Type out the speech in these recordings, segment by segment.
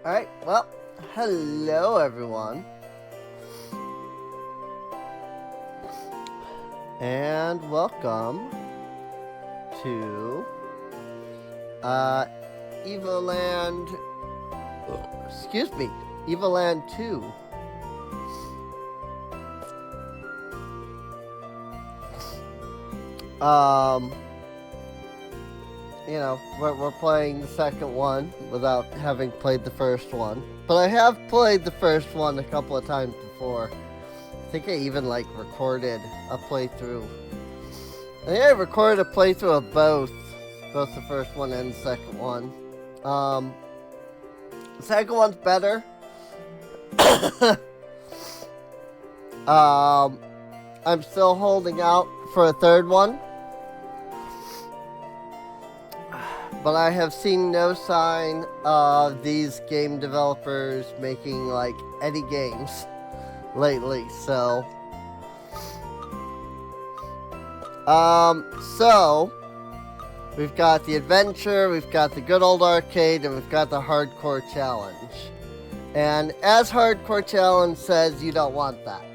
Alright, well, hello everyone. And welcome to Evoland, Evoland 2. We're playing the second one without having played the first one. But I have played the first one a couple of times before. I think I even, recorded a playthrough. I think I recorded a playthrough of both the first one and the second one. The second one's better. I'm still holding out for a third one. But I have seen no sign of these game developers making, any games lately, so... So, we've got the adventure, we've got the good old arcade, and we've got the hardcore challenge. And as hardcore challenge says, you don't want that.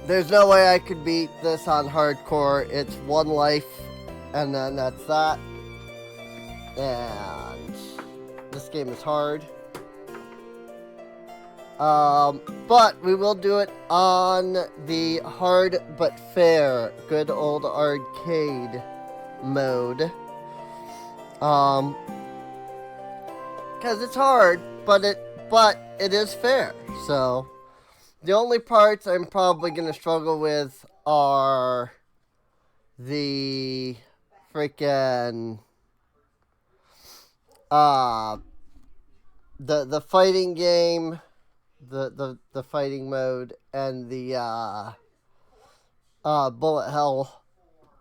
There's no way I could beat this on hardcore. It's one life, and then that's that. And this game is hard. But we will do it on the hard but fair, good old arcade mode. Cause it's hard, but it is fair. So the only parts I'm probably gonna struggle with are the freaking the fighting game, the fighting mode, and the bullet hell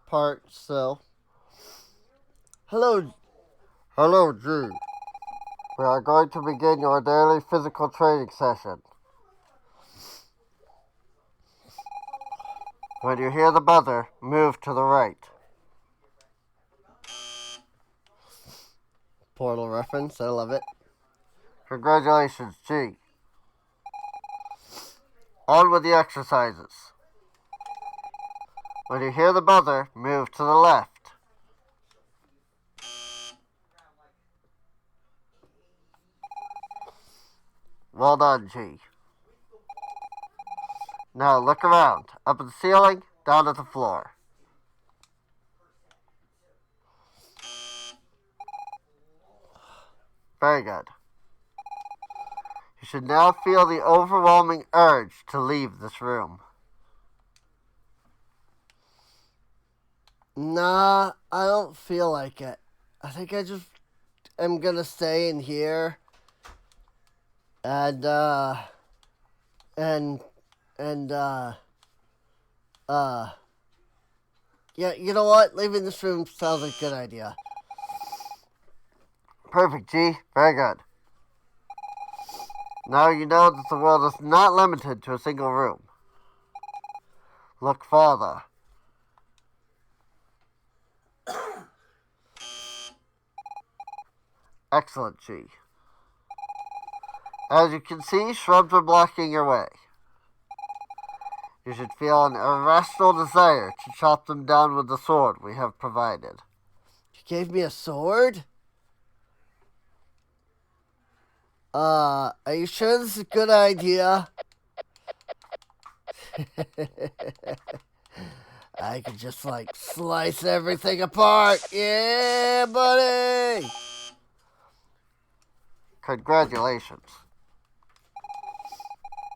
part. So hello G. We are going to begin your daily physical training session. When you hear the buzzer, move to the right. Portal reference, I love it. Congratulations, G. On with the exercises. When you hear the buzzer, move to the left. Well done, G. Now look around. Up at the ceiling, down at the floor. Very good. You should now feel the overwhelming urge to leave this room. Nah, I don't feel like it. I think I just am gonna stay in here. And, yeah, you know what? Leaving this room sounds like a good idea. Perfect, G. Very good. Now you know that the world is not limited to a single room. Look farther. Excellent, G. As you can see, shrubs are blocking your way. You should feel an irrational desire to chop them down with the sword we have provided. You gave me a sword? Are you sure this is a good idea? I could just, slice everything apart. Yeah, buddy! Congratulations.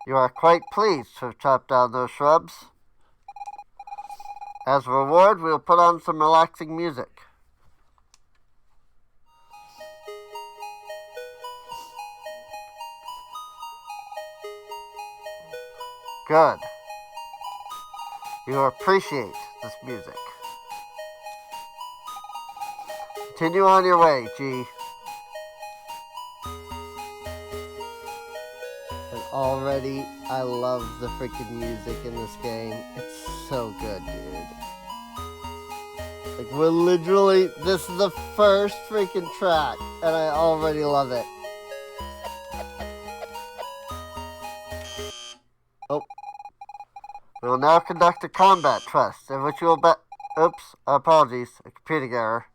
You are quite pleased to have chopped down those shrubs. As a reward, we will put on some relaxing music. Good. You appreciate this music. Continue on your way, G. And already, I love the freaking music in this game. It's so good, dude. Like, we're literally, this is the first freaking track, and I already love it. Oh. We will now conduct a combat test, in which you will bet. Oops, apologies, a computing error.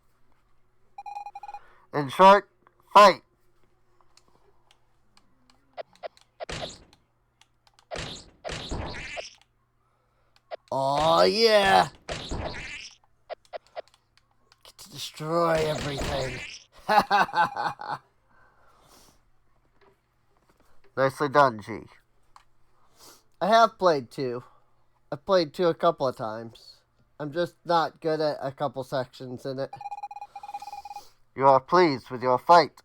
In short, fight! Oh yeah! Get to destroy everything. Nicely done, G. I have played 2. I've played 2 a couple of times. I'm just not good at a couple sections in it. You are pleased with your fight.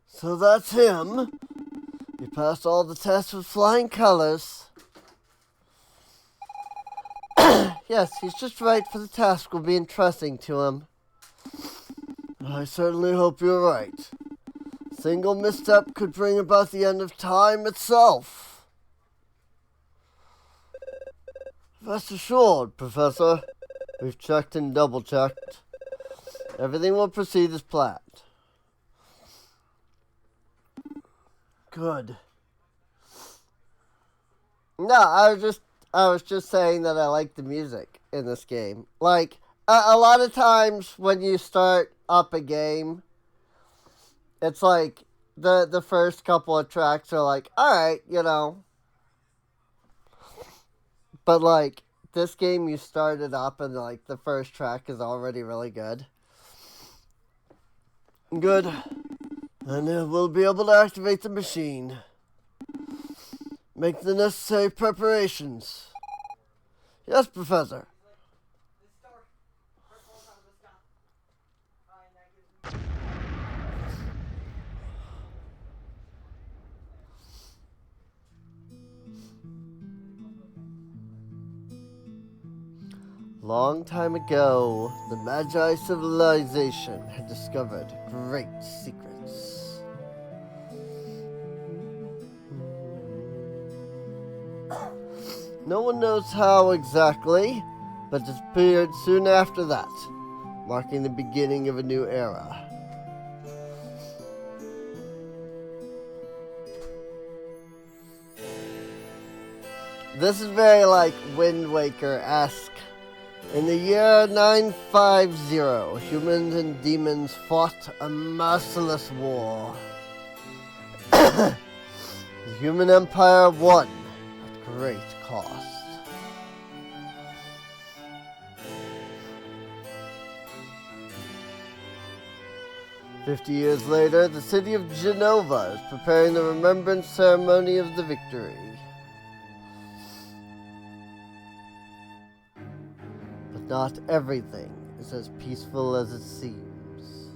So that's him. He passed all the tests with flying colors. Yes, he's just right for the task will be entrusting to him. I certainly hope you're right. A single misstep could bring about the end of time itself. Rest assured, Professor. We've checked and double-checked. Everything will proceed as planned. Good. No, I was just saying that I like the music in this game. Like, a lot of times when you start up a game, it's like the first couple of tracks are like, alright, you know. But like, this game you start it up and like the first track is already really good. Good. And we'll be able to activate the machine. Make the necessary preparations. Yes, Professor. Long time ago, the Magi civilization had discovered great secrets. No one knows how exactly, but disappeared soon after that, marking the beginning of a new era. This is very like Wind Waker-esque. In the year 950, humans and demons fought a merciless war. The human empire won at great cost. "50 years later, the city of Genova is preparing the remembrance ceremony of the victory. But not everything is as peaceful as it seems.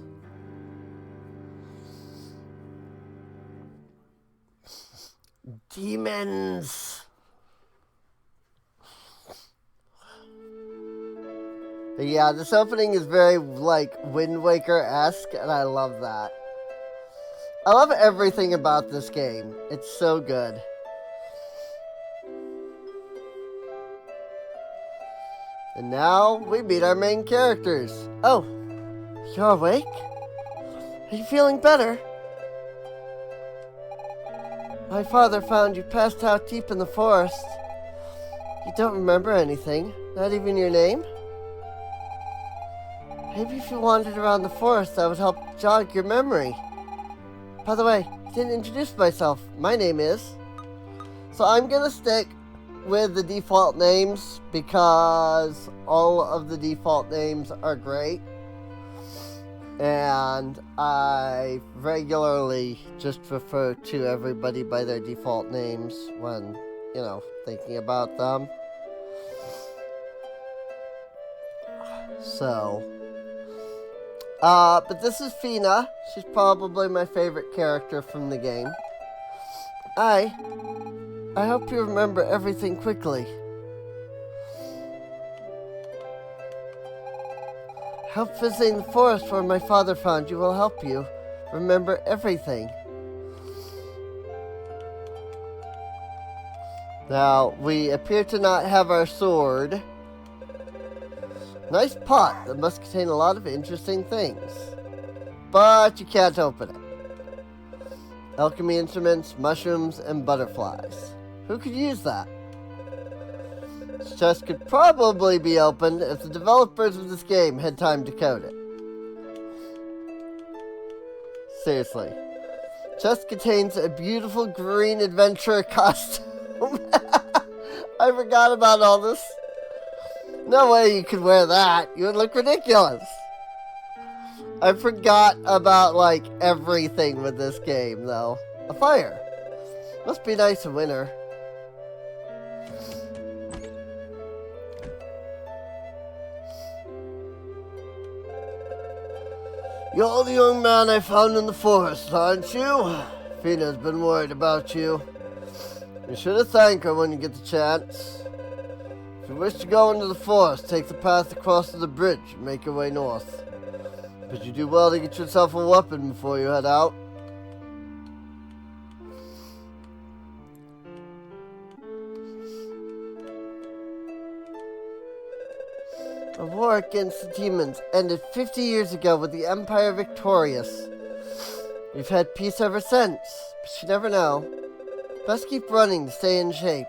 Demons! But yeah, this opening is very, like, Wind Waker-esque, and I love that. I love everything about this game. It's so good. And now, we meet our main characters. Oh, you're awake? Are you feeling better? My father found you passed out deep in the forest. You don't remember anything, not even your name? Maybe if you wandered around the forest, that would help jog your memory. By the way, I didn't introduce myself. My name is... So I'm gonna stick with the default names because all of the default names are great. And I regularly just refer to everybody by their default names when, you know, thinking about them. So... but this is Fina. She's probably my favorite character from the game. I hope you remember everything quickly. I hope visiting the forest where my father found you will help you remember everything. Now, we appear to not have our sword. Nice pot that must contain a lot of interesting things. But you can't open it. Alchemy instruments, mushrooms, and butterflies. Who could use that? This chest could probably be opened if the developers of this game had time to code it. Seriously. Chest contains a beautiful green adventurer costume. I forgot about all this. No way you could wear that. You would look ridiculous. I forgot about, like, everything with this game, though. A fire. Must be nice in winter. You're the young man I found in the forest, aren't you? Fina's been worried about you. You should have thanked her when you get the chance. If you wish to go into the forest, take the path across to the bridge and make your way north. But you do well to get yourself a weapon before you head out. A war against the demons ended 50 years ago with the Empire victorious. We've had peace ever since, but you never know. Best keep running to stay in shape.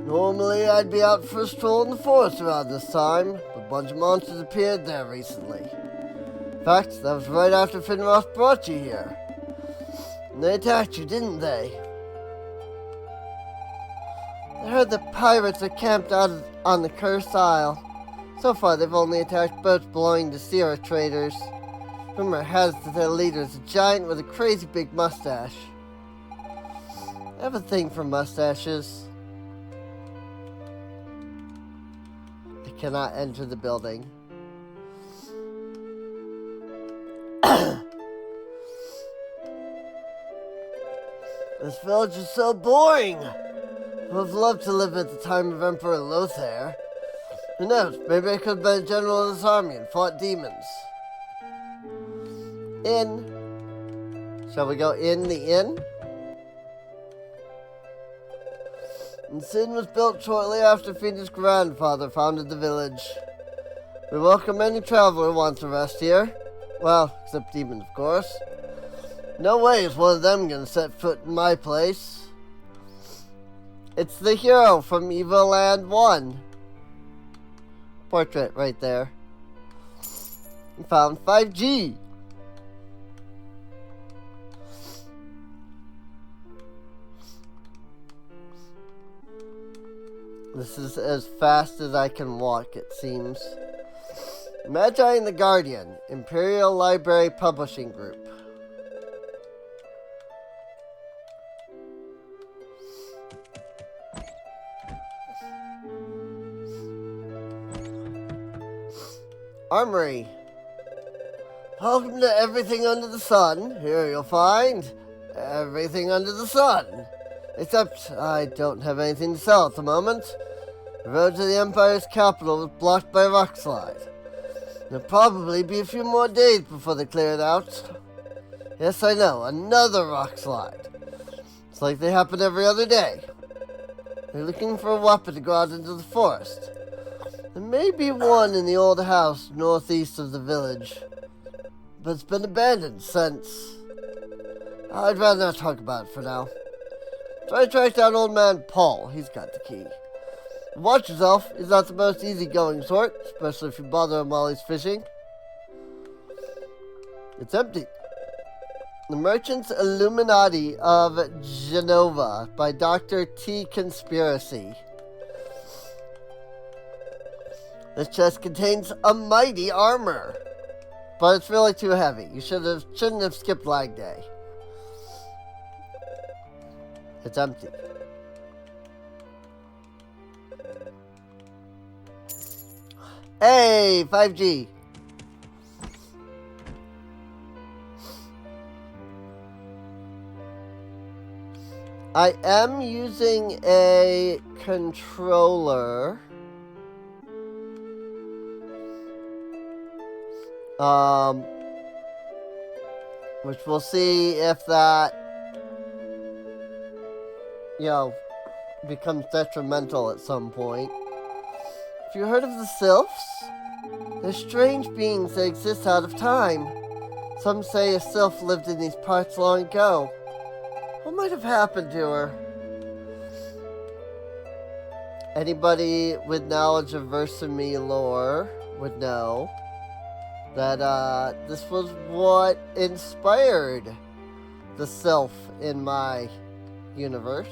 Normally, I'd be out for a stroll in the forest around this time, but a bunch of monsters appeared there recently. In fact, that was right after Finroth brought you here. And they attacked you, didn't they? I heard the pirates are camped out on the Cursed Isle. So far, they've only attacked boats belonging to Sierra traders. Rumor has that their leader is a giant with a crazy big mustache. I have a thing for mustaches. I cannot enter the building. This village is so boring. I would have loved to live at the time of Emperor Lothair. Who knows, maybe I could have been a general of this army and fought demons. Inn. Shall we go in the inn? And Sin was built shortly after Fina's grandfather founded the village. We welcome any traveler who wants to rest here. Well, except demons, of course. No way is one of them gonna set foot in my place. It's the hero from Evoland 1. Portrait right there. We found 5G. This is as fast as I can walk, it seems. Magi and the Guardian, Imperial Library Publishing Group. Armory. Welcome to everything under the sun. Here you'll find everything under the sun. Except I don't have anything to sell at the moment. The road to the Empire's capital was blocked by a rock slide. There'll probably be a few more days before they clear it out. Yes, I know, another rock slide. It's like they happen every other day. You're looking for a weapon to go out into the forest. There may be one in the old house northeast of the village, but it's been abandoned since. I'd rather not talk about it for now. Try to track down old man Paul. He's got the key. Watch yourself. He's not the most easygoing sort, especially if you bother him while he's fishing. It's empty. The Merchant's Illuminati of Genova by Dr. T. Conspiracy. This chest contains a mighty armor, but it's really too heavy. You shouldn't have skipped lag day. It's empty. Hey, 5G. I am using a controller. Which we'll see if that you know, becomes detrimental at some point. Have you heard of the sylphs? They're strange beings that exist out of time. Some say a sylph lived in these parts long ago. What might have happened to her? Anybody with knowledge of Versamy lore would know that this was what inspired the sylph in my universe.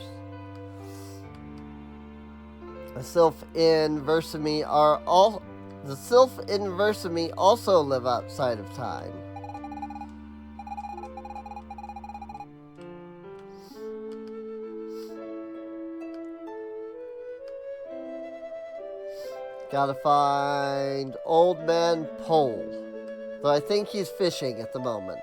The sylph in Versamy also live outside of time. Gotta find Old Man Pole. Though I think he's fishing at the moment.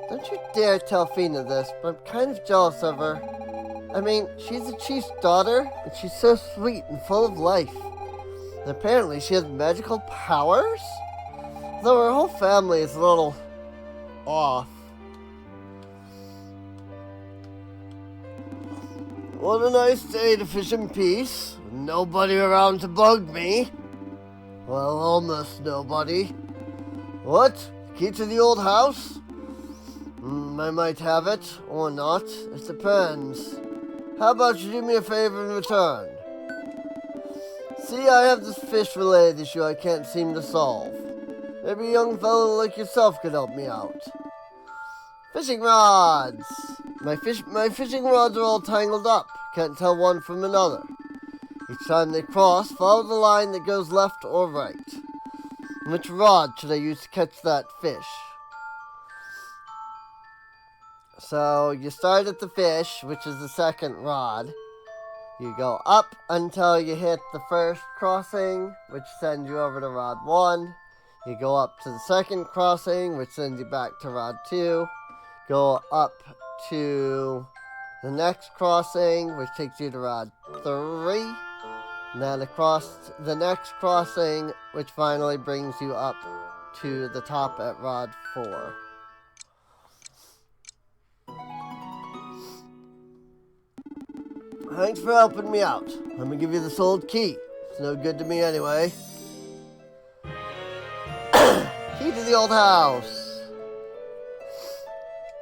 Don't you dare tell Fina this, but I'm kind of jealous of her. I mean, she's the chief's daughter, and she's so sweet and full of life. And apparently she has magical powers? Though her whole family is a little off. What a nice day to fish in peace. Nobody around to bug me. Well, almost nobody. What? Key to the old house? I might have it, or not. It depends. How about you do me a favor in return? See, I have this fish-related issue I can't seem to solve. Maybe a young fellow like yourself could help me out. Fishing rods! My fishing rods are all tangled up. Can't tell one from another. Each time they cross, follow the line that goes left or right. Which rod should I use to catch that fish? So, you start at the fish, which is the second rod. You go up until you hit the first crossing, which sends you over to rod 1. You go up to the second crossing, which sends you back to rod 2. Go up to the next crossing, which takes you to rod 3. And then across the next crossing, which finally brings you up to the top at rod 4. Thanks for helping me out. I'm gonna give you this old key. It's no good to me anyway. Key to the old house.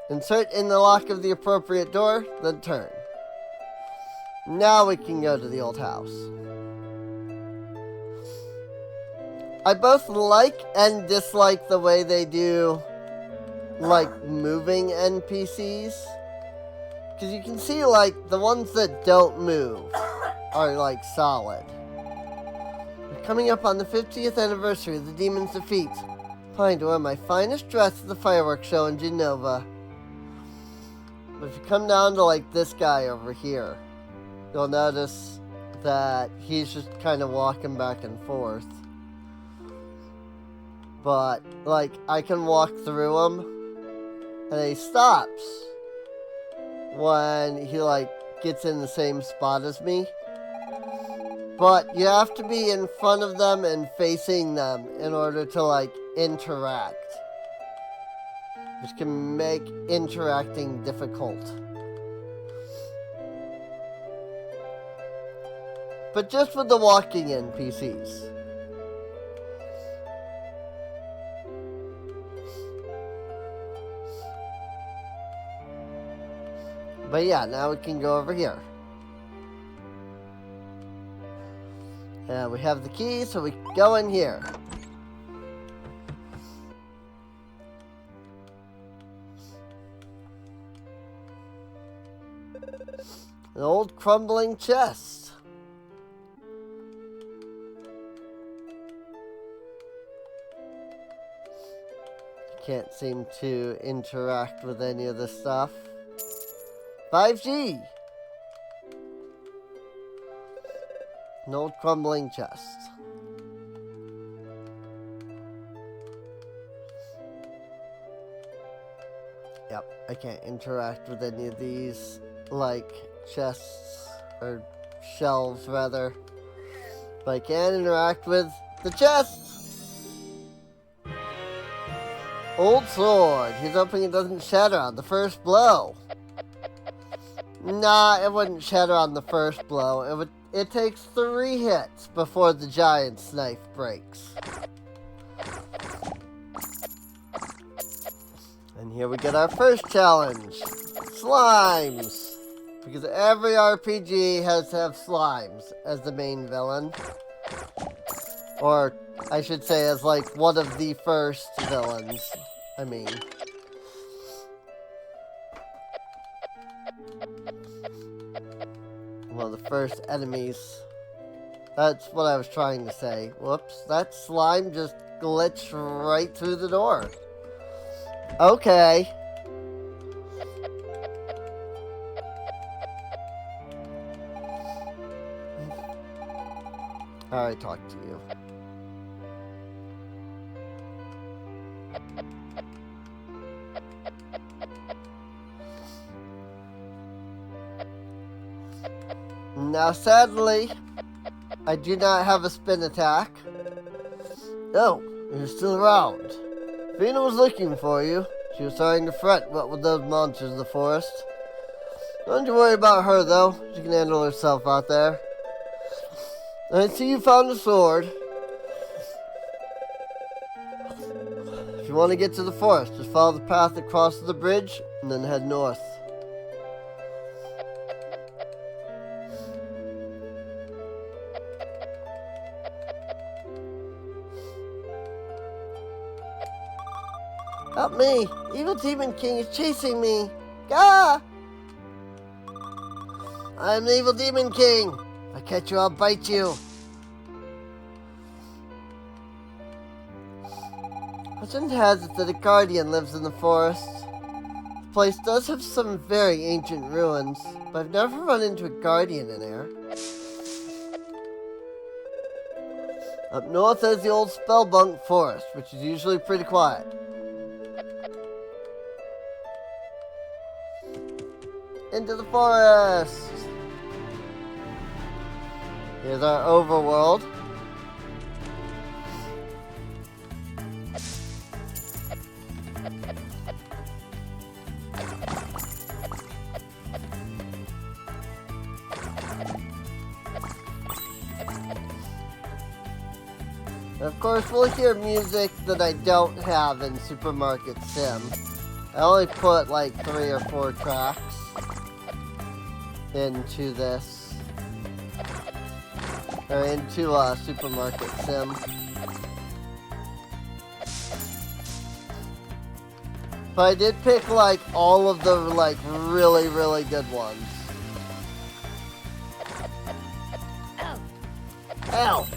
Insert in the lock of the appropriate door, then turn. Now we can go to the old house. I both like and dislike the way they do, like, moving NPCs. Because you can see, like, the ones that don't move are, like, solid. We're coming up on the 50th anniversary of the Demon's defeat. Planning to wear my finest dress at the fireworks show in Genova. But if you come down to, like, this guy over here, you'll notice that he's just kind of walking back and forth. But, like, I can walk through him, and he stops when he, like, gets in the same spot as me. But you have to be in front of them and facing them in order to, like, interact. Which can make interacting difficult. But just with the walking NPCs. But yeah, now we can go over here. And we have the key, so we can go in here. An old crumbling chest. Can't seem to interact with any of this stuff. 5G! An old crumbling chest. Yep, I can't interact with any of these, like, chests, or shelves, rather. But I can interact with The chest! Old sword. He's hoping it doesn't shatter on the first blow. Nah, it wouldn't shatter on the first blow. It takes 3 hits before the giant's knife breaks. And here we get our first challenge. Slimes. Because every RPG has to have slimes as the main villain. Or, I should say, as like one of the first villains. I mean. One of the first enemies. That's what I was trying to say. Whoops, that slime just glitched right through the door. Okay. I already talked to you. Now, sadly, I do not have a spin attack. Oh, you're still around. Fina was looking for you. She was starting to fret what with those monsters in the forest. Don't you worry about her, though. She can handle herself out there. I see you found a sword. If you want to get to the forest, just follow the path that crosses the bridge and then head north. Help me! Evil Demon King is chasing me! Gah! I'm the Evil Demon King! If I catch you, I'll bite you! Legend has it that a guardian lives in the forest. The place does have some very ancient ruins, but I've never run into a guardian in there. Up north there's the old Spellbunk Forest, which is usually pretty quiet. Into the forest! Here's our overworld. Of course, we'll hear music that I don't have in Supermarket Sim. I only put like 3 or 4 tracks into this, or into Supermarket Sim. But I did pick like all of the like really, really good ones. Ow!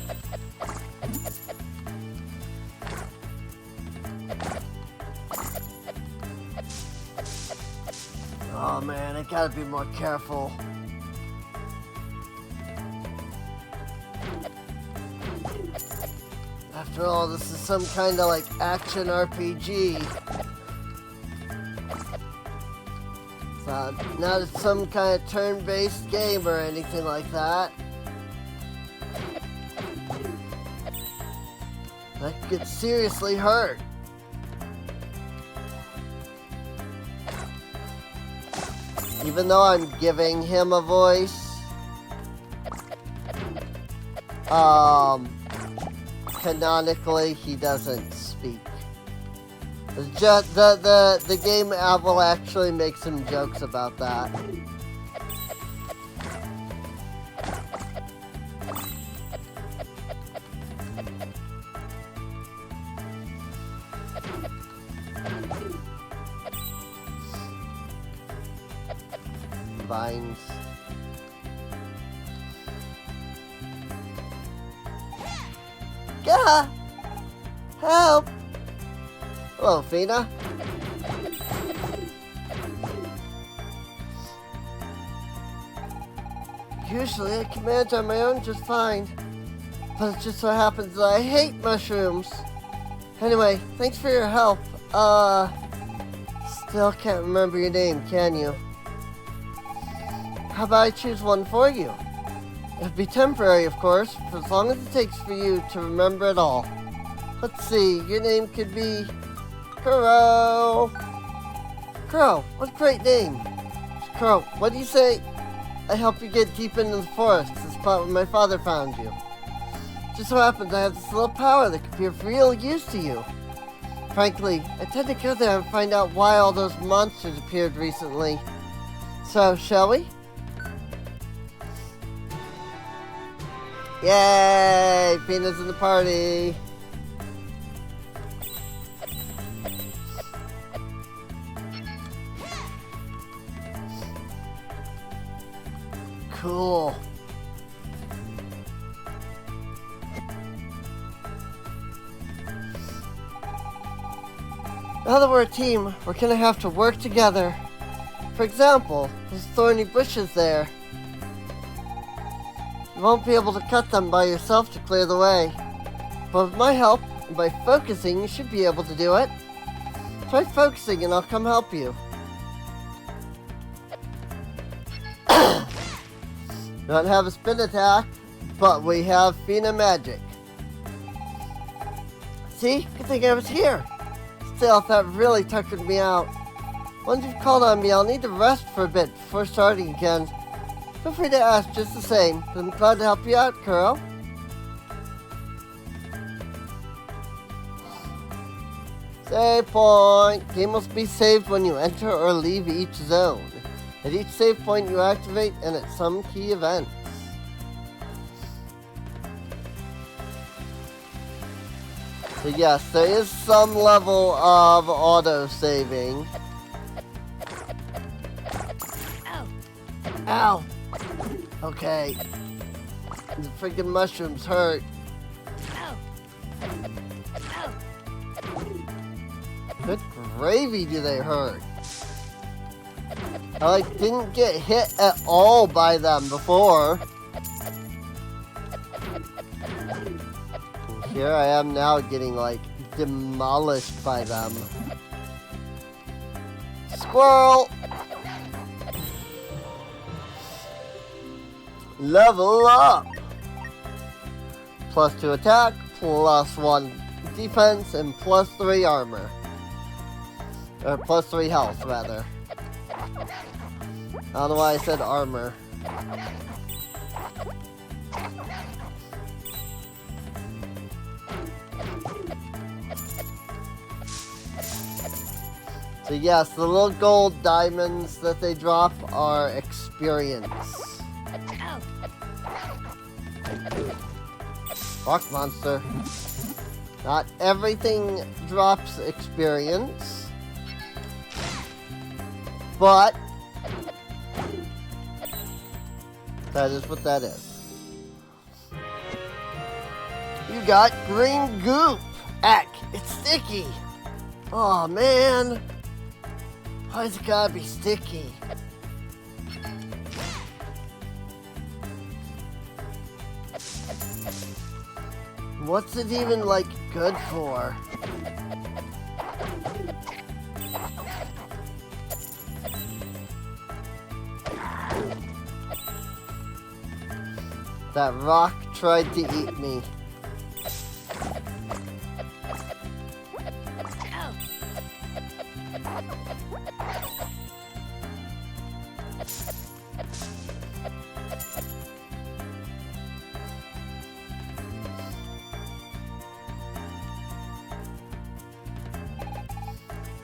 Oh man, I gotta be more careful. After all, this is some kind of like action RPG. It's not some kind of turn-based game or anything like that. I could get seriously hurt. Even though I'm giving him a voice, canonically he doesn't speak. Just the game will actually make some jokes about that. Vines. Gah! Help! Hello, Fina. Usually I can manage on my own just fine. But it just so happens that I hate mushrooms. Anyway, thanks for your help. Still can't remember your name, can you? How about I choose one for you? It'll be temporary, of course, for as long as it takes for you to remember it all. Let's see, your name could be Kuro. Kuro, what a great name. Kuro, what do you say I help you get deep into the forest, the spot where my father found you? Just so happens I have this little power that could be of real use to you. Frankly, I tend to go there and find out why all those monsters appeared recently. So, shall we? Yay! Peanut's in the party! Cool. Now that we're a team, we're gonna have to work together. For example, those thorny bushes there. You won't be able to cut them by yourself to clear the way. But with my help, and by focusing, you should be able to do it. Try focusing and I'll come help you. We don't have a spin attack, but we have Fina Magic. See? Good thing I was here. Still, that really tuckered me out. Once you've called on me, I'll need to rest for a bit before starting again. Feel free to ask just the same, but I'm glad to help you out, Kuro. Save point. Game must be saved when you enter or leave each zone. At each save point you activate and at some key events. So yes, there is some level of auto-saving. Ow! Ow! Okay. The freaking mushrooms hurt. Ow! Ow! Good gravy, do they hurt? I didn't get hit at all by them before. And here I am now getting demolished by them. Squirrel! Level up! +2 attack, +1 defense, and +3 armor. Or +3 health, rather. I don't know why I said armor. So yes, the little gold diamonds that they drop are experience. Ow! Rock monster. Not everything drops experience, but that is what that is. You got green goop. Eck, it's sticky. Oh man. Why's it gotta be sticky? What's it even good for? That rock tried to eat me. Ow!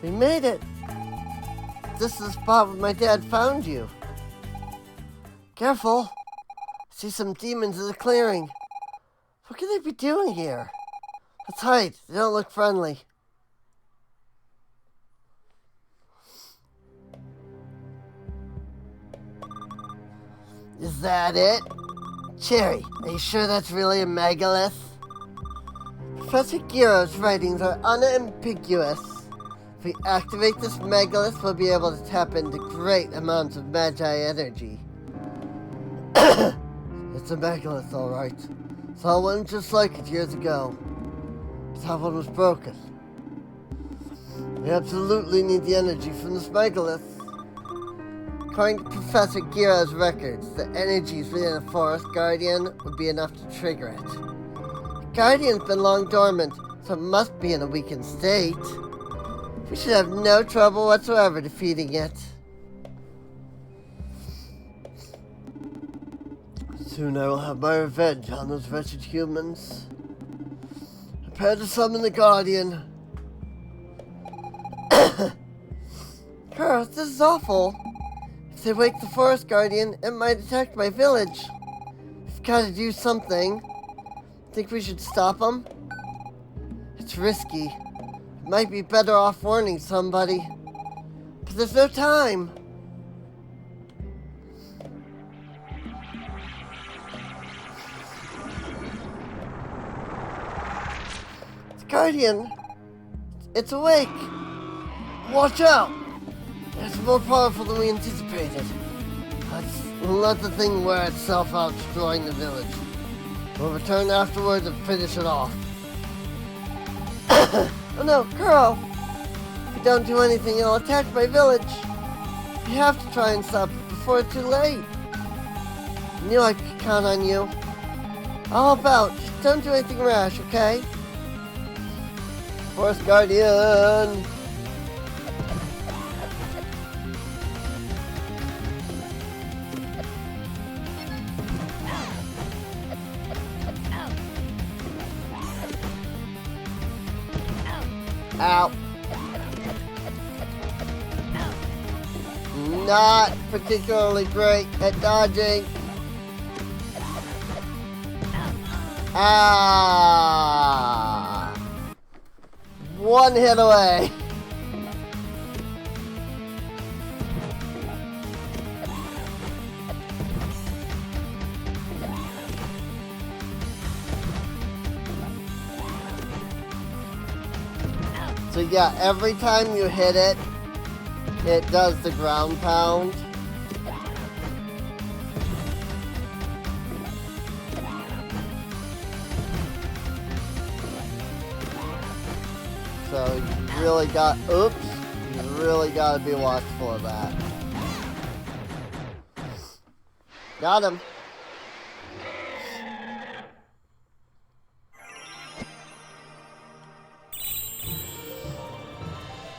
We made it! This is the spot where my dad found you. Careful! I see some demons in the clearing. What could they be doing here? Let's hide. They don't look friendly. Is that it? Cherry, are you sure that's really a megalith? Professor Giro's writings are unambiguous. If we activate this megalith, we'll be able to tap into great amounts of magi energy. It's a megalith, alright. Saw one just like it years ago. But that one was broken. We absolutely need the energy from this megalith. According to Professor Gira's records, the energies within a forest guardian would be enough to trigger it. The guardian's been long dormant, so it must be in a weakened state. We should have no trouble whatsoever defeating it. Soon I will have my revenge on those wretched humans. Prepare to summon the guardian. Kurt, this is awful. If they wake the forest guardian, it might attack my village. We've got to do something. Think we should stop them? It's risky. It might be better off warning somebody. But there's no time. The guardian. It's awake. Watch out. It's more powerful than we anticipated. Let's let the thing wear itself out, destroying the village. We'll return afterwards and finish it off. Oh no, girl! If we don't do anything, it'll attack my village. We have to try and stop it before it's too late. I knew I could count on you. All about, just don't do anything rash, okay? Forest Guardian! Ow. Not particularly great at dodging. Ah. One hit away. So yeah, every time you hit it, it does the ground pound. So you really got, oops, you really got to be watchful of that. Got him.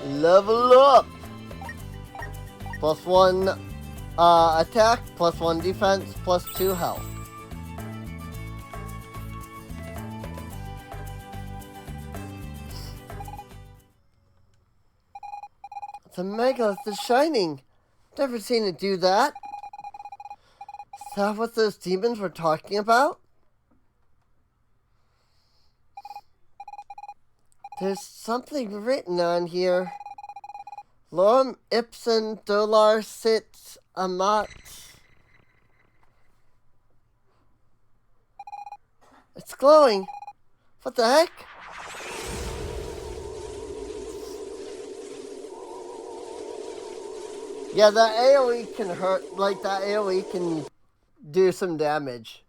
Level up! +1 attack, +1 defense, +2 health. The megalith is shining. Never seen it do that. Is that what those demons were talking about? There's something written on here. Lorem ipsum dolor sit amat. It's glowing. What the heck? Yeah, that AoE can hurt. Like, that AoE can do some damage.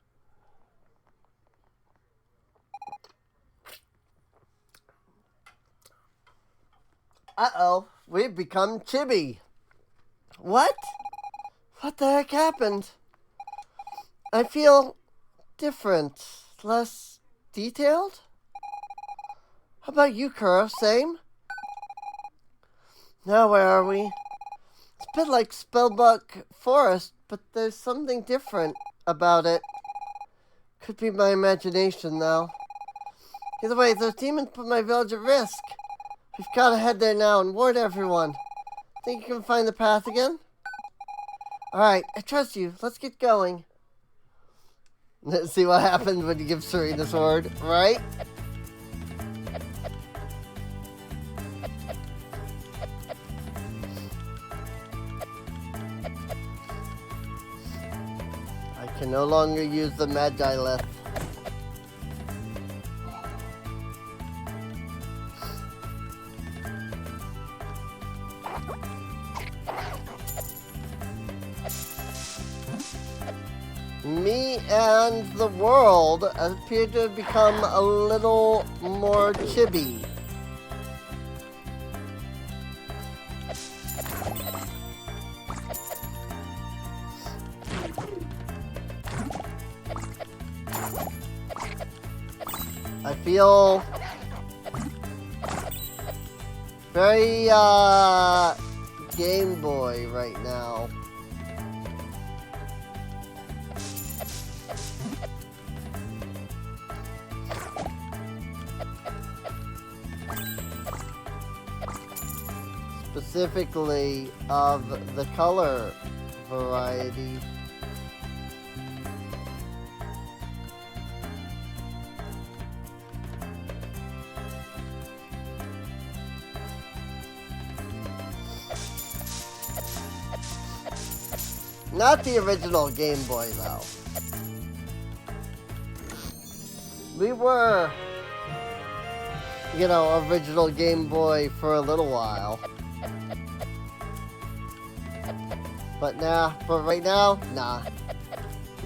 Uh-oh, we've become chibi. What? What the heck happened? I feel different, less detailed? How about you, Kuro? Same? Now where are we? It's a bit like Spellbook Forest, but there's something different about it. Could be my imagination, though. Either way, those demons put my village at risk. We've got to head there now and warn everyone. Think you can find the path again? Alright, I trust you. Let's get going. Let's see what happens when you give Serena a sword, right? I can no longer use the Magi-Lith. Me and the world appear to have become a little more chibi. feel very Game Boy right now. Specifically of the color variety. Not the original Game Boy, though. We were, you know, original Game Boy for a little while. But right now, nah.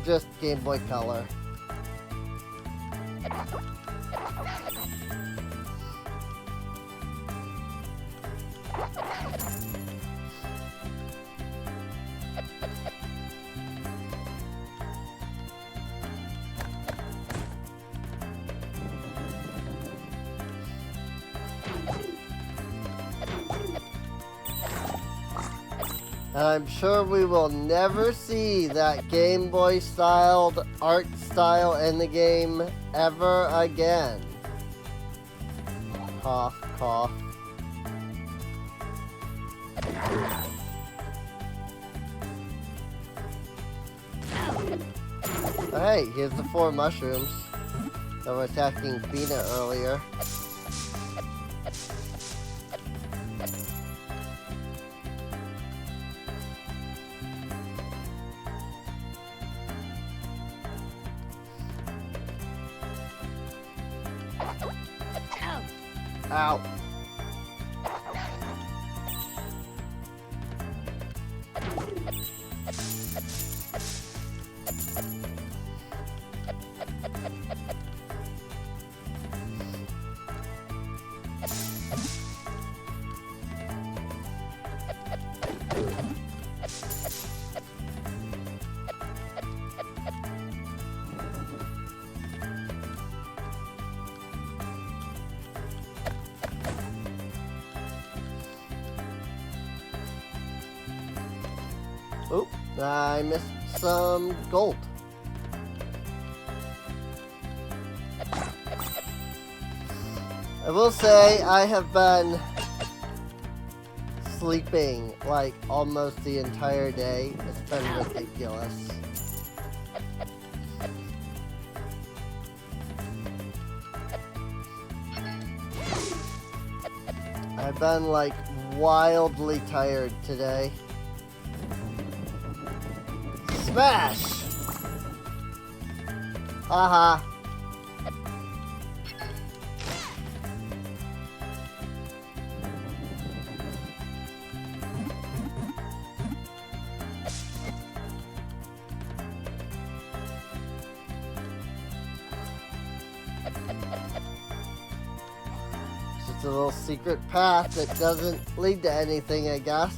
Just Game Boy Color. And I'm sure we will never see that Game Boy styled art style in the game ever again. Cough, cough. Hey, here's the 4 mushrooms that were attacking Fina earlier. Ow. Oh, I missed some gold. I will say I have been sleeping like almost the entire day. It's been ridiculous. I've been like wildly tired today. Smash! Haha. Just a little secret path that doesn't lead to anything, I guess.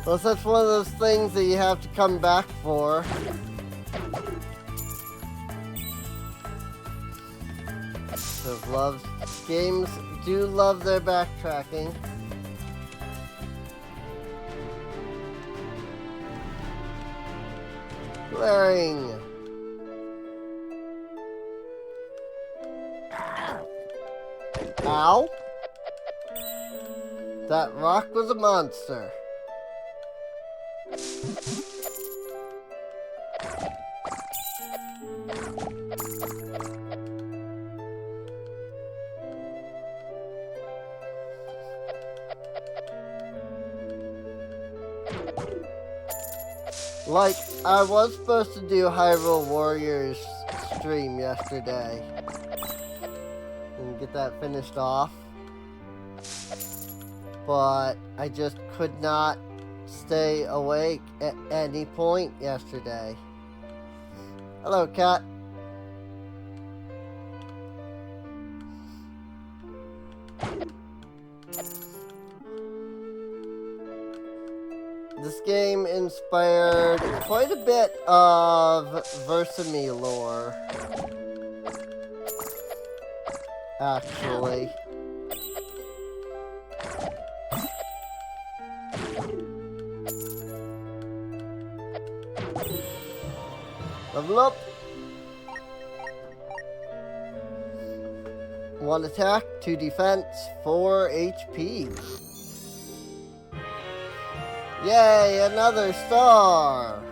Plus, that's one of those things that you have to come back for. Because games do love their backtracking. Glaring. Ow. That rock was a monster. Like, I was supposed to do Hyrule Warriors stream yesterday and get that finished off, but I just could not stay awake at any point yesterday. Hello, cat. This game inspired quite a bit of Versamy lore. Actually. Level up. 1 attack, 2 defense, 4 HP. Yay, another star!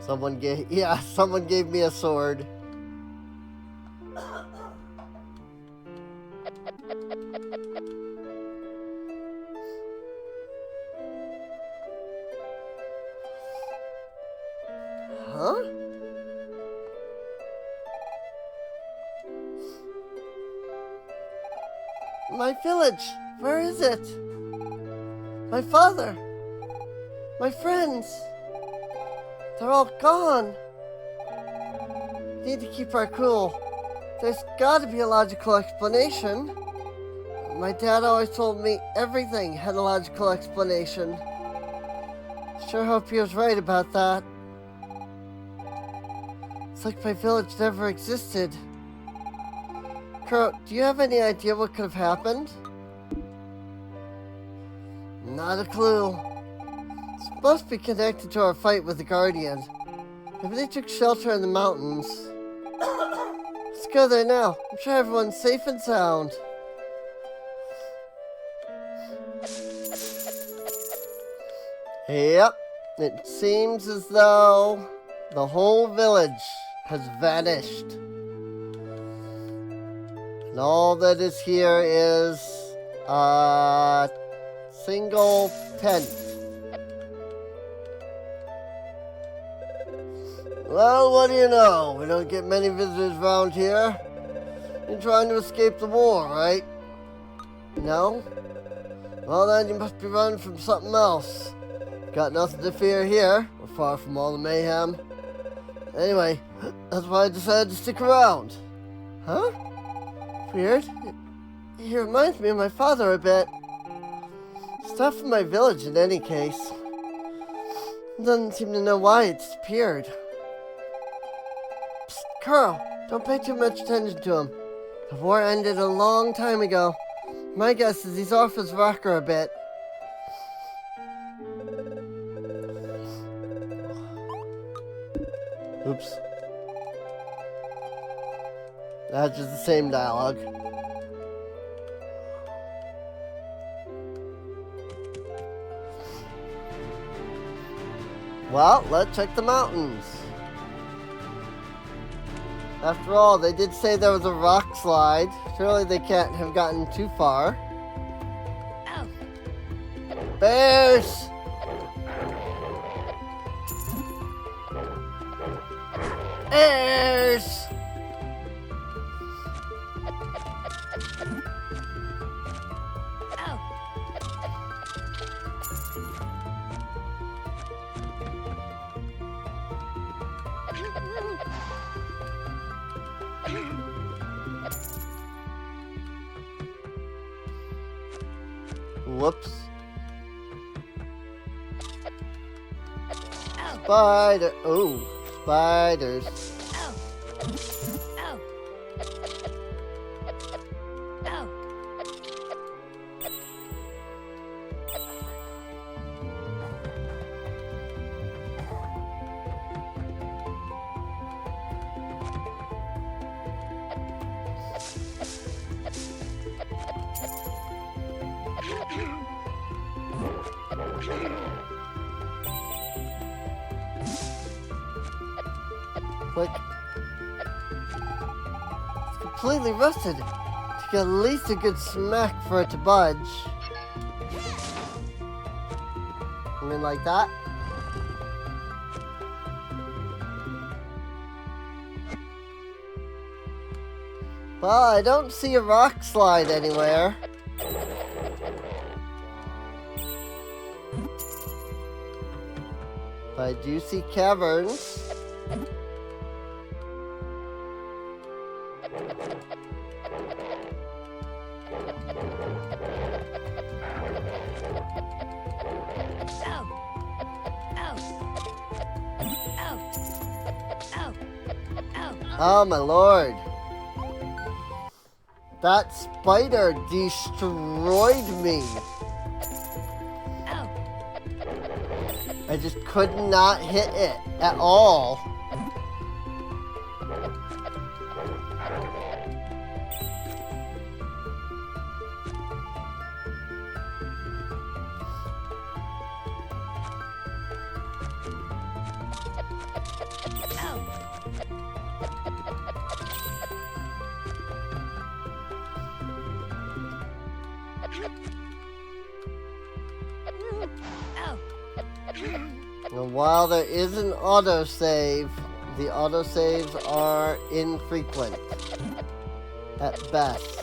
Someone gave me a sword. Huh? My village, where is it? My father, my friends, they're all gone. We need to keep our cool. There's gotta be a logical explanation. My dad always told me everything had a logical explanation. Sure hope he was right about that. It's like my village never existed. Crow, do you have any idea what could have happened? Not a clue. This must be connected to our fight with the Guardian. Maybe they took shelter in the mountains. Let's go there now. I'm sure everyone's safe and sound. Yep, it seems as though the whole village has vanished. And all that is here is a single tent. Well, what do you know? We don't get many visitors around here. You're trying to escape the war, right? No? Well then, you must be running from something else. Got nothing to fear here. We're far from all the mayhem. Anyway, that's why I decided to stick around. Huh? Weird. He reminds me of my father a bit. It's not from my village in any case. Doesn't seem to know why it disappeared. Psst, Carl, don't pay too much attention to him. The war ended a long time ago. My guess is he's off his rocker a bit. Oops. That's just the same dialogue. Well, let's check the mountains. After all, they did say there was a rock slide. Surely they can't have gotten too far. Oh. Bears! Bears! Oh. Whoops. Oh. Spider. Oh, spiders. Oh. Oh. Oh. Click. It's completely rusted. Take at least a good smack for it to budge. I mean, like that. Well, I don't see a rock slide anywhere. But I do see caverns. Oh my lord. That spider destroyed me. I just could not hit it at all. And while there is an autosave, the autosaves are infrequent at best.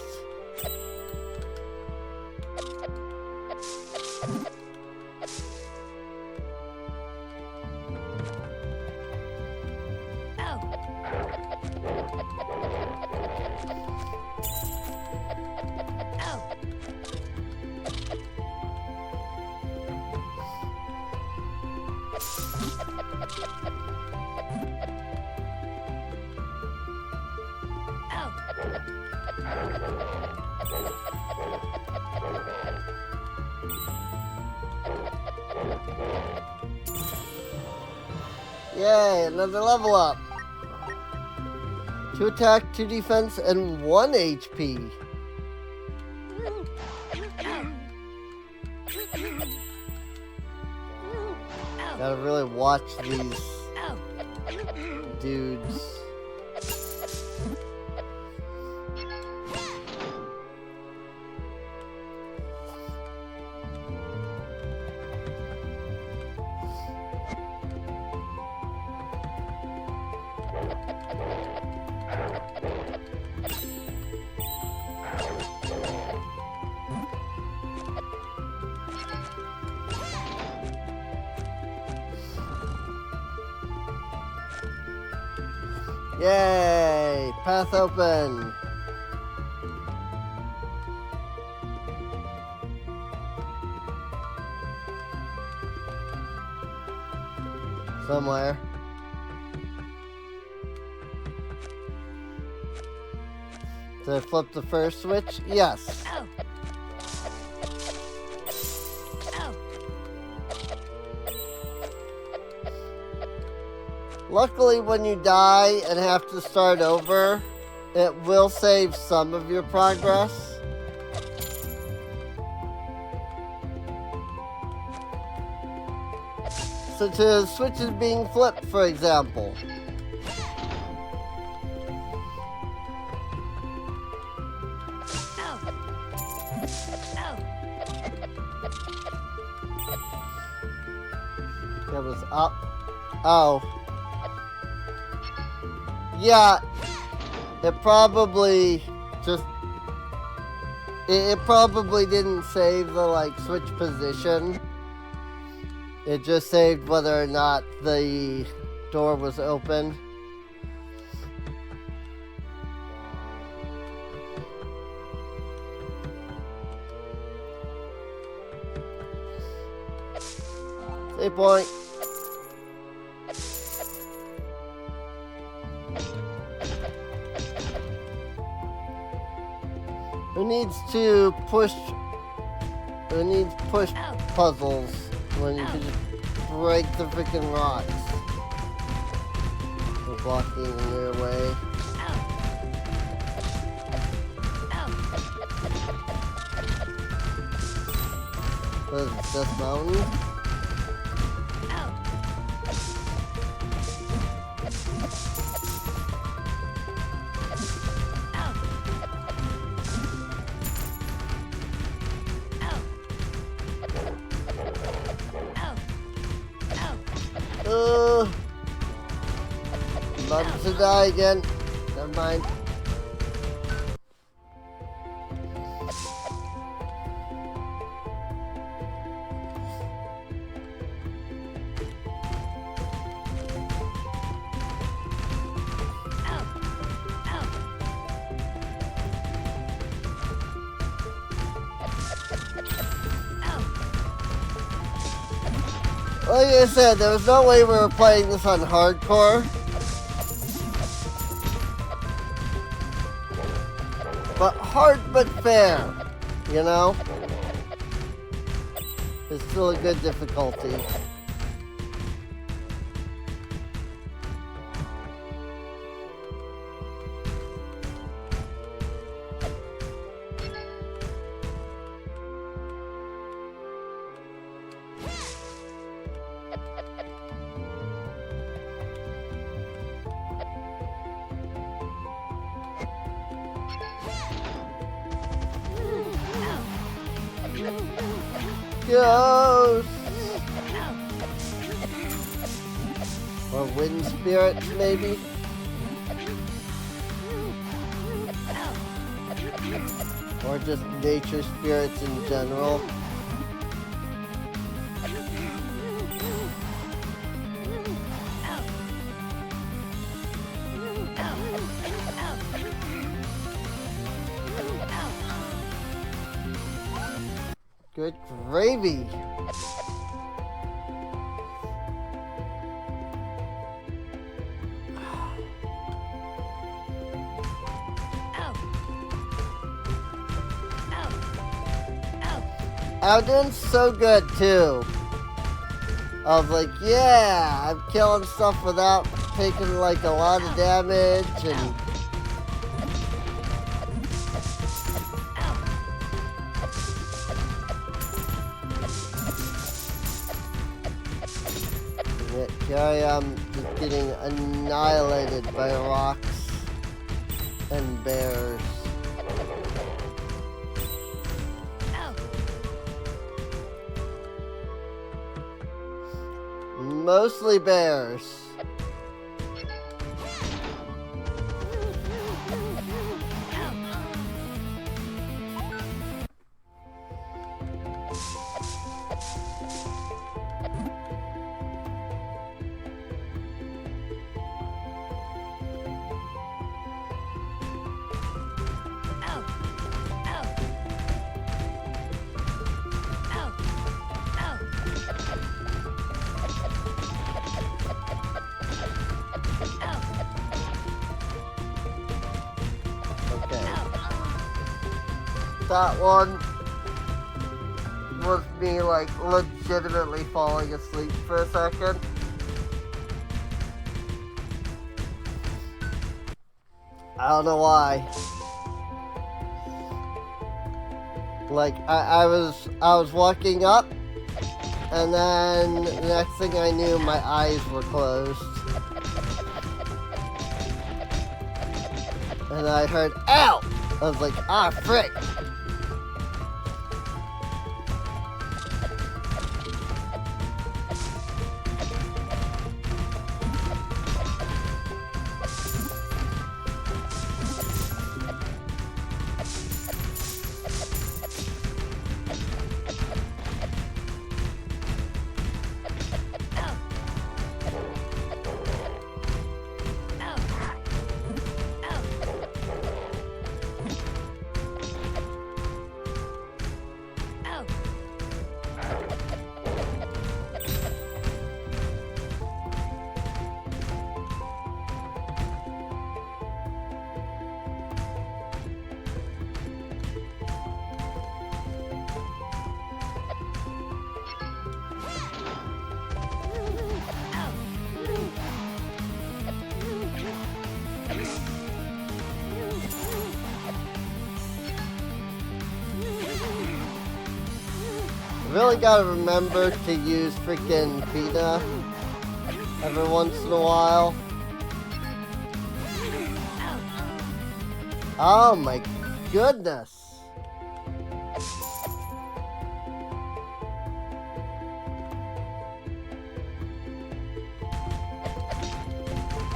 Yay, another level up. 2 attack, 2 defense, and 1 HP. Gotta really watch these dudes. Yay! Path open! Somewhere. Did I flip the first switch? Yes. Luckily, when you die and have to start over, it will save some of your progress. Such as switches being flipped, for example. It was up. Oh. Yeah, it probably just, it probably didn't save the, like, switch position. It just saved whether or not the door was open. Save point. Who needs to push? Who needs push puzzles when you can just break the freaking rocks? We're blocking in your way. What is this mountain? About to die again. Never mind. Like I said, there was no way we were playing this on hardcore. But hard but fair, you know? It's still a good difficulty. Ghosts! Or wind spirits, maybe? Or just nature spirits in general? Good gravy! I'm doing so good too. I was like, yeah, I'm killing stuff without taking like a lot of damage and here I am just getting annihilated by rocks and bears. Mostly bears. That one was me like legitimately falling asleep for a second. I don't know why. Like I was walking up and then the next thing I knew my eyes were closed. And I heard ow! I was like, ah frick! Really gotta remember to use freaking Vita every once in a while. Oh my goodness.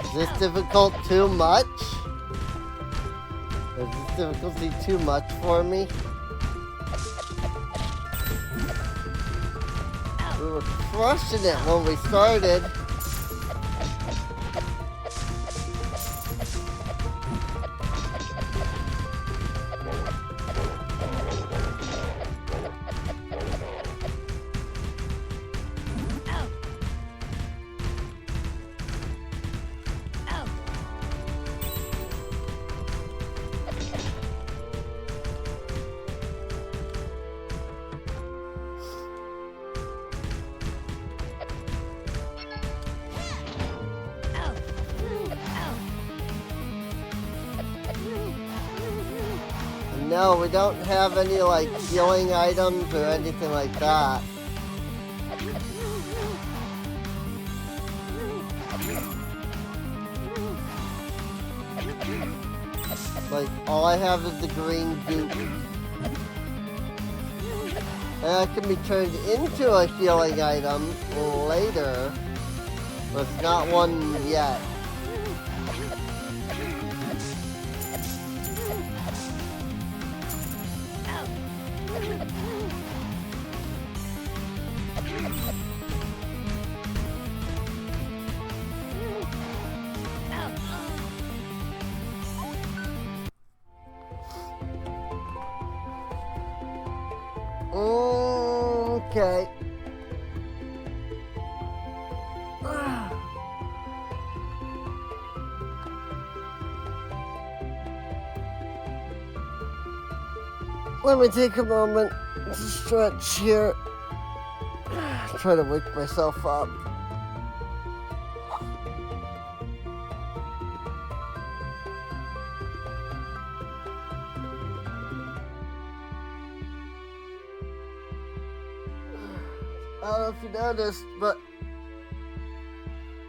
Is this difficult too much? Is this difficulty too much for me? We were crushing it when we started. No, we don't have any, like, healing items or anything like that. Like, all I have is the green goop. And that can be turned into a healing item later, but it's not one yet. Okay. Let me take a moment to stretch here. Try to wake myself up. I don't know if you noticed, but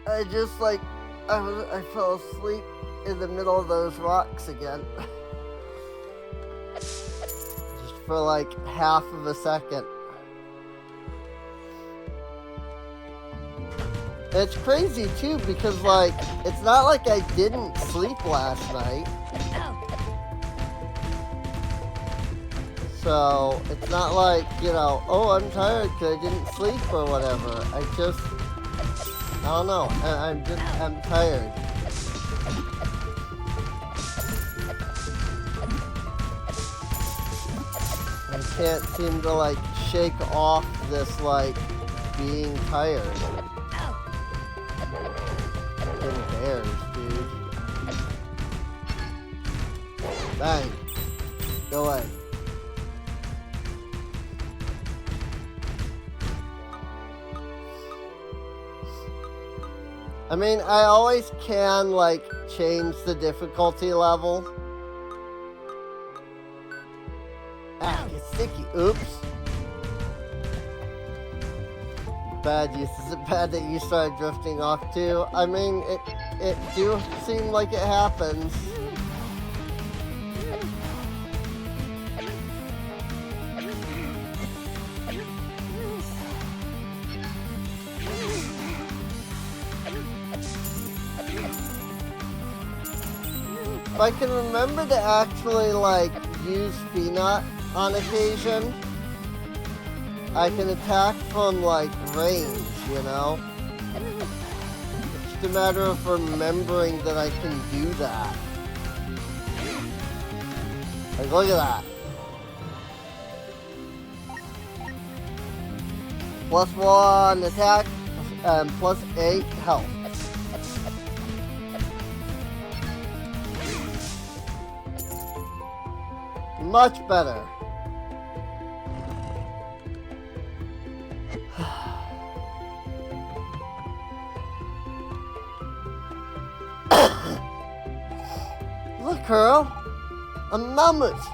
I just I fell asleep in the middle of those rocks again. Just for like half of a second. It's crazy too because like it's not like I didn't sleep last night. So, it's not like, you know, oh, I'm tired because I didn't sleep or whatever. I don't know. I'm tired. I can't seem to, like, shake off this, like, being tired. Fucking bears, dude. Bang. Go away. I mean, I always can, like, change the difficulty level. Ah, it's sticky. Oops. Bad use. Is it bad that you started drifting off too? I mean, it do seem like it happens. If I can remember to actually, like, use Peanut on occasion, I can attack from, like, range, you know? It's just a matter of remembering that I can do that. Like, look at that. +1 attack, and +8 health. Much better. Look, Earl. A mammoth.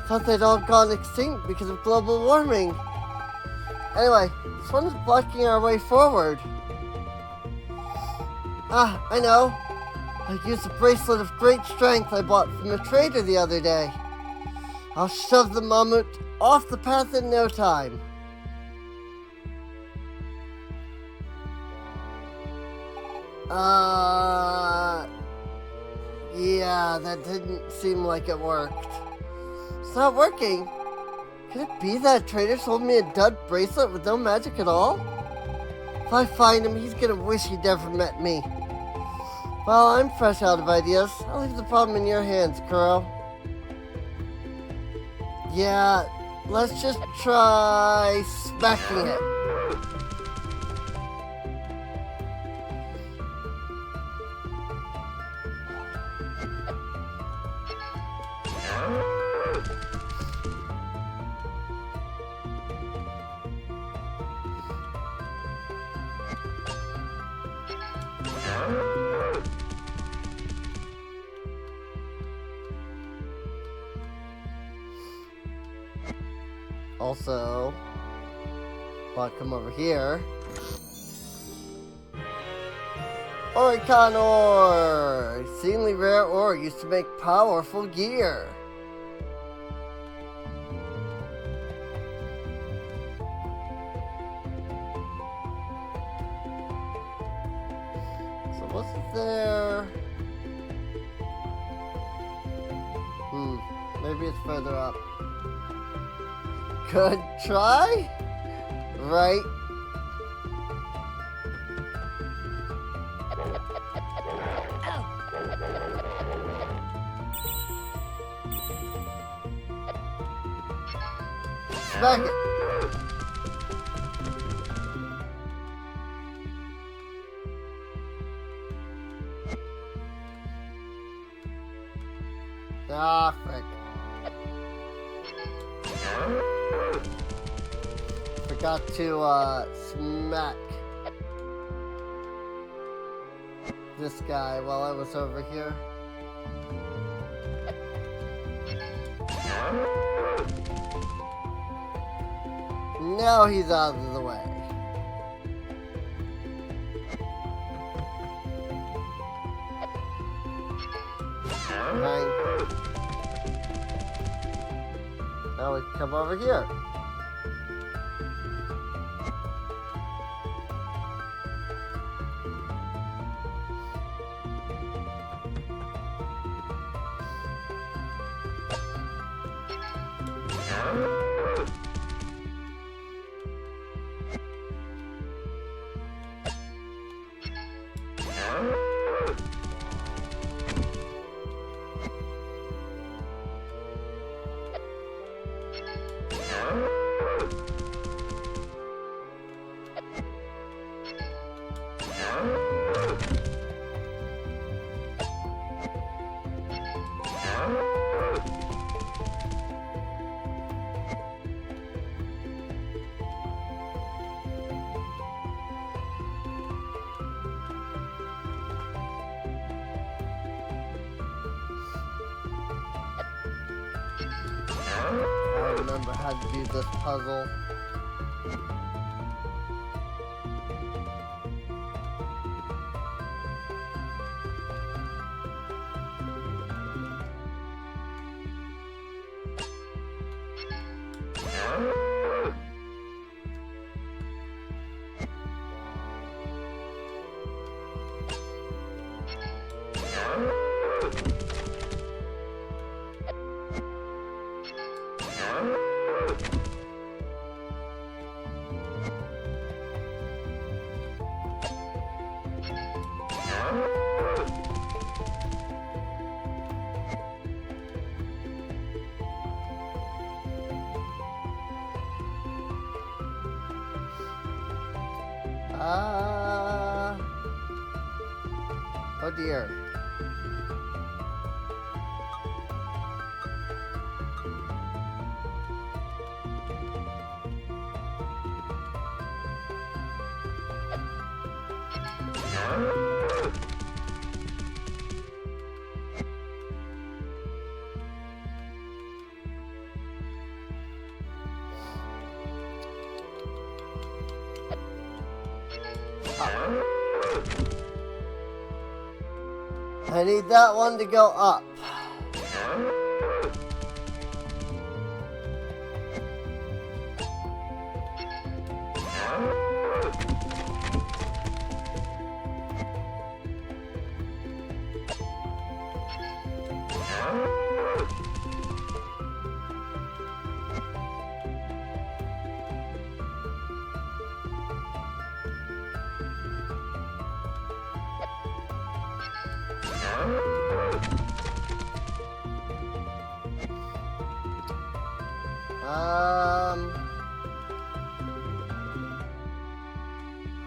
Thought they'd all gone extinct because of global warming. Anyway, this one is blocking our way forward. Ah, I know. I used a bracelet of great strength I bought from a trader the other day. I'll shove the mammoth off the path in no time. Yeah, that didn't seem like it worked. It's not working. Could it be that trader sold me a dud bracelet with no magic at all? If I find him, he's gonna wish he'd never met me. Well, I'm fresh out of ideas. I'll leave the problem in your hands, Kuro. Yeah, let's just try smacking it. Also, want to come over here. Oricon ore! Exceedingly rare ore used to make powerful gear. So what's there? Maybe it's further up. Good try? Right. Smack it. Ah, frick. Forgot to, smack this guy while I was over here. Now he's out of the way. Right. Now we can come over here. I remember how to do this puzzle. Oh dear. I need that one to go up.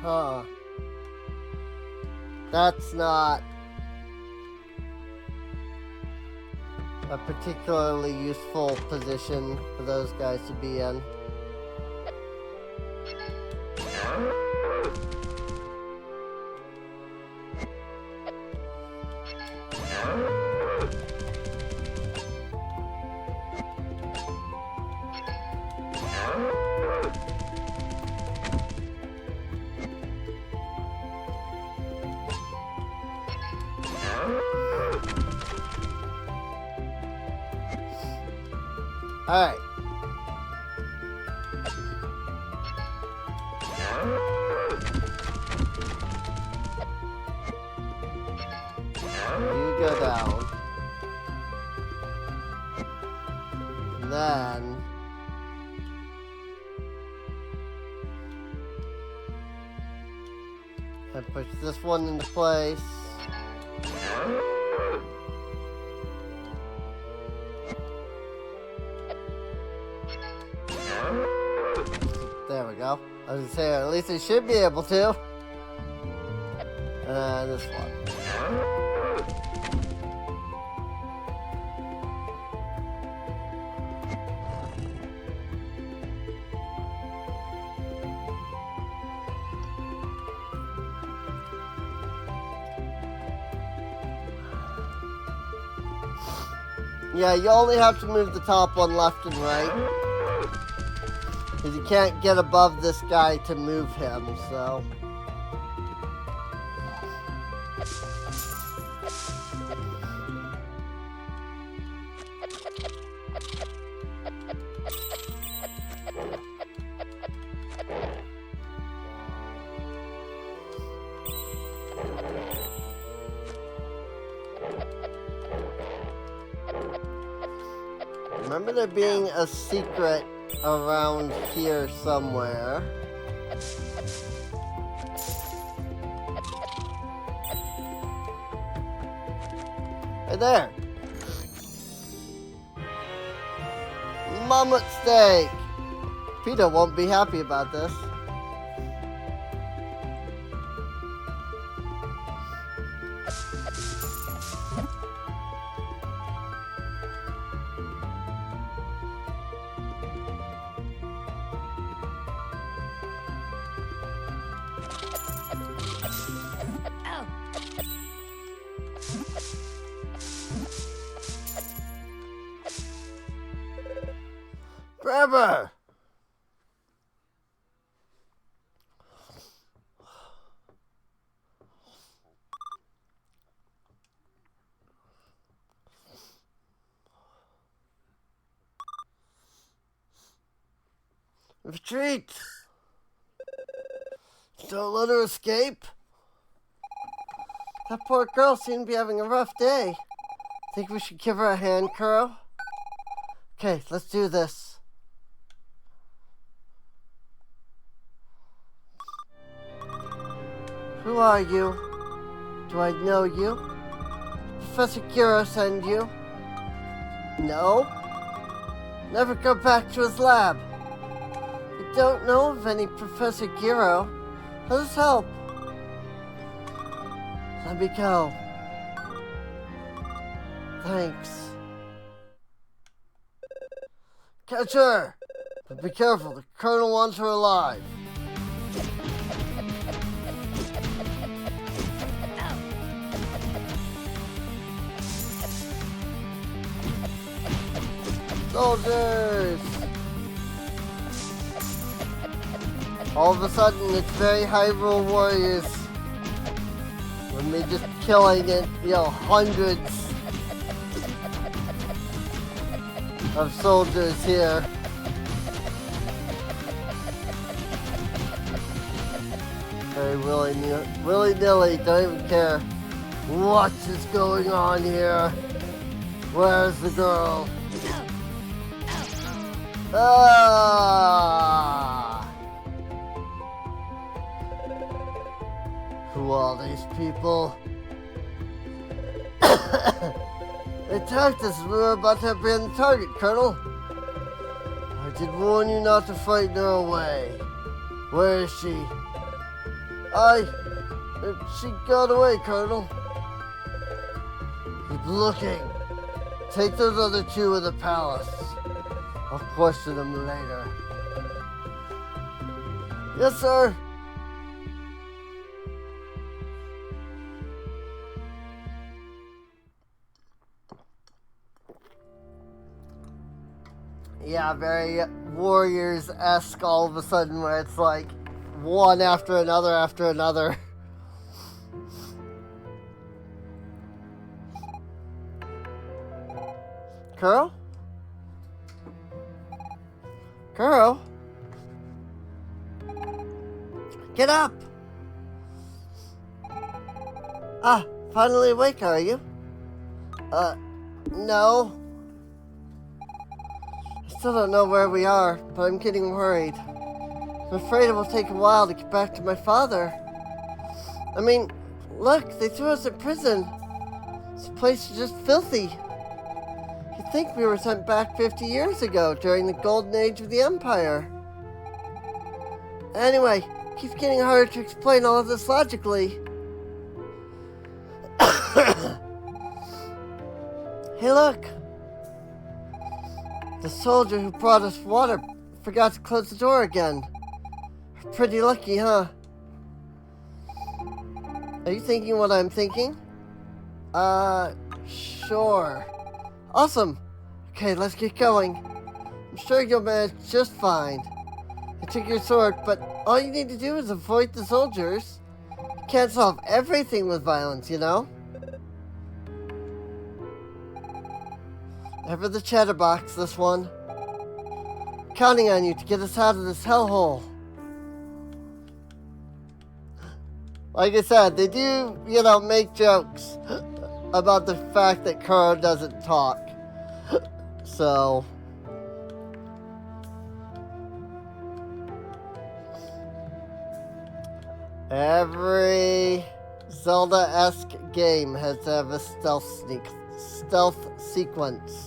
Huh. That's not a particularly useful position for those guys to be in. Alright. You go down. And then I push this one into place. There we go. I was gonna say, at least I should be able to. And this one. Yeah, you only have to move the top one left and right. Because you can't get above this guy to move him, so. Remember there being a secret around here somewhere. Right there. Mammoth steak. Peter won't be happy about this. Forever. Retreat. Don't let her escape. That poor girl seemed to be having a rough day. Think we should give her a hand, Kuro? Okay, let's do this. Who are you? Do I know you? Did Professor Kuro send you? No? Never go back to his lab. We don't know of any Professor Kuro. Let us help. Let me go. Thanks. Catch her! But be careful, the Colonel wants her alive. Soldiers! All of a sudden, it's very Hyrule Warriors. When they just killing it, hundreds of soldiers here. Very willy-nilly, don't even care. What is going on here? Where's the girl? Ah! Who are these people? They attacked us and we were about to abandon the target, Colonel. I did warn you not to frighten her away. Where is she? She got away, Colonel. Keep looking. Take those other two in the palace. I'll question them later. Yes, sir. Yeah, very Warriors-esque all of a sudden, where it's like one after another after another. Kuro? Kuro? Get up! Ah, finally awake, are you? No. I still don't know where we are, but I'm getting worried. I'm afraid it will take a while to get back to my father. I mean, look, they threw us in prison. This place is just filthy. You'd think we were sent back 50 years ago during the golden age of the Empire. Anyway, it keeps getting harder to explain all of this logically. Hey, look! The soldier who brought us water forgot to close the door again. Pretty lucky, huh? Are you thinking what I'm thinking? Sure. Awesome! Okay, let's get going. I'm sure you'll manage just fine. I took your sword, but all you need to do is avoid the soldiers. You can't solve everything with violence, you know? Ever the chatterbox, this one. Counting on you to get us out of this hellhole. Like I said, they do, make jokes about the fact that Kuro doesn't talk. So... every Zelda-esque game has to have a stealth sequence.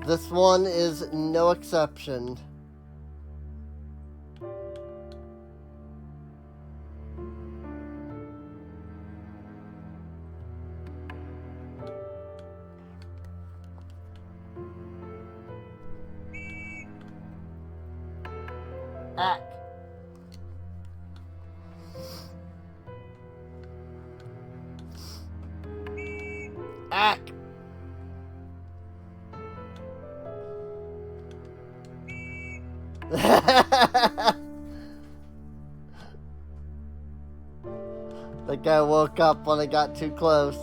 This one is no exception. Ack. Ack. That guy woke up when I got too close.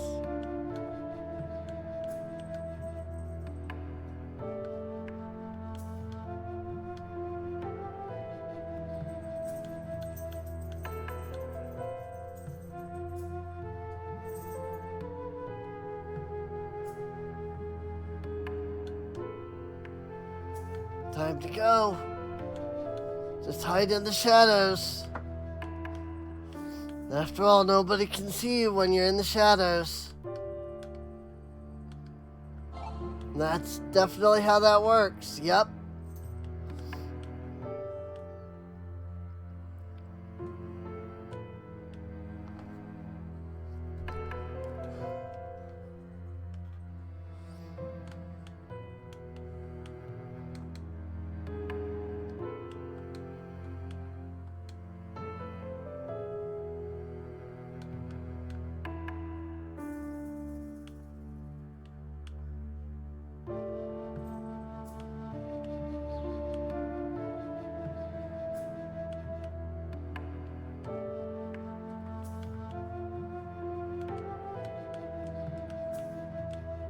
Time to go. Just hide in the shadows. After all, nobody can see you when you're in the shadows. That's definitely how that works. Yep.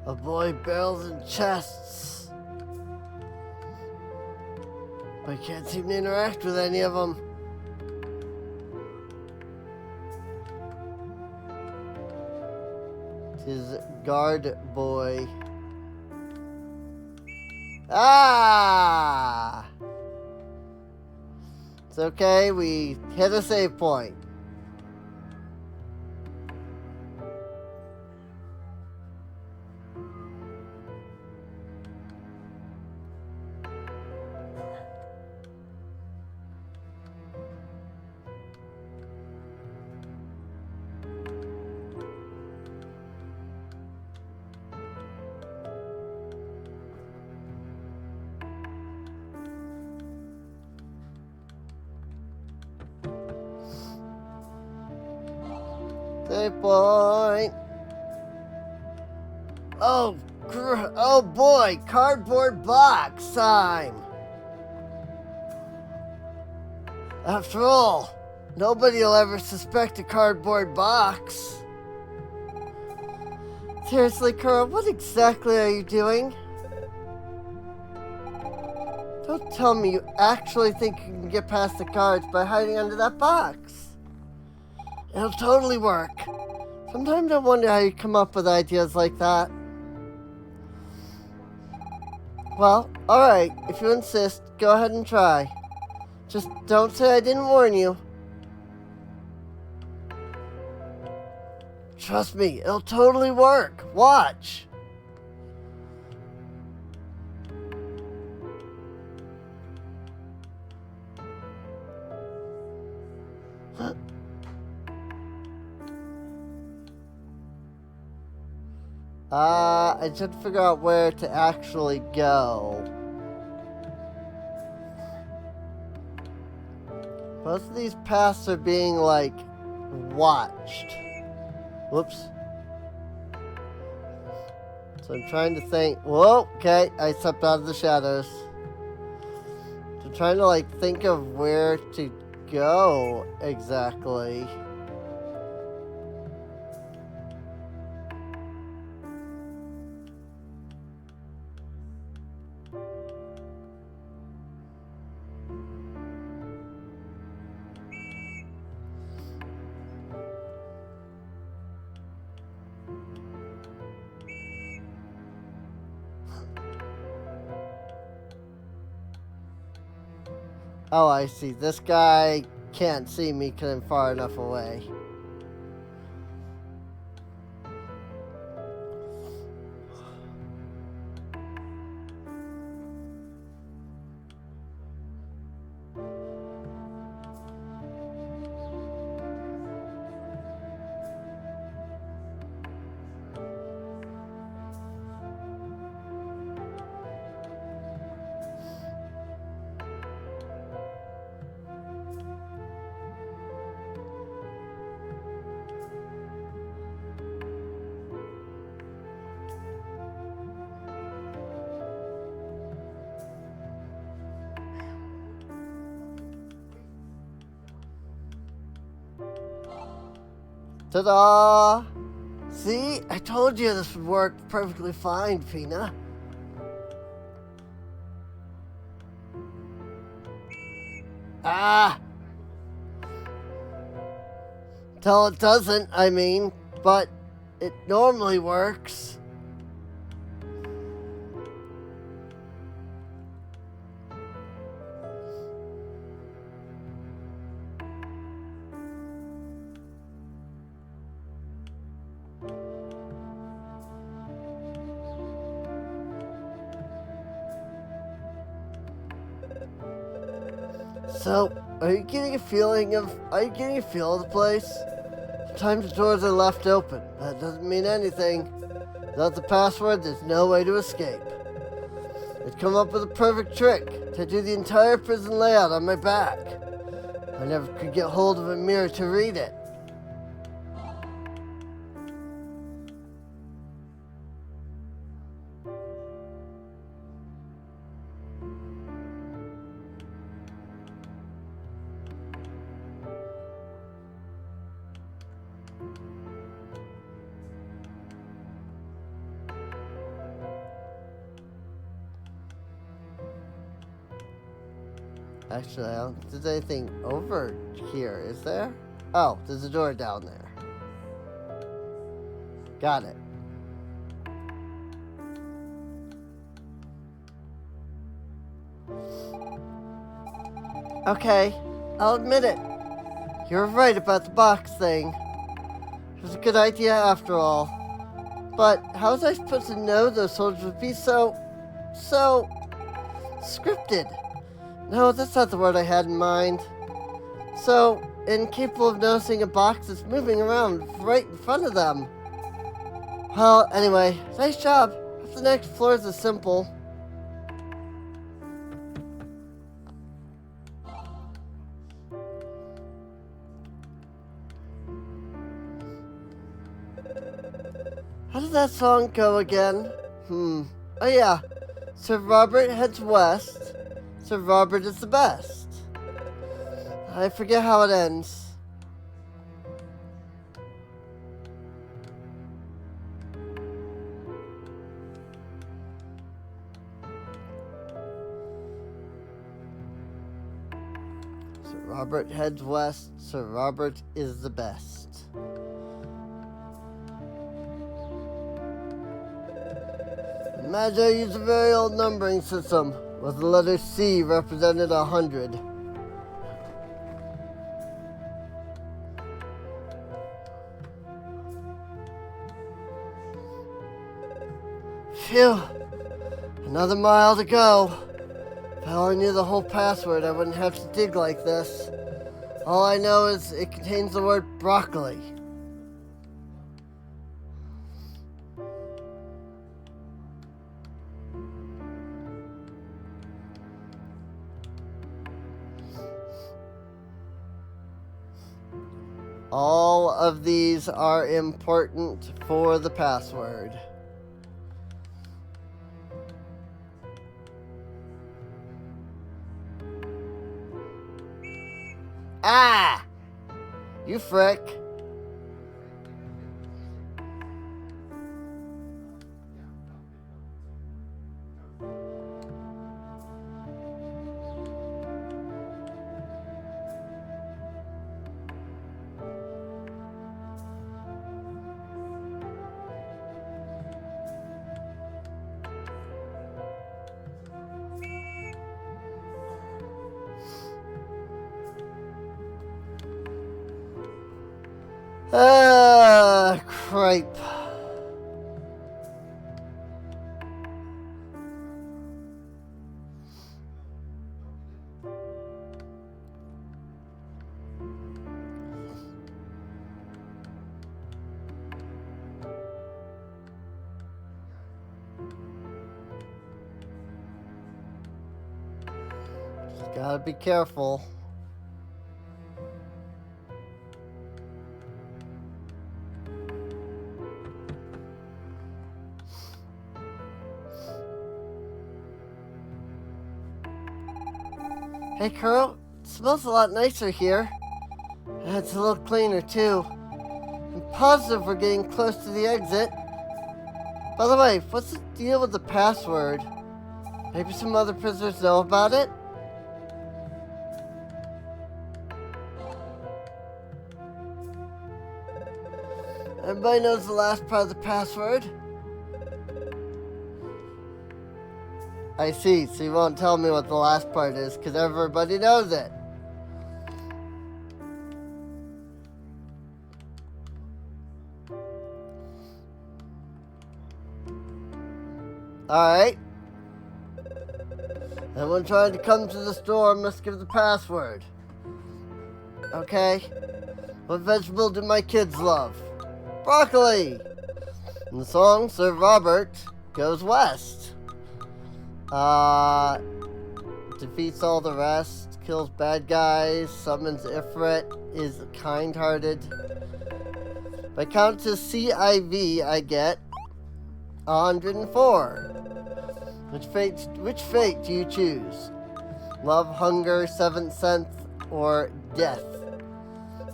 Avoid barrels and chests. But I can't seem to interact with any of them. His guard boy. Ah! It's okay, we hit a save point. Save point. Oh boy, cardboard box time. After all, Nobody will ever suspect a cardboard box. Seriously, Kura, what exactly are you doing? Don't tell me you actually think you can get past the guards by hiding under that box. It'll totally work. Sometimes I wonder how you come up with ideas like that. Well, alright, if you insist, go ahead and try. Just don't say I didn't warn you. Trust me, it'll totally work. Watch. I just have to figure out where to actually go. Most of these paths are being, like, watched. Whoops. So I'm trying to think. Whoa, okay, I stepped out of the shadows. So I'm trying to, like, think of where to go exactly. Oh, I see. This guy can't see me because I'm far enough away. Ta-da! See? I told you this would work perfectly fine, Fina. Ah! Till it doesn't, I mean, but it normally works. So, are you getting a feel of the place? Sometimes the doors are left open. That doesn't mean anything. Without the password, there's no way to escape. I'd come up with a perfect trick to do the entire prison layout on my back. I never could get hold of a mirror to read it. Actually, I don't think there's anything over here, is there? Oh, there's a door down there. Got it. Okay, I'll admit it. You're right about the box thing. It was a good idea after all. But how was I supposed to know those soldiers would be so scripted? No, that's not the word I had in mind. So incapable of noticing a box that's moving around right in front of them. Well, anyway, nice job. Hope the next floor is as simple. How did that song go again? Oh yeah. Sir Robert heads west. Sir Robert is the best. I forget how it ends. Sir Robert heads west. Sir Robert is the best. The Magi used a very old numbering system, with the letter C represented 100. Phew! Another mile to go. If I only knew the whole password, I wouldn't have to dig like this. All I know is it contains the word broccoli. All of these are important for the password. Ah! You frick. Ah, cripe. Just gotta be careful. Hey, Kuro, it smells a lot nicer here. And it's a little cleaner, too. I'm positive we're getting close to the exit. By the way, what's the deal with the password? Maybe some other prisoners know about it? Everybody knows the last part of the password. I see, so you won't tell me what the last part is, because everybody knows it. Alright. Everyone trying to come to the store must give the password. Okay. What vegetable do my kids love? Broccoli! In the song, Sir Robert goes west. Defeats all the rest, kills bad guys, summons Ifrit, is kind-hearted. If I count to CIV, I get 104. Which fate do you choose? Love, hunger, seventh sense, or death?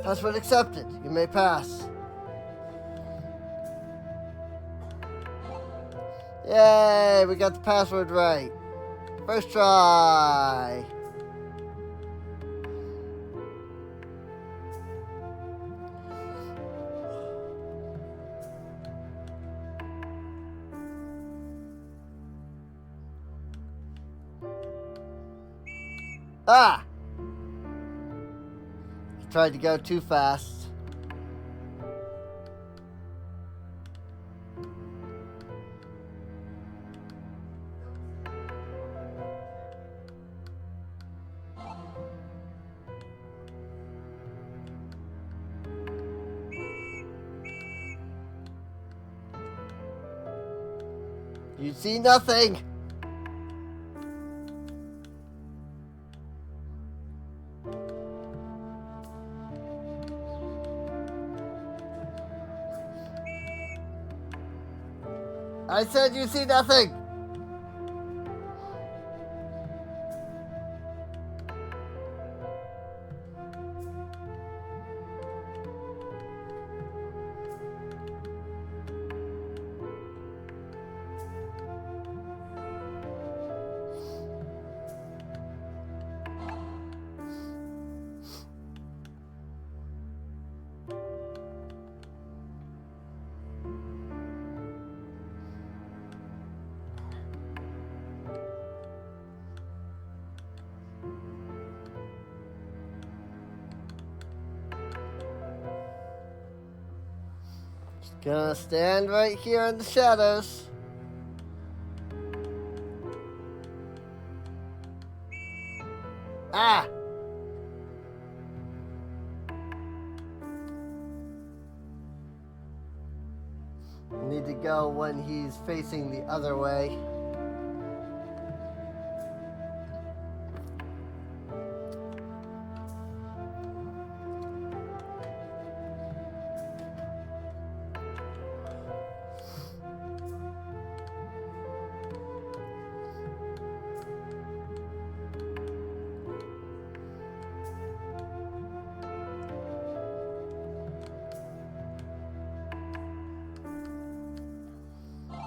Password accepted. You may pass. Yay, we got the password right. First try. Ah! I tried to go too fast. You see nothing. I said you see nothing. Gonna stand right here in the shadows. Ah! Need to go when he's facing the other way.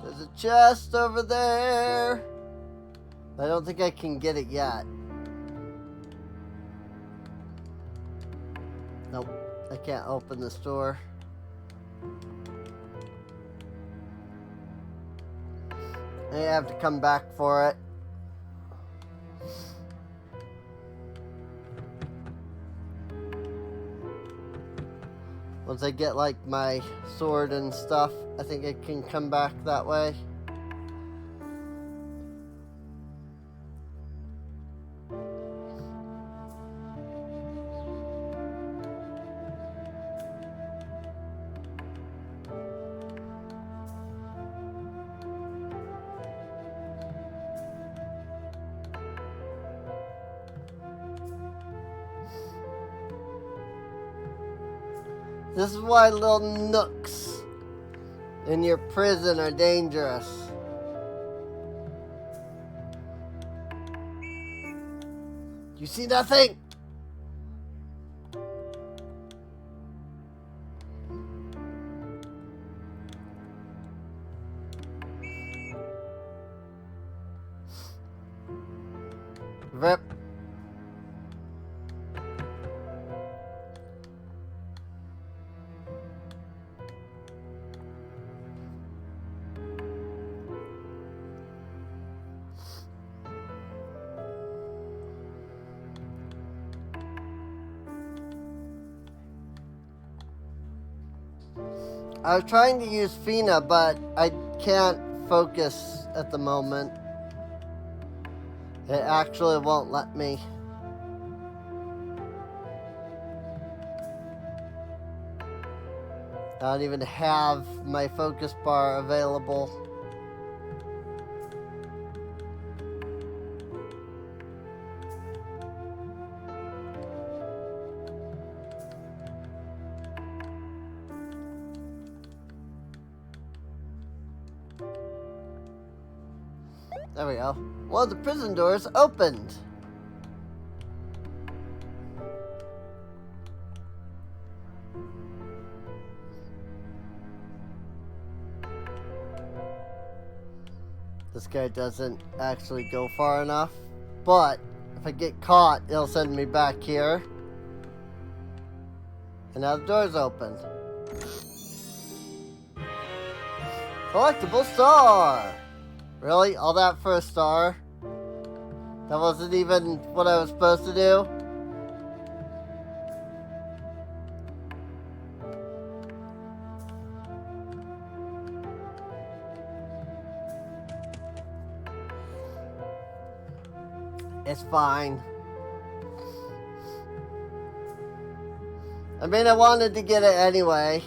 There's a chest over there. I don't think I can get it yet. Nope, I can't open this door. I have to come back for it. Once I get like my sword and stuff, I think I can come back that way. This is why little nooks in your prison are dangerous. You see nothing? Rip. I was trying to use Fina, but I can't focus at the moment. It actually won't let me. I don't even have my focus bar available. There we go. One of the prison doors opened. This guy doesn't actually go far enough, but if I get caught, it'll send me back here. And now the door's open. Collectible star! Really? All that for a star? That wasn't even what I was supposed to do? It's fine. I mean, I wanted to get it anyway.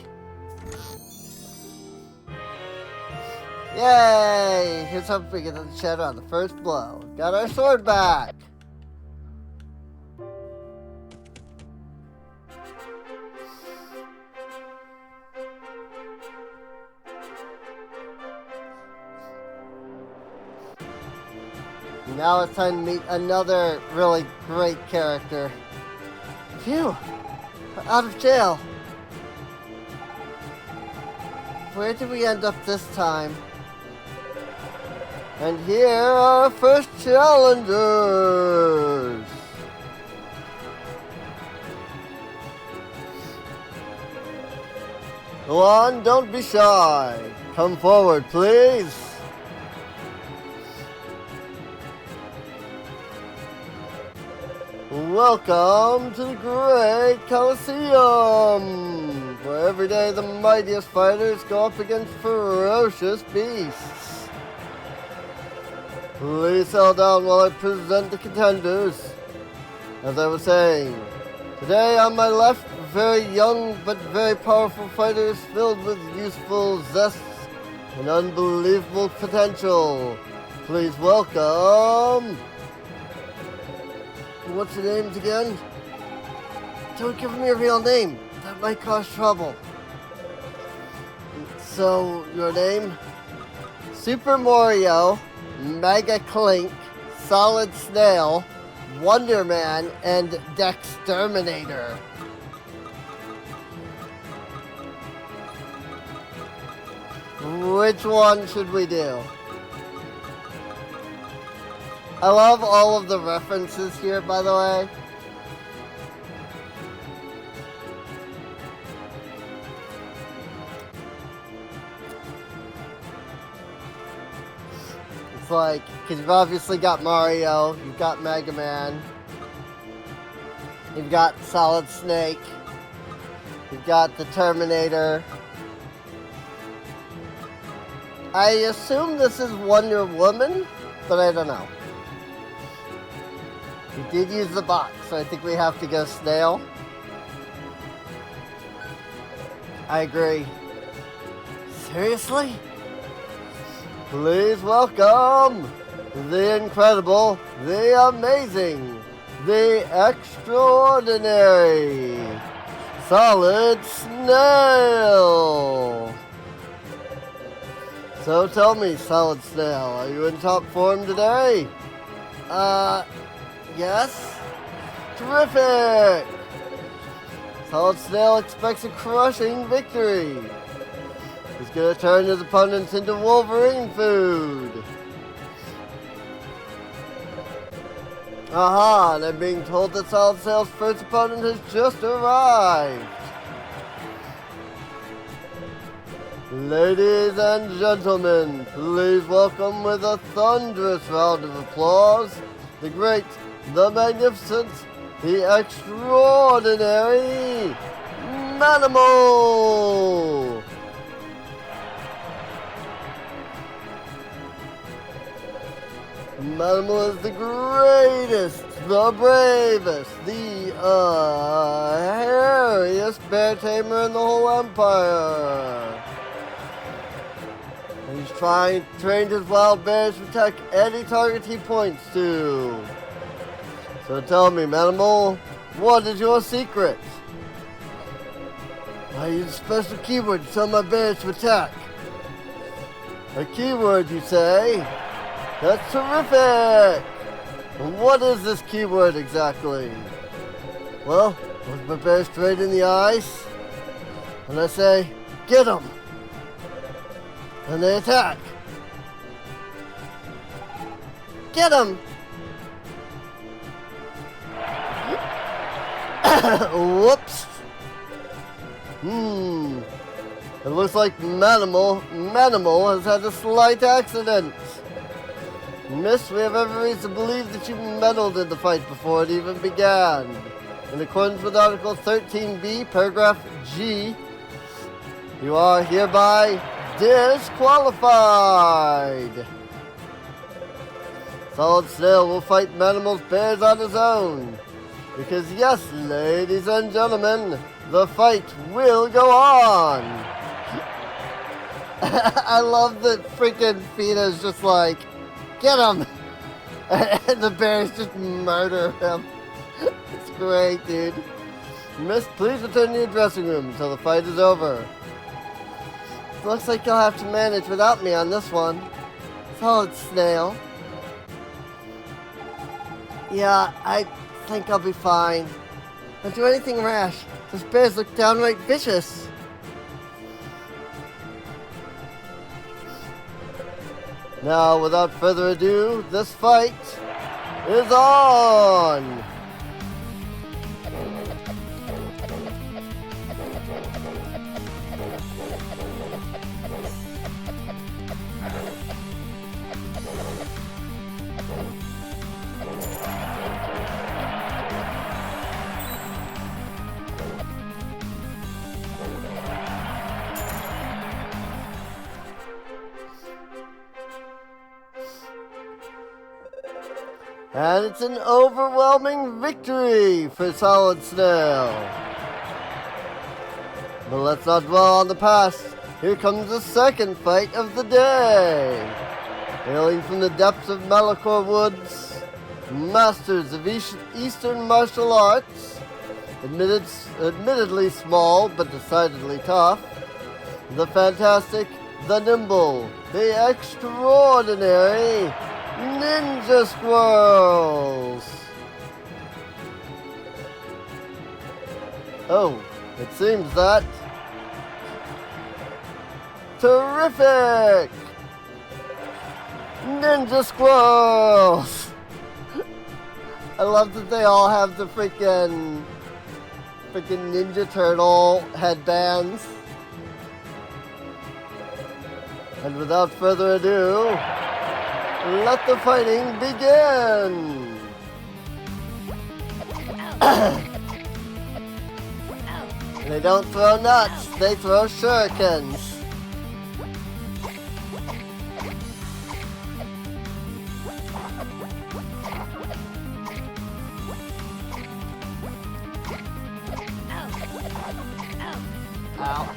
Yay! Here's hoping we get the shadow on the first blow. Got our sword back! Now it's time to meet another really great character. Phew! We're out of jail! Where did we end up this time? And here are our first challengers! Go on, don't be shy. Come forward, please. Welcome to the Great Coliseum, where every day the mightiest fighters go up against ferocious beasts. Please settle down while I present the contenders. As I was saying, today on my left, very young but very powerful fighters filled with youthful zest and unbelievable potential. Please welcome... What's your names again? Don't give me a real name. That might cause trouble. So, your name? Super Mario, Mega Clink, Solid Snail, Wonder Man, and Dexterminator. Which one should we do? I love all of the references here, by the way. It's like, because you've obviously got Mario, you've got Mega Man, you've got Solid Snake, you've got the Terminator. I assume this is Wonder Woman, but I don't know. We did use the box, so I think we have to go snail. I agree. Seriously? Please welcome the incredible, the amazing, the extraordinary Solid Snail. So tell me, Solid Snail, are you in top form today? Yes? Terrific! Solid Snail expects a crushing victory. He's gonna turn his opponents into Wolverine food. Aha, and I'm being told that Solid Snail's first opponent has just arrived. Ladies and gentlemen, please welcome with a thunderous round of applause the great, the magnificent, the extraordinary Manimal! Manimal is the greatest, the bravest, the hairiest bear tamer in the whole empire. He's trained his wild bears to attack any target he points to. So tell me, Manimal, what is your secret? I use a special keyword to tell my bears to attack. A keyword, you say? That's terrific! And what is this keyword exactly? Well, look my bear straight in the eyes, and I say, get him! And they attack. Get him! Whoops. It looks like Manimal has had a slight accident. Miss, we have every reason to believe that you meddled in the fight before it even began. In accordance with Article 13B, Paragraph G, you are hereby disqualified. Solid Snail will fight Manimal's bears on his own. Because yes, ladies and gentlemen, the fight will go on. I love that freaking Fina's just like, get him! And the bears just murder him. It's great, dude. Miss, please return to your dressing room until the fight is over. Looks like you'll have to manage without me on this one. Solid Snail. Yeah, I think I'll be fine. Don't do anything rash. Those bears look downright vicious. Now, without further ado, this fight is on! And it's an overwhelming victory for Solid Snail. But let's not dwell on the past. Here comes the second fight of the day. Hailing from the depths of Malachor Woods, masters of Eastern martial arts, admittedly small but decidedly tough, the fantastic, the nimble, the extraordinary Ninja Squirrels! Oh, it seems that... Terrific! Ninja Squirrels! I love that they all have the freaking Ninja Turtle headbands. And without further ado, let the fighting begin! They don't throw nuts, they throw shurikens. Ow.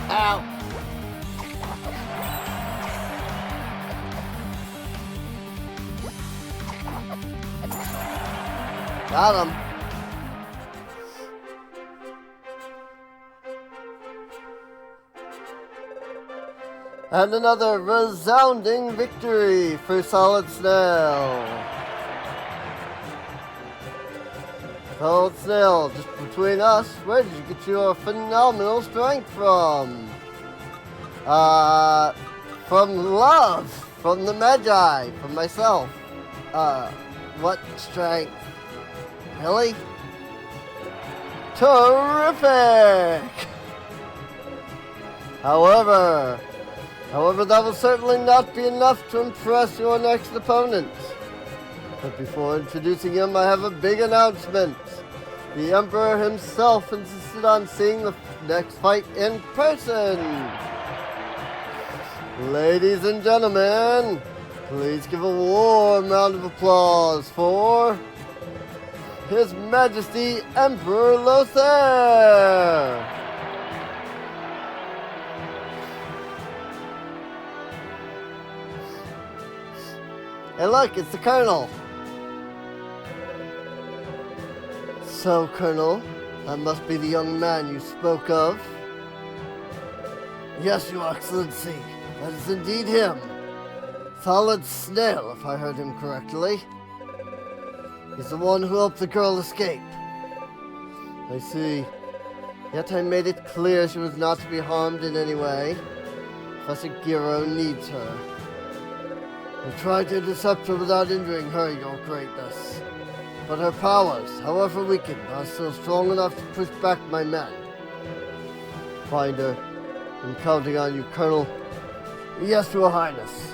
Ow. Got him. And another resounding victory for Solid Snail. Solid Snail, just between us, where did you get your phenomenal strength from? From love, from the Magi, from myself. What strength? Really? Terrific! However, that will certainly not be enough to impress your next opponent. But before introducing him, I have a big announcement. The Emperor himself insisted on seeing the next fight in person. Ladies and gentlemen, please give a warm round of applause for His Majesty Emperor Lothair! Hey look, it's the Colonel! So, Colonel, that must be the young man you spoke of. Yes, Your Excellency, that is indeed him. Solid Snail, if I heard him correctly. He's the one who helped the girl escape. I see. Yet I made it clear she was not to be harmed in any way. Professor Giro needs her. I tried to intercept her without injuring her, Your Greatness. But her powers, however weakened, are still strong enough to push back my men. Find her. I'm counting on you, Colonel. Yes, Your Highness.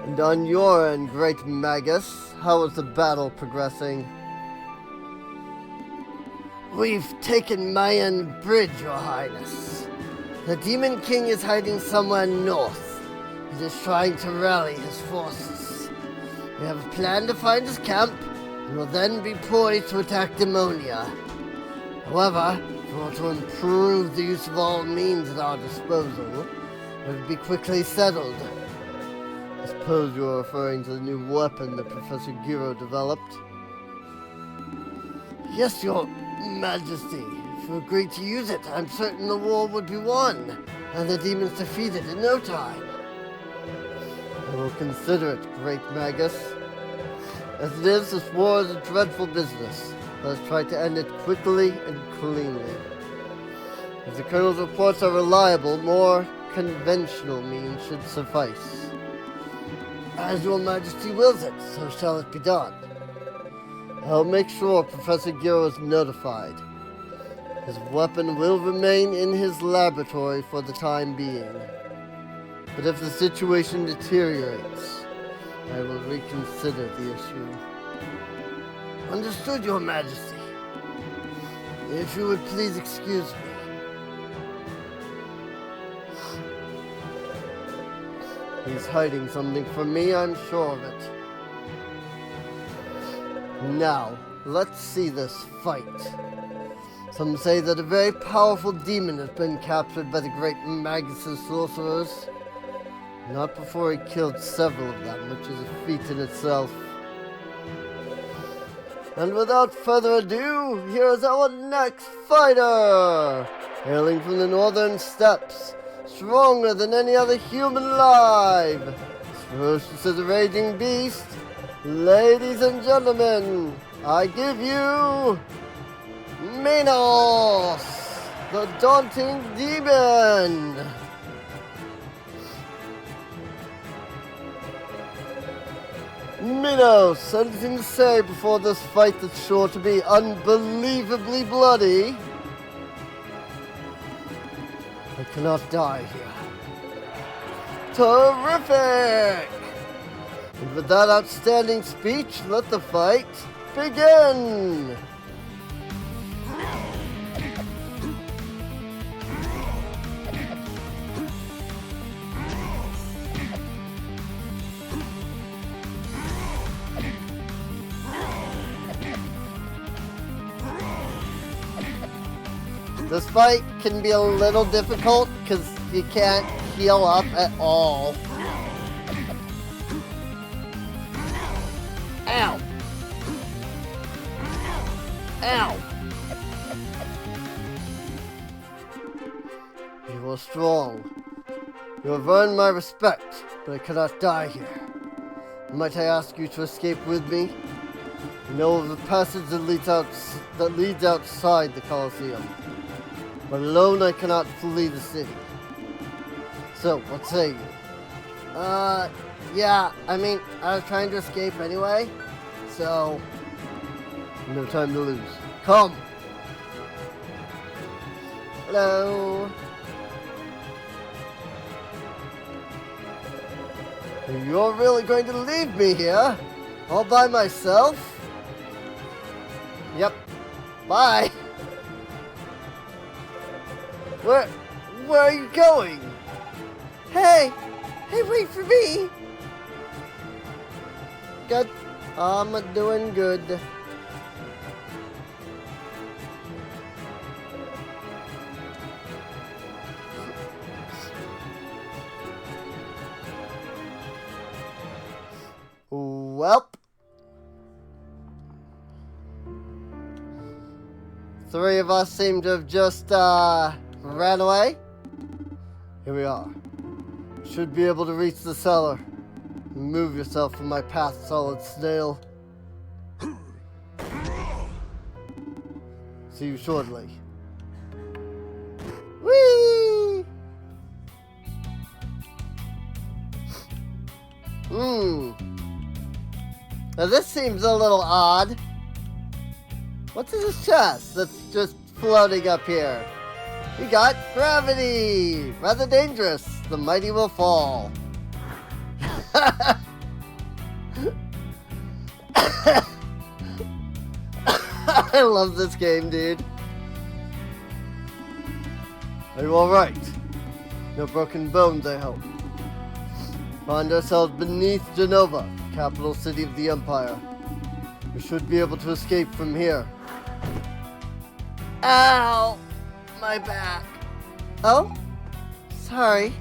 And on your end, Great Magus, how is the battle progressing? We've taken Mayan Bridge, Your Highness. The Demon King is hiding somewhere north. He is trying to rally his forces. We have a plan to find his camp, and will then be poised to attack Demonia. However, if we want to improve the use of all means at our disposal, it would be quickly settled. I suppose you're referring to the new weapon that Professor Giro developed. Yes, Your Majesty. If you agree to use it, I'm certain the war would be won, and the demons defeated in no time. I will consider it, Great Magus. As it is, this war is a dreadful business. Let us try to end it quickly and cleanly. If the Colonel's reports are reliable, more conventional means should suffice. As Your Majesty wills it, so shall it be done. I'll make sure Professor Giro is notified. His weapon will remain in his laboratory for the time being. But if the situation deteriorates, I will reconsider the issue. Understood, Your Majesty. If you would please excuse me. He's hiding something from me, I'm sure of it. Now, let's see this fight. Some say that a very powerful demon has been captured by the great Magus of Sorcerers. Not before he killed several of them, which is a feat in itself. And without further ado, here's our next fighter! Hailing from the northern steppes, stronger than any other human alive, as ferocious as a raging beast. Ladies and gentlemen, I give you Minos, the daunting demon! Minos, anything to say before this fight that's sure to be unbelievably bloody? I cannot die here. Terrific! And with that outstanding speech, let the fight begin! This fight can be a little difficult because you can't heal up at all. Ow! Ow! You are strong. You have earned my respect, but I cannot die here. Might I ask you to escape with me? You know of the passage that leads outside the Colosseum. But alone I cannot flee the city. So, what say you? Yeah, I mean, I was trying to escape anyway, so no time to lose. Come! Hello? You're really going to leave me here? All by myself? Yep. Bye! Where are you going? Hey, wait for me. Good. I'm doing good. Welp. 3 of us seem to have just, ran away. Here we are. Should be able to reach the cellar. Remove yourself from my path, solid snail. See you shortly. Whee! Now this seems a little odd. What's in this chest that's just floating up here? We got gravity! Rather dangerous. The mighty will fall. I love this game, dude. Are you alright? No broken bones, I hope. Find ourselves beneath Genova, capital city of the Empire. We should be able to escape from here. Ow! My back. Oh? Sorry.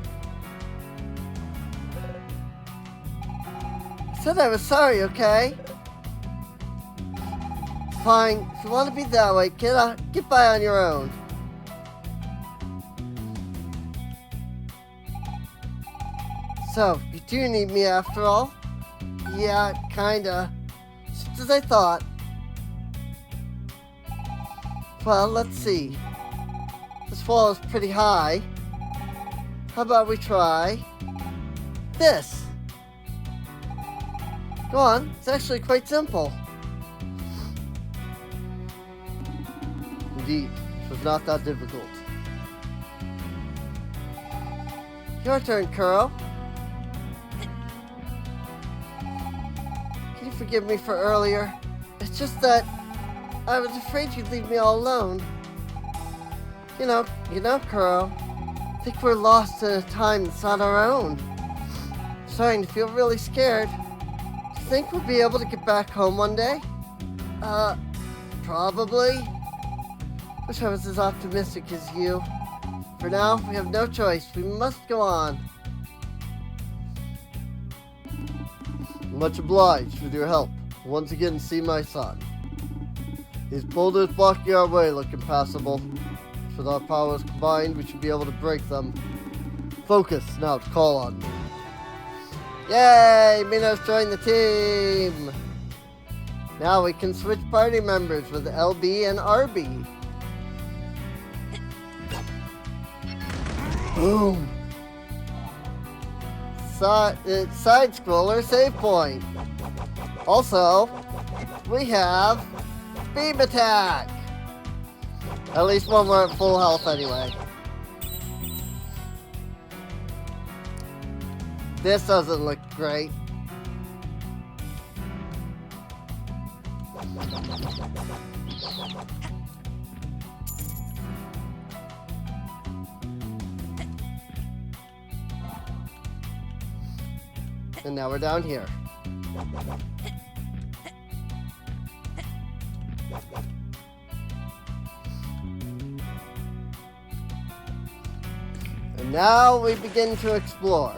I said I was sorry, okay? Fine. If you want to be that way, get by on your own. So, you do need me after all? Yeah, kinda. Just as I thought. Well, let's see. This wall is pretty high. How about we try this? Go on, it's actually quite simple. Indeed, was not that difficult. Your turn, Kuro. Can you forgive me for earlier? It's just that I was afraid you'd leave me all alone. You know, Kuro. I think we're lost in a time that's not our own. Starting to feel really scared. Do you think we'll be able to get back home one day? Probably. Wish I was as optimistic as you. For now, we have no choice. We must go on. Much obliged with your help. Once again, see my son. These boulders blocking our way look impassable. With our powers combined, we should be able to break them. Focus now to call on me. Yay! Minos joined the team! Now we can switch party members with LB and RB. Boom! Side scroller save point. Also, we have beam attack. At least when we're at full health anyway. This doesn't look great. And now we're down here. And now we begin to explore.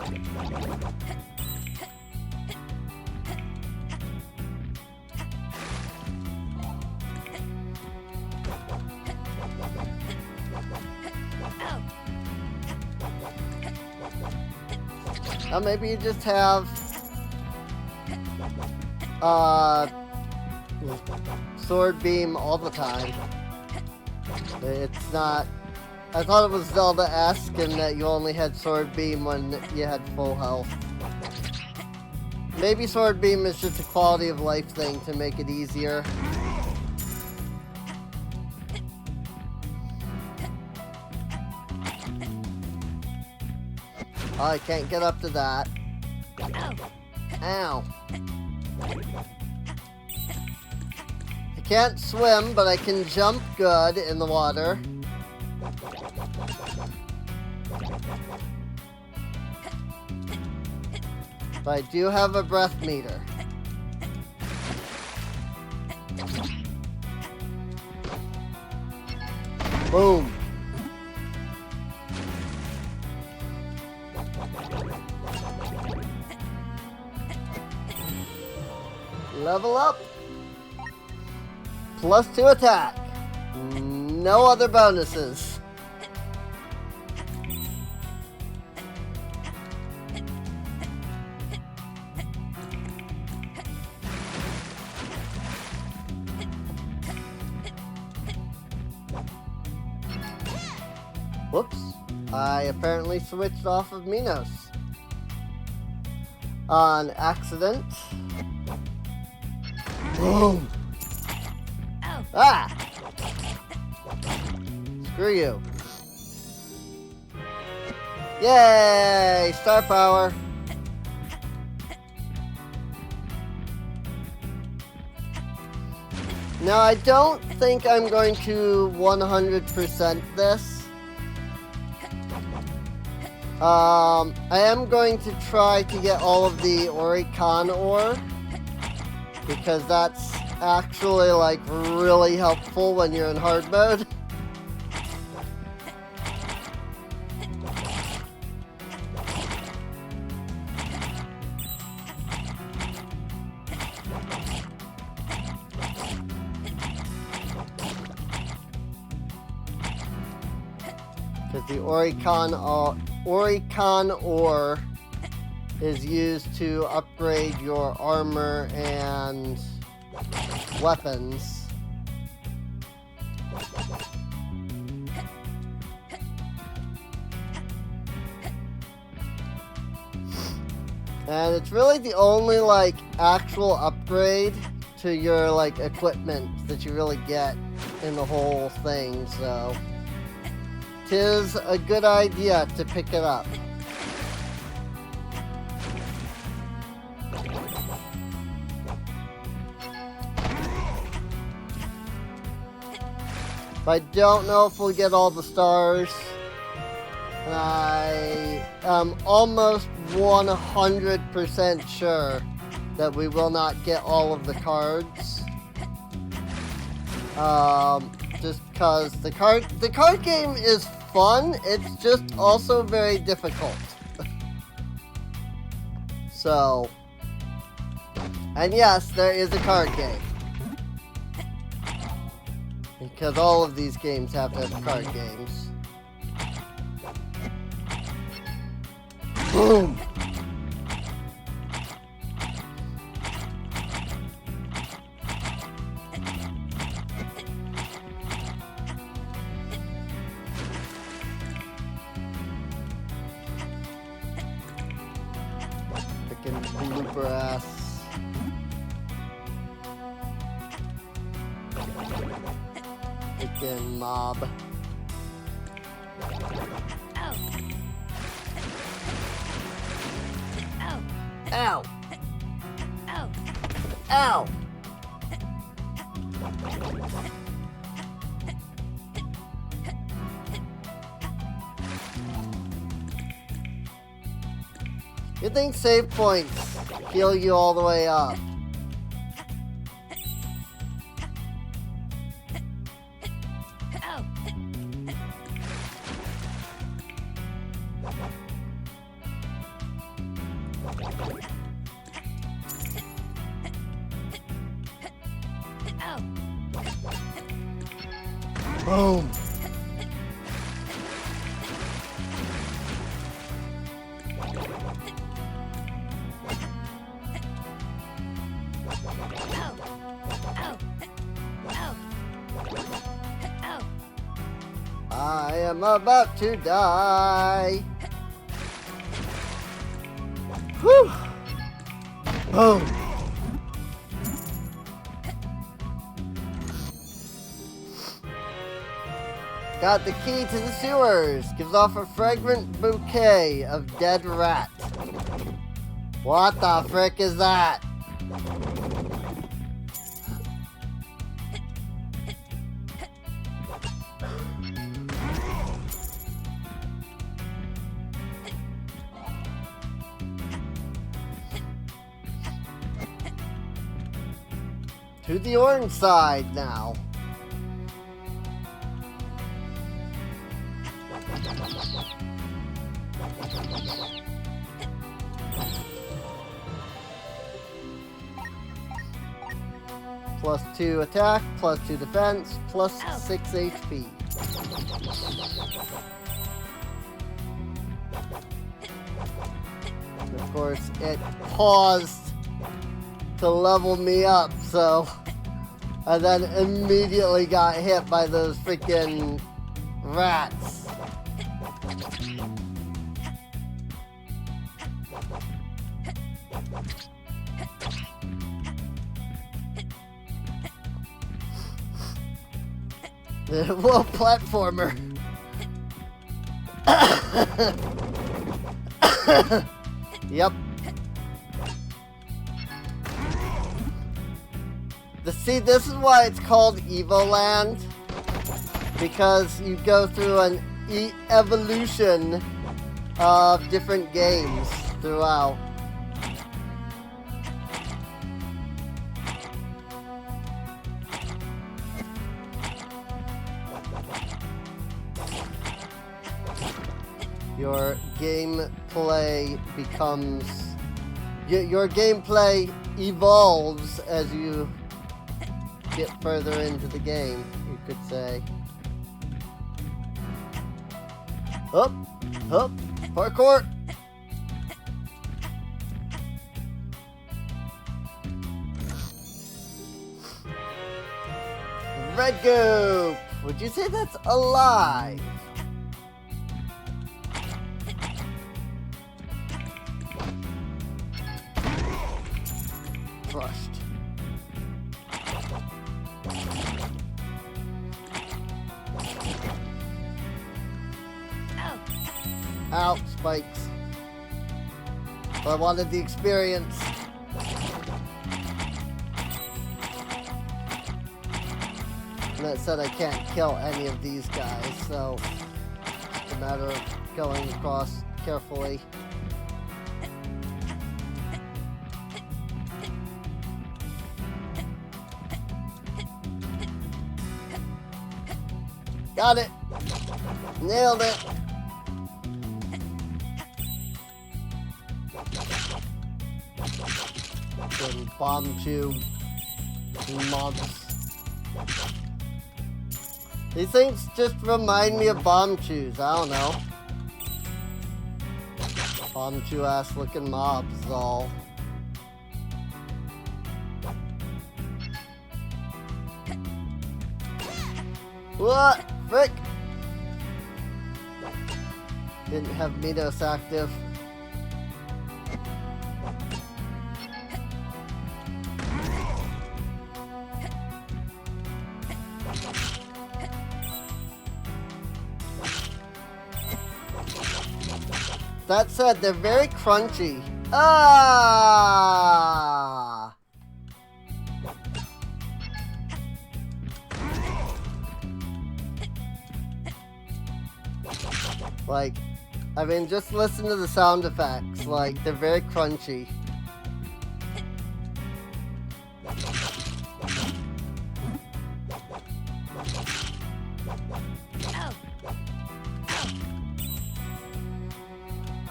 Now maybe you just have sword beam all the time. It's not. I thought it was Zelda-esque in that you only had sword beam when you had full health. Maybe sword beam is just a quality of life thing to make it easier. Oh, I can't get up to that. Ow. I can't swim, but I can jump good in the water. But I do have a breath meter. Boom. Level up. +2 attack. No other bonuses. Whoops. I apparently switched off of Minos. On accident. Boom! Ah! Screw you. Yay! Star power. Now I don't think I'm going to 100% this. I am going to try to get all of the Oricon ore, because that's actually like really helpful when you're in hard mode. Because the Oricon ore is used to upgrade your armor and weapons. And it's really the only like actual upgrade to your like equipment that you really get. in the whole thing, so 'tis a good idea to pick it up. I don't know if we'll get all the stars. I am almost 100% sure that we will not get all of the cards. Just because the card game is fun, it's just also very difficult. So, and yes, there is a card game. Because all of these games have to have card games. Boom! Freaking blooper ass. Freaking mob. Oh. Oh. Ow! Oh. Ow! Good thing save points heal you all the way up. Oh. Oh. Boom! I am about to die. Whew! Boom! Got the key to the sewers. Gives off a fragrant bouquet of dead rat. What the frick is that? To the orange side now. +2 attack, +2 defense, +6 HP. And of course, it paused to level me up, so I then immediately got hit by those freaking rats. Whoa, platformer. Yep. See, this is why it's called Evoland, because you go through an evolution of different games throughout. Your gameplay becomes... Your gameplay evolves as you get further into the game, you could say. Up, up, parkour! Red goop! Would you say that's alive? Crushed. Ow, spikes. But I wanted the experience. And that said, I can't kill any of these guys, so it's a matter of going across carefully. Got it! Nailed it! Good bomb tube mobs. These things just remind me of bomb chews, I don't know. Bomb chew ass looking mobs is all. What? Frick! Didn't have Midos active. That said, they're very crunchy. Ah! Like, I mean, just listen to the sound effects. Like, they're very crunchy.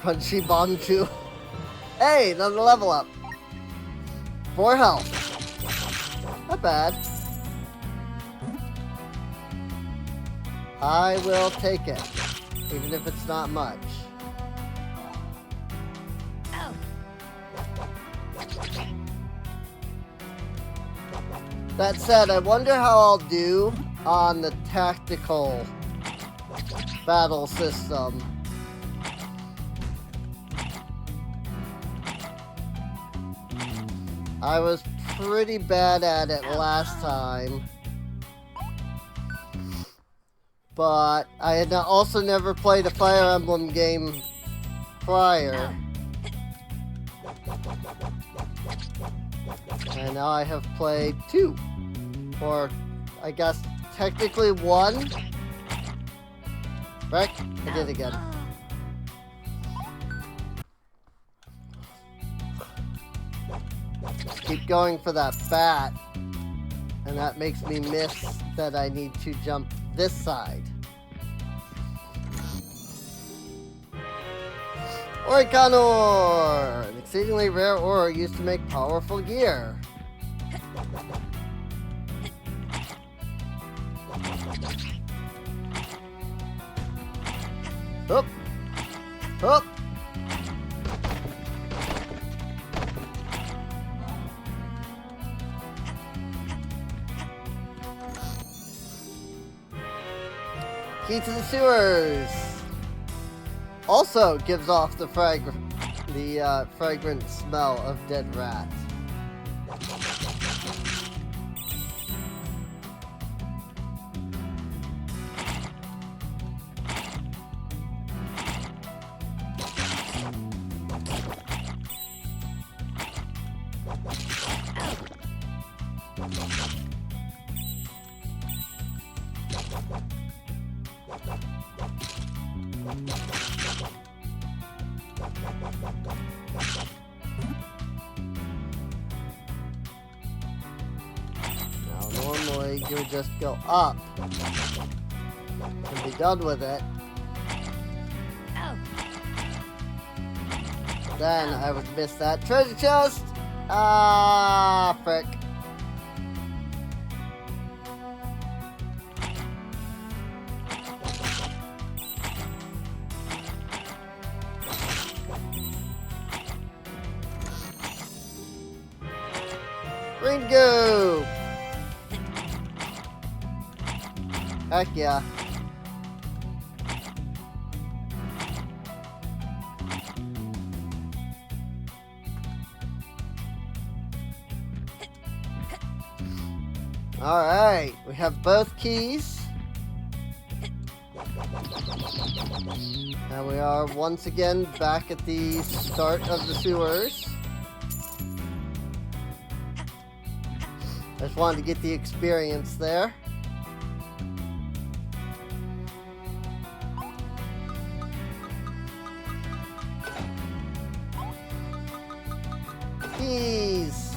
Crunchy bomb chew. Hey, another level up. 4 health. Not bad. I will take it, even if it's not much. That said, I wonder how I'll do on the tactical battle system. I was pretty bad at it last time. But I had also never played a Fire Emblem game prior. And now I have played 2. Or, I guess, technically 1. Right? I did again. Keep going for that bat. And that makes me miss that I need to jump this side. Oikanor! An exceedingly rare ore used to make powerful gear. Up! Up! Key to the sewers. Also gives off the fragrant smell of dead rat. Now normally you would just go up and be done with it. Then I would miss that treasure chest. Ah, frick. Green goo! Heck yeah. Alright, we have both keys. And we are once again back at the start of the sewers. I just wanted to get the experience there. Keys.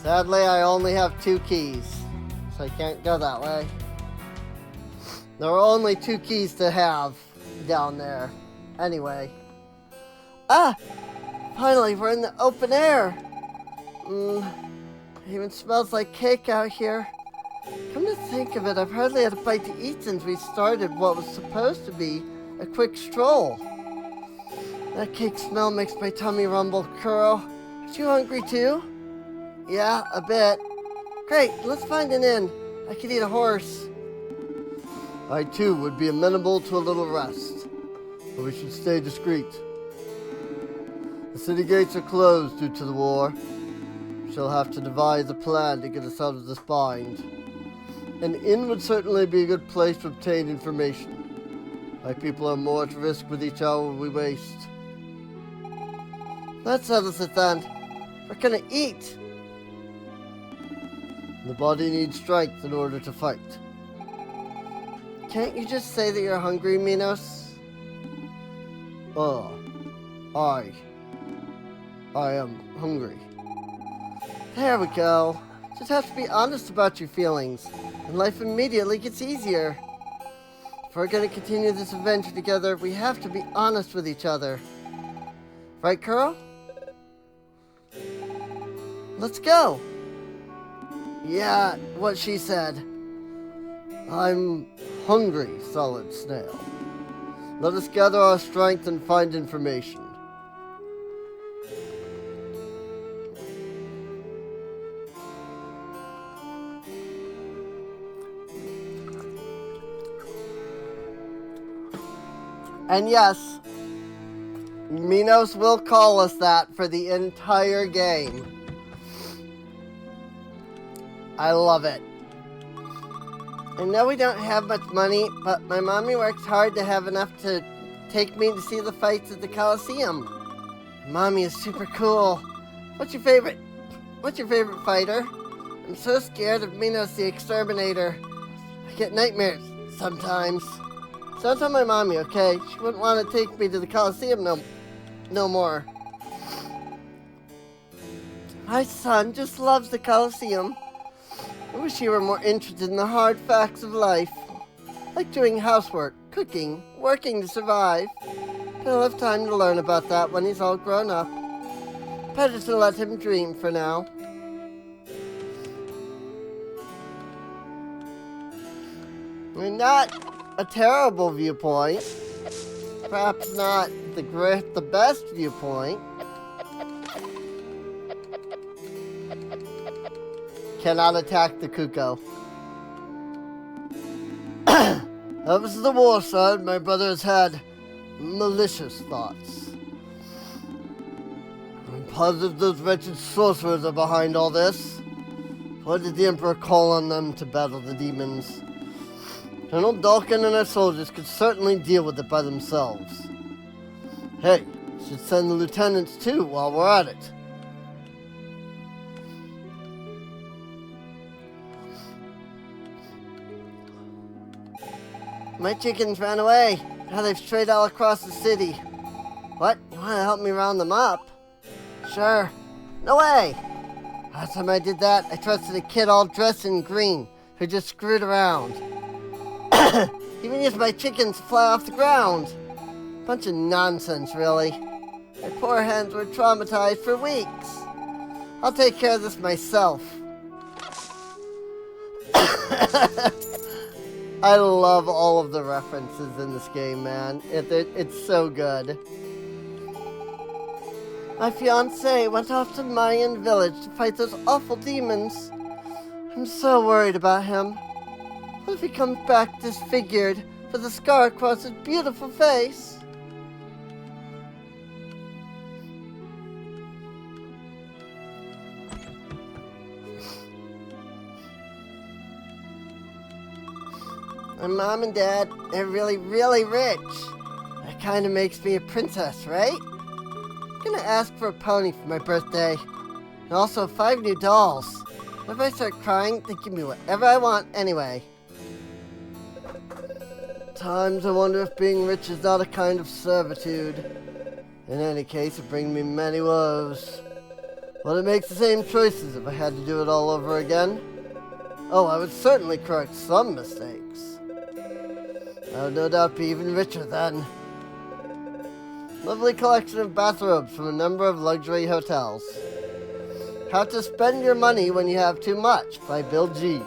Sadly, I only have 2 keys, so I can't go that way. There are only 2 keys to have down there. Anyway. Ah! Finally, we're in the open air. It even smells like cake out here. Come to think of it, I've hardly had a bite to eat since we started what was supposed to be a quick stroll. That cake smell makes my tummy rumble. Kuro, are you hungry too? Yeah, a bit. Great, let's find an inn. I could eat a horse. I too would be amenable to a little rest, but we should stay discreet. The city gates are closed due to the war. We shall have to devise a plan to get us out of this bind. An inn would certainly be a good place to obtain information. My people are more at risk with each hour we waste. That settles it then. We're gonna eat. The body needs strength in order to fight. Can't you just say that you're hungry, Minos? I am hungry. There we go. Just have to be honest about your feelings, and life immediately gets easier. If we're gonna continue this adventure together, we have to be honest with each other. Right, Kuro? Let's go. Yeah, what she said. I'm hungry, Solid Snail. Let us gather our strength and find information. And yes, Minos will call us that for the entire game. I love it. I know we don't have much money, but my mommy works hard to have enough to take me to see the fights at the Coliseum. Mommy is super cool. What's your favorite fighter? I'm so scared of Minos the Exterminator. I get nightmares sometimes. So don't tell my mommy, okay? She wouldn't want to take me to the Coliseum no more. My son just loves the Coliseum. I wish he were more interested in the hard facts of life, like doing housework, cooking, working to survive. He'll have time to learn about that when he's all grown up. Better to let him dream for now. Not a terrible viewpoint. Perhaps not the best viewpoint. Cannot attack the Kuko. Ever since the war started, my brother has had malicious thoughts. I'm positive those wretched sorcerers are behind all this. Why did the Emperor call on them to battle the demons? Colonel Dalkin and our soldiers could certainly deal with it by themselves. Hey, should send the lieutenants too while we're at it. My chickens ran away. Now they've strayed all across the city. What? You want to help me round them up? Sure. No way! Last time I did that, I trusted a kid all dressed in green who just screwed around. Even used my chickens to fly off the ground. Bunch of nonsense, really. My poor hens were traumatized for weeks. I'll take care of this myself. I love all of the references in this game, man. It's so good. My fiancé went off to Mayan village to fight those awful demons. I'm so worried about him. What if he comes back disfigured with a scar across his beautiful face? My mom and dad, they're really, really rich. That kind of makes me a princess, right? I'm gonna ask for a pony for my birthday. And also 5 new dolls. If I start crying, they give me whatever I want anyway. Times I wonder if being rich is not a kind of servitude. In any case, it brings me many woes. Would I make the same choices if I had to do it all over again? Oh, I would certainly correct some mistakes. I would no doubt be even richer then. Lovely collection of bathrobes from a number of luxury hotels. How to Spend Your Money When You Have Too Much by Bill G.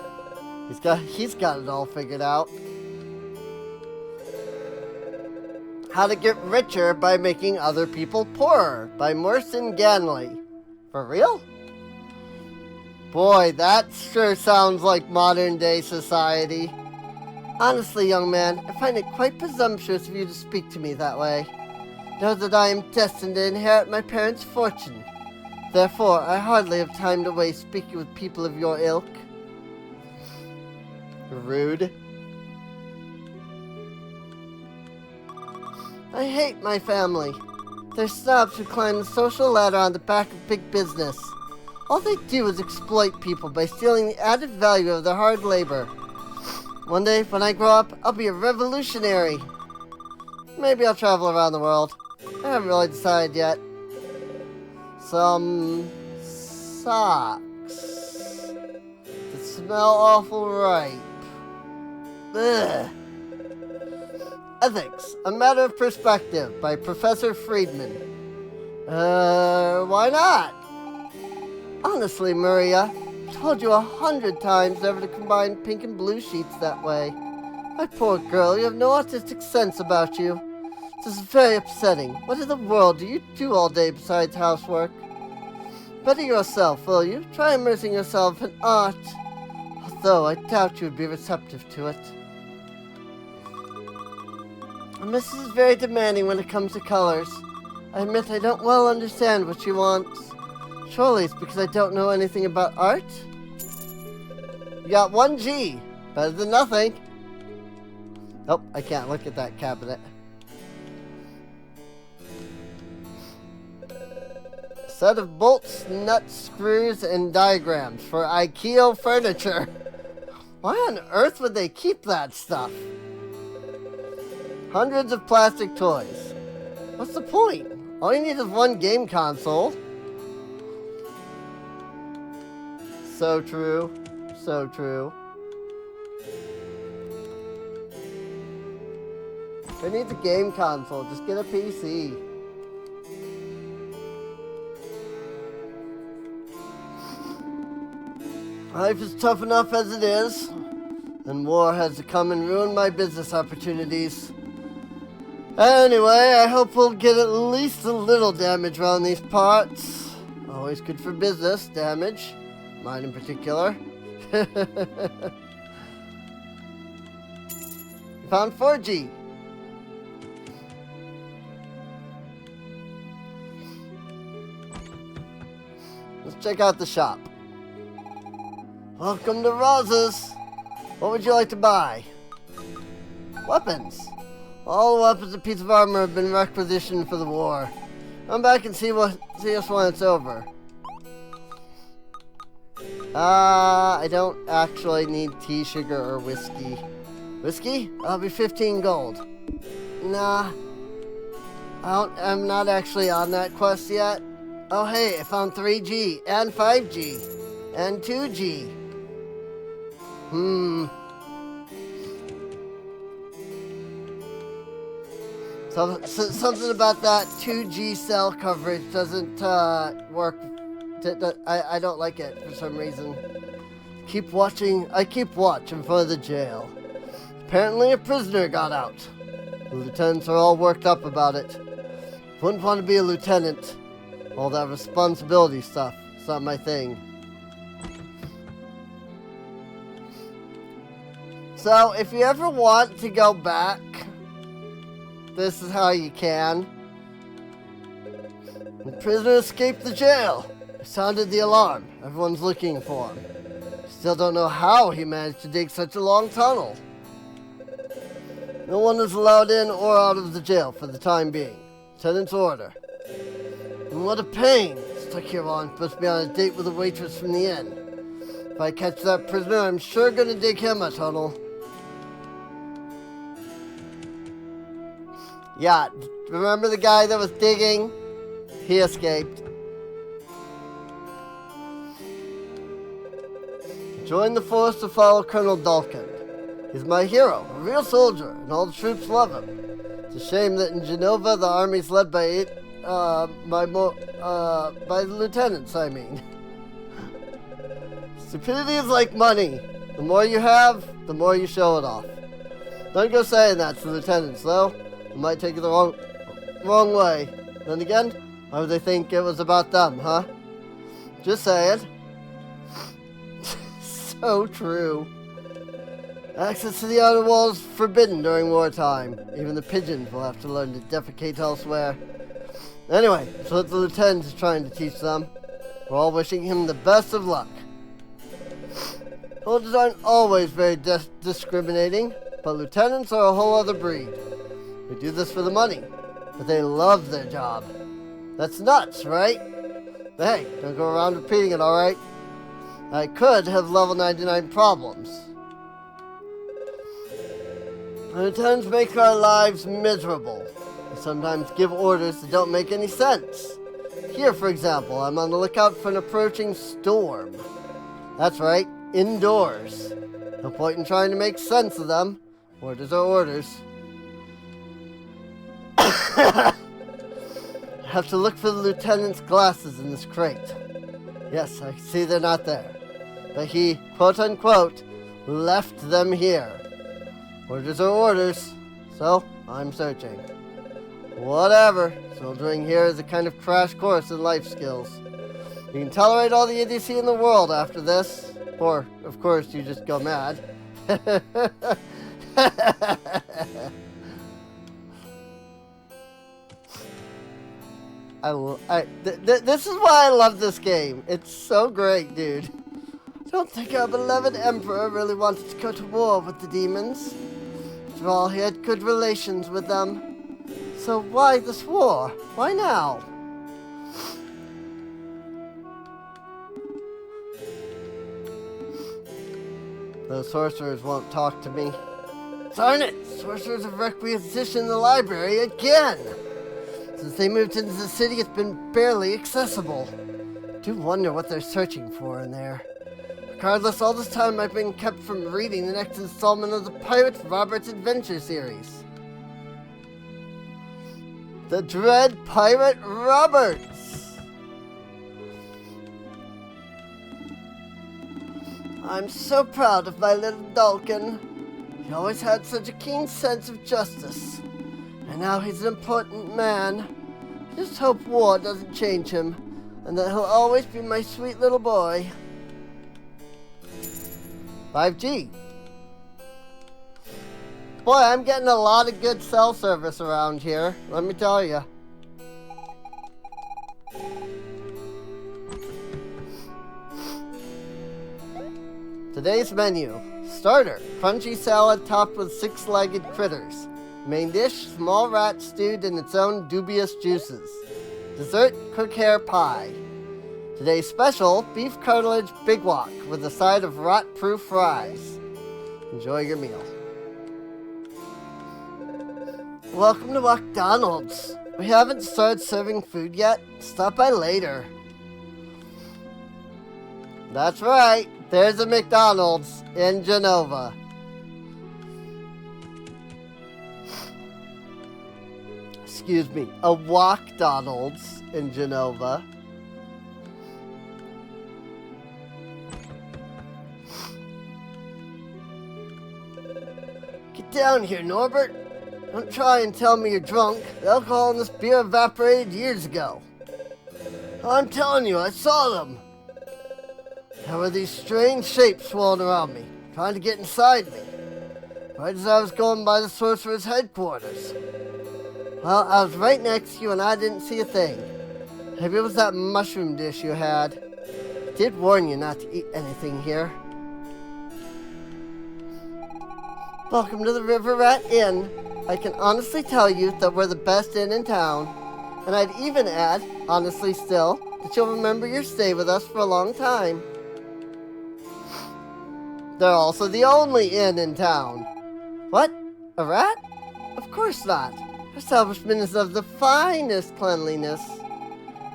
He's got it all figured out. How to Get Richer by Making Other People Poorer by Morrison Ganley. For real? Boy, that sure sounds like modern day society. Honestly, young man, I find it quite presumptuous of you to speak to me that way. Know that I am destined to inherit my parents' fortune. Therefore, I hardly have time to waste speaking with people of your ilk. Rude. I hate my family. They're snobs who climb the social ladder on the back of big business. All they do is exploit people by stealing the added value of their hard labor. One day, when I grow up, I'll be a revolutionary. Maybe I'll travel around the world. I haven't really decided yet. Some socks that smell awful ripe. Ugh. Ethics, A Matter of Perspective by Professor Friedman. Why not? Honestly, Maria, I told you 100 times never to combine pink and blue sheets that way. My poor girl, you have no artistic sense about you. This is very upsetting. What in the world do you do all day besides housework? Better yourself, will you? Try immersing yourself in art. Although I doubt you would be receptive to it. Mrs. is very demanding when it comes to colors. I admit I don't well understand what she wants. Surely it's because I don't know anything about art? You got 1 G. Better than nothing. Nope, I can't look at that cabinet. Set of bolts, nuts, screws, and diagrams for IKEA furniture. Why on earth would they keep that stuff? Hundreds of plastic toys. What's the point? All you need is 1 game console. So true. So true. Who needs a game console? Just get a PC. Life is tough enough as it is, and war has to come and ruin my business opportunities. Anyway, I hope we'll get at least a little damage around these parts. Always good for business, damage. Mine in particular. Found 4G. Let's check out the shop. Welcome to Rosa's. What would you like to buy? Weapons. All the weapons and pieces of armor have been requisitioned for the war. Come back and see us when it's over. I don't actually need tea, sugar, or whiskey. Whiskey? That'll be 15 gold. Nah. I'm not actually on that quest yet. Oh hey, I found 3G, and 5G, and 2G. So something about that 2G cell coverage doesn't work. I don't like it for some reason. I keep watch in front of the jail. Apparently a prisoner got out. The lieutenants are all worked up about it. Wouldn't want to be a lieutenant. All that responsibility stuff. It's not my thing. So, if you ever want to go back, this is how you can. The prisoner escaped the jail. I sounded the alarm. Everyone's looking for him. Still don't know how he managed to dig such a long tunnel. No one is allowed in or out of the jail for the time being. Lieutenant's order. And what a pain. Stuck here while I'm supposed to be on a date with a waitress from the inn. If I catch that prisoner, I'm sure gonna dig him a tunnel. Yeah, remember the guy that was digging? He escaped. Join the force to follow Colonel Dulkin. He's my hero, a real soldier, and all the troops love him. It's a shame that in Genova the army's led by the lieutenants, I mean. Stupidity is like money. The more you have, the more you show it off. Don't go saying that to the lieutenants, though. You might take it the wrong way. Then again, why would they think it was about them, huh? Just saying. So true. Access to the outer wall is forbidden during wartime. Even the pigeons will have to learn to defecate elsewhere. Anyway, that's what the lieutenant is trying to teach them. We're all wishing him the best of luck. Soldiers aren't always very discriminating, but lieutenants are a whole other breed. We do this for the money, but they love their job. That's nuts, right? But hey, don't go around repeating it, alright? I could have level 99 problems. Lieutenants make our lives miserable. They sometimes give orders that don't make any sense. Here, for example, I'm on the lookout for an approaching storm. That's right, indoors. No point in trying to make sense of them. Orders are orders. I have to look for the lieutenant's glasses in this crate. Yes, I see they're not there. But he, quote-unquote, left them here. Orders are orders, so I'm searching. Whatever, soldiering here is a kind of crash course in life skills. You can tolerate all the idiocy in the world after this, or, of course, you just go mad. This is why I love this game. It's so great, dude. I don't think our beloved Emperor really wanted to go to war with the demons. After all, he had good relations with them. So why this war? Why now? Those sorcerers won't talk to me. Darn it! Sorcerers have requisitioned the library again! Since they moved into the city, it's been barely accessible. I do wonder what they're searching for in there. Regardless, all this time I've been kept from reading the next installment of the Pirate Robert's Adventure series. The Dread Pirate Roberts! I'm so proud of my little Dulkin. He always had such a keen sense of justice. And now he's an important man. I just hope war doesn't change him, and that he'll always be my sweet little boy. 5G. Boy, I'm getting a lot of good cell service around here, let me tell you. Today's menu. Starter, crunchy salad topped with 6-legged critters. Main dish, small rat stewed in its own dubious juices. Dessert, cook hare pie. Today's special, beef cartilage big wok with a side of rot-proof fries. Enjoy your meal. Welcome to McDonald's. We haven't started serving food yet. Stop by later. That's right. There's a McDonald's in Genova. Excuse me, a Walk-Donald's in Genova. Get down here, Norbert. Don't try and tell me you're drunk. The alcohol in this beer evaporated years ago. I'm telling you, I saw them. There were these strange shapes swirling around me, trying to get inside me, right as I was going by the sorcerer's headquarters. Well, I was right next to you and I didn't see a thing. Maybe it was that mushroom dish you had. I did warn you not to eat anything here. Welcome to the River Rat Inn. I can honestly tell you that we're the best inn in town. And I'd even add, honestly still, that you'll remember your stay with us for a long time. They're also the only inn in town. What? A rat? Of course not. Our establishment is of the finest cleanliness.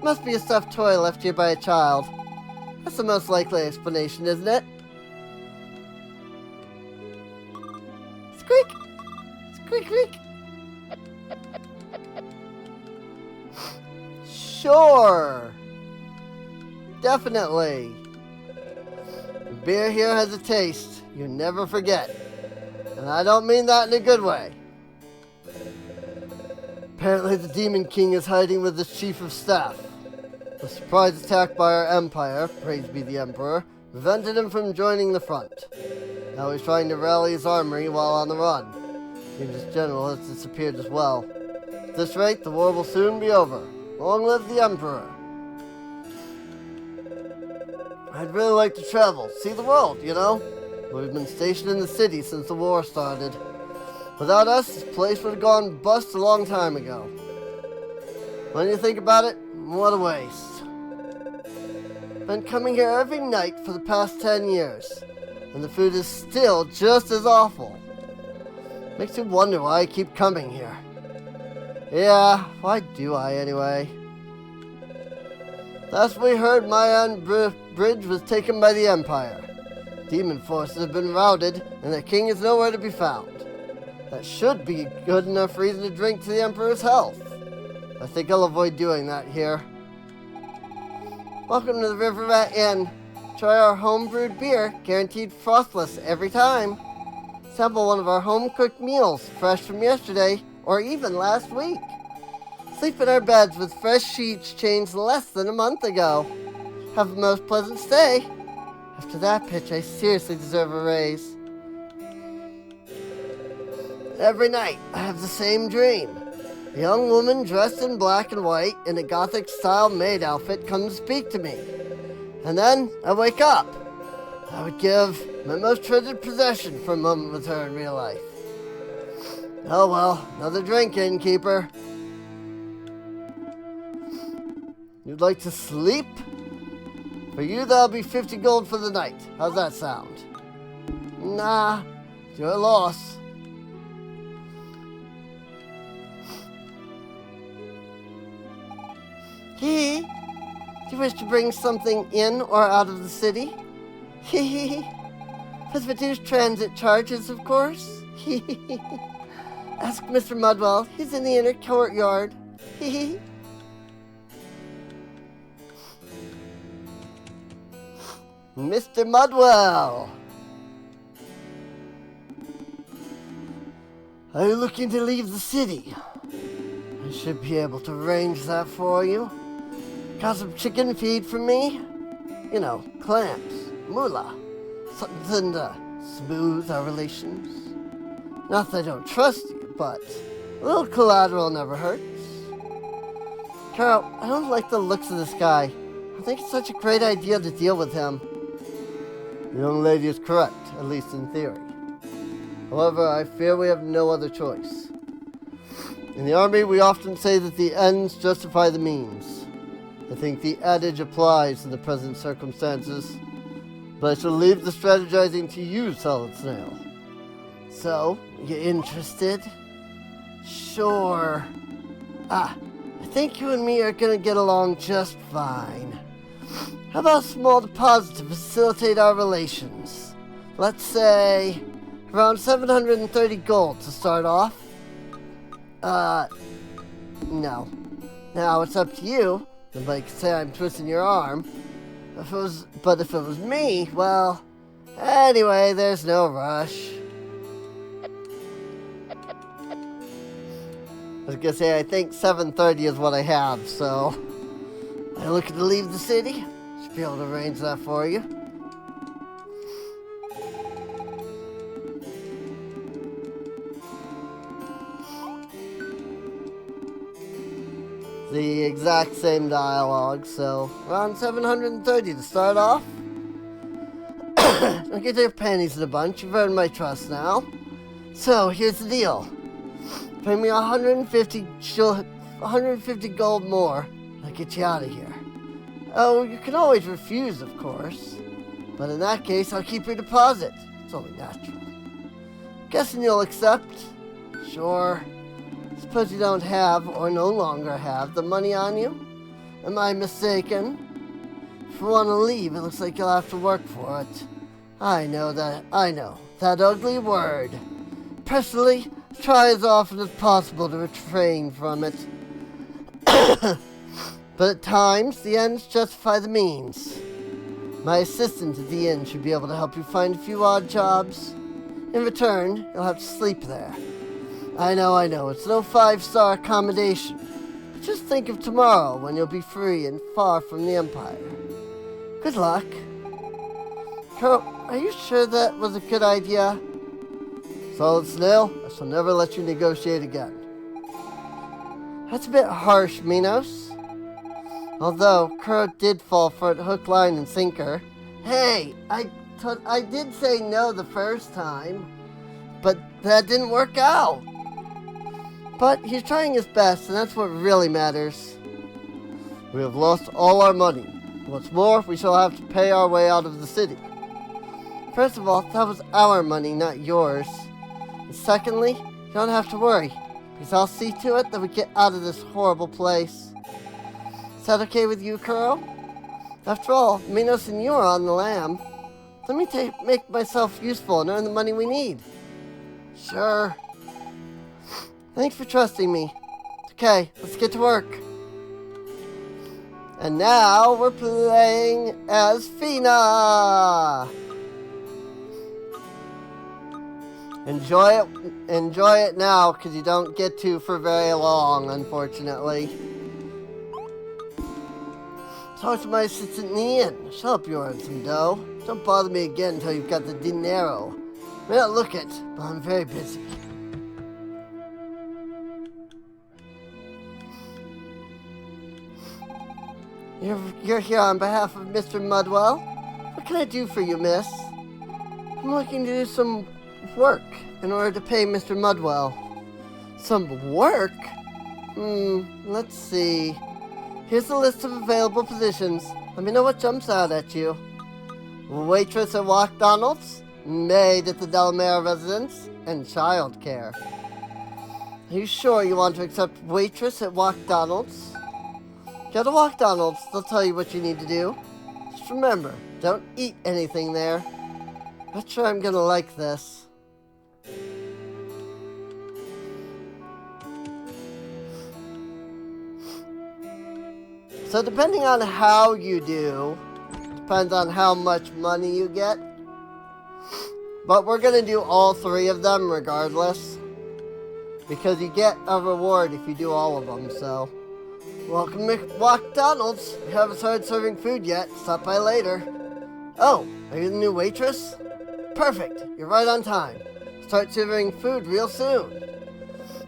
Must be a stuffed toy left here by a child. That's the most likely explanation, isn't it? Squeak! Squeak, squeak! Sure! Definitely! Beer here has a taste you never forget. And I don't mean that in a good way. Apparently the Demon King is hiding with his chief of staff. The surprise attack by our empire, praised be the Emperor, prevented him from joining the front. Now he's trying to rally his army while on the run. Seems his general has disappeared as well. At this rate, the war will soon be over. Long live the Emperor. I'd really like to travel, see the world, you know? We've been stationed in the city since the war started. Without us, this place would have gone bust a long time ago. When you think about it, what a waste. Been coming here every night for the past 10 years, and the food is still just as awful. Makes you wonder why I keep coming here. Yeah, why do I anyway? Last we heard, Mayan Bridge was taken by the Empire. Demon forces have been routed, and the king is nowhere to be found. That should be good enough reason to drink to the Emperor's health. I think I'll avoid doing that here. Welcome to the River Rat Inn. Try our home-brewed beer, guaranteed frothless every time. Sample one of our home-cooked meals, fresh from yesterday, or even last week. Sleep in our beds with fresh sheets changed less than a month ago. Have the most pleasant stay. After that pitch, I seriously deserve a raise. Every night, I have the same dream. A young woman dressed in black and white in a Gothic-style maid outfit comes to speak to me. And then, I wake up. I would give my most treasured possession for a moment with her in real life. Oh well, another drink, innkeeper. You'd like to sleep? For you, that'll be 50 gold for the night. How's that sound? Nah, it's your loss. Hee. Do you wish to bring something in or out of the city? Hee. Plus reduced transit charges, of course. Hee. Ask Mr. Mudwell. He's in the inner courtyard. Hee. Mr. Mudwell! Are you looking to leave the city? I should be able to arrange that for you. Got some chicken feed for me? You know, clams, moolah, something to smooth our relations. Not that I don't trust you, but a little collateral never hurts. Carol, I don't like the looks of this guy. I think it's such a great idea to deal with him. The young lady is correct, at least in theory. However, I fear we have no other choice. In the army, we often say that the ends justify the means. I think the adage applies in the present circumstances, but I shall leave the strategizing to you, Solid Snail. So, you interested? Sure. I think you and me are gonna get along just fine. How about a small deposit to facilitate our relations? Let's say around 730 gold to start off. No. Now it's up to you. Nobody can say I'm twisting your arm. But if it was me, well, anyway, there's no rush. I was gonna say I think 730 is what I have, so I'm looking to leave the city. Be able to arrange that for you. The exact same dialogue, so around 730 to start off. Don't get your panties in a bunch, you've earned my trust now. So, here's the deal. Pay me 150 gold more, I'll get you out of here. Oh, you can always refuse, of course. But in that case, I'll keep your deposit. It's only natural. Guessing you'll accept? Sure. Suppose you don't have, or no longer have, the money on you? Am I mistaken? If you want to leave, it looks like you'll have to work for it. I know. That ugly word. Personally, try as often as possible to refrain from it. But at times, the ends justify the means. My assistant at the inn should be able to help you find a few odd jobs. In return, you'll have to sleep there. I know, it's no 5-star accommodation. But just think of tomorrow when you'll be free and far from the Empire. Good luck. Kuro, are you sure that was a good idea? Solid Snail, I shall never let you negotiate again. That's a bit harsh, Minos. Although, Kuro did fall for it hook, line, and sinker. Hey, I did say no the first time, but that didn't work out. But he's trying his best, and that's what really matters. We have lost all our money. What's more, we shall have to pay our way out of the city. First of all, that was our money, not yours. And secondly, you don't have to worry, because I'll see to it that we get out of this horrible place. Is that okay with you, Kuro? After all, Minos and you are on the lam. Let me make myself useful and earn the money we need. Sure. Thanks for trusting me. Okay, let's get to work. And now we're playing as Fina. Enjoy it now, because you don't get to for very long, unfortunately. Talk to my assistant in the inn. She'll help you earn some dough. Don't bother me again until you've got the dinero. May not look it, but I'm very busy. You're here on behalf of Mr. Mudwell? What can I do for you, miss? I'm looking to do some work in order to pay Mr. Mudwell. Some work? Let's see. Here's the list of available positions. Let me know what jumps out at you. Waitress at Walkdonald's, maid at the Delamere residence, and childcare. Are you sure you want to accept waitress at Walkdonald's? Go to Walkdonald's, they'll tell you what you need to do. Just remember, don't eat anything there. Not sure I'm gonna like this. So depending on how you do, depends on how much money you get. But we're gonna do all 3 of them regardless. Because you get a reward if you do all of them, so. Welcome to McDonald's. We haven't started serving food yet. Stop by later. Oh, are you the new waitress? Perfect. You're right on time. Start serving food real soon.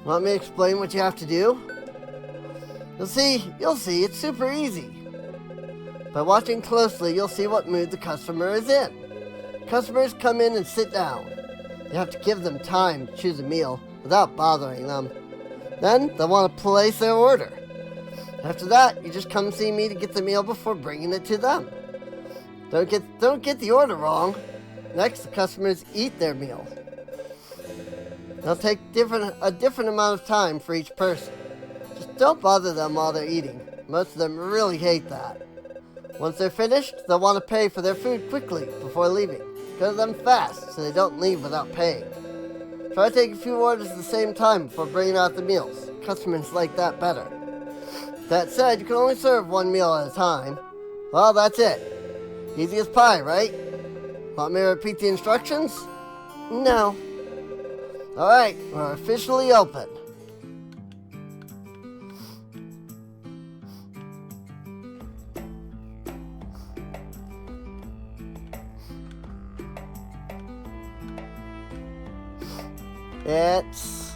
Want me to explain what you have to do? You'll see. It's super easy. By watching closely, you'll see what mood the customer is in. Customers come in and sit down. You have to give them time to choose a meal without bothering them. Then they'll want to place their order. After that, you just come see me to get the meal before bringing it to them. Don't get the order wrong. Next, the customers eat their meal. They'll take a different amount of time for each person. Just don't bother them while they're eating. Most of them really hate that. Once they're finished, they'll want to pay for their food quickly before leaving. Go to them fast so they don't leave without paying. Try to take a few orders at the same time before bringing out the meals. Customers like that better. That said, you can only serve 1 meal at a time. Well, that's it. Easy as pie, right? Want me to repeat the instructions? No. Alright, we're officially open. It's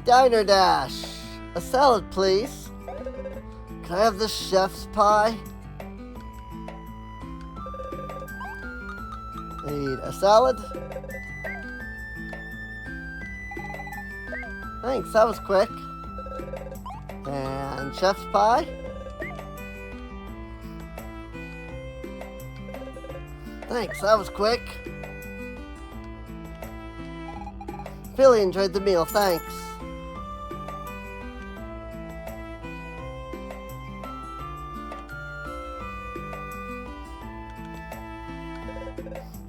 Diner Dash. A salad, please. Can I have the chef's pie? I need a salad Thanks, that was quick. And chef's pie. Thanks, that was quick. Really enjoyed the meal, thanks.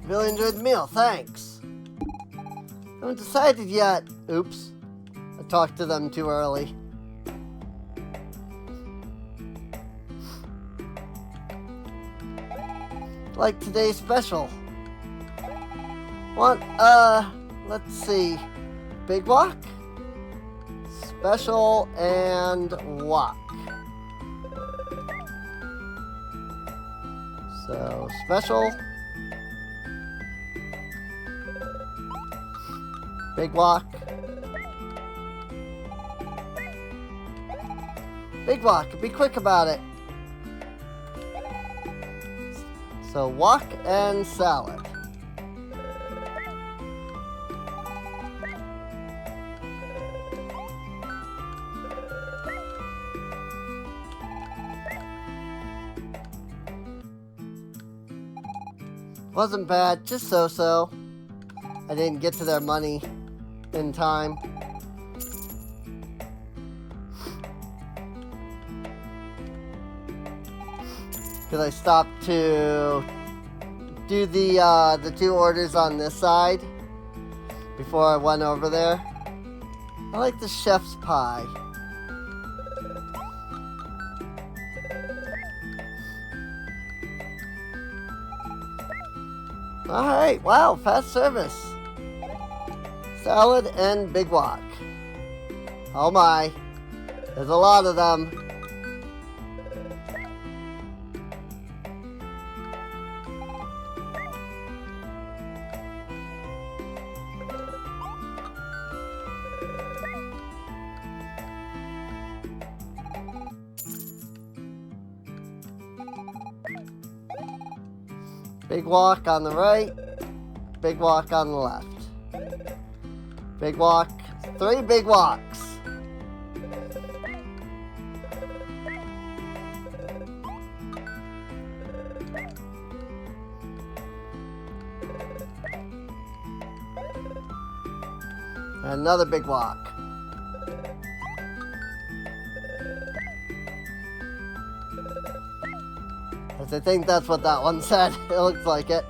Really enjoyed the meal, thanks. Haven't decided yet. Oops. I talked to them too early. Like today's special. Want, let's see. Big walk, special, and walk. So, special, big walk, big walk, be quick about it. So, walk and salad. Wasn't bad, just so-so. I didn't get to their money in time. Because I stopped to do the 2 orders on this side before I went over there. I like the chef's pie. Alright, wow, fast service. Salad and big walk. Oh my, there's a lot of them. Big walk on the right, big walk on the left. Big walk, 3 big walks. Another big walk. I think that's what that one said. It looks like it.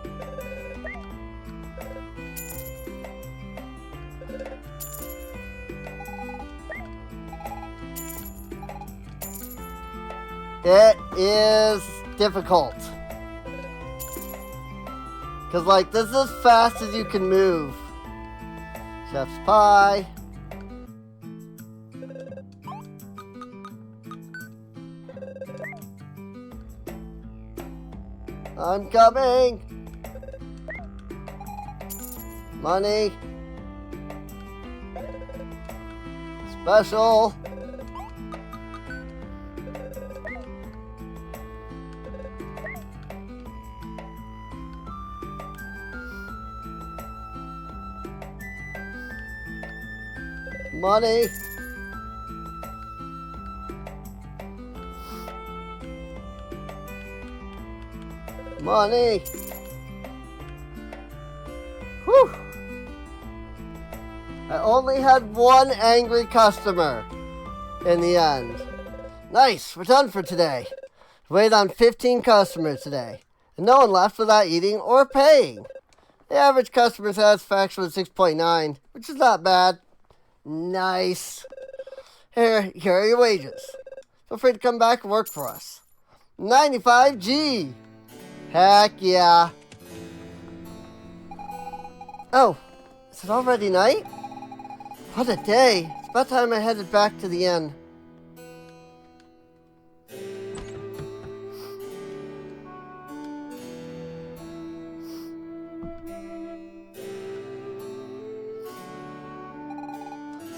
It is difficult. Because, like, this is as fast as you can move. Chef's pie. I'm coming. Money. Special. Money. Money. Whew. I only had 1 angry customer in the end. Nice, we're done for today. Waited on 15 customers today, and no one left without eating or paying. The average customer satisfaction was 6.9, which is not bad. Nice. Here are your wages. Feel free to come back and work for us. 95G. Heck yeah. Oh, is it already night? What a day. It's about time I headed back to the inn.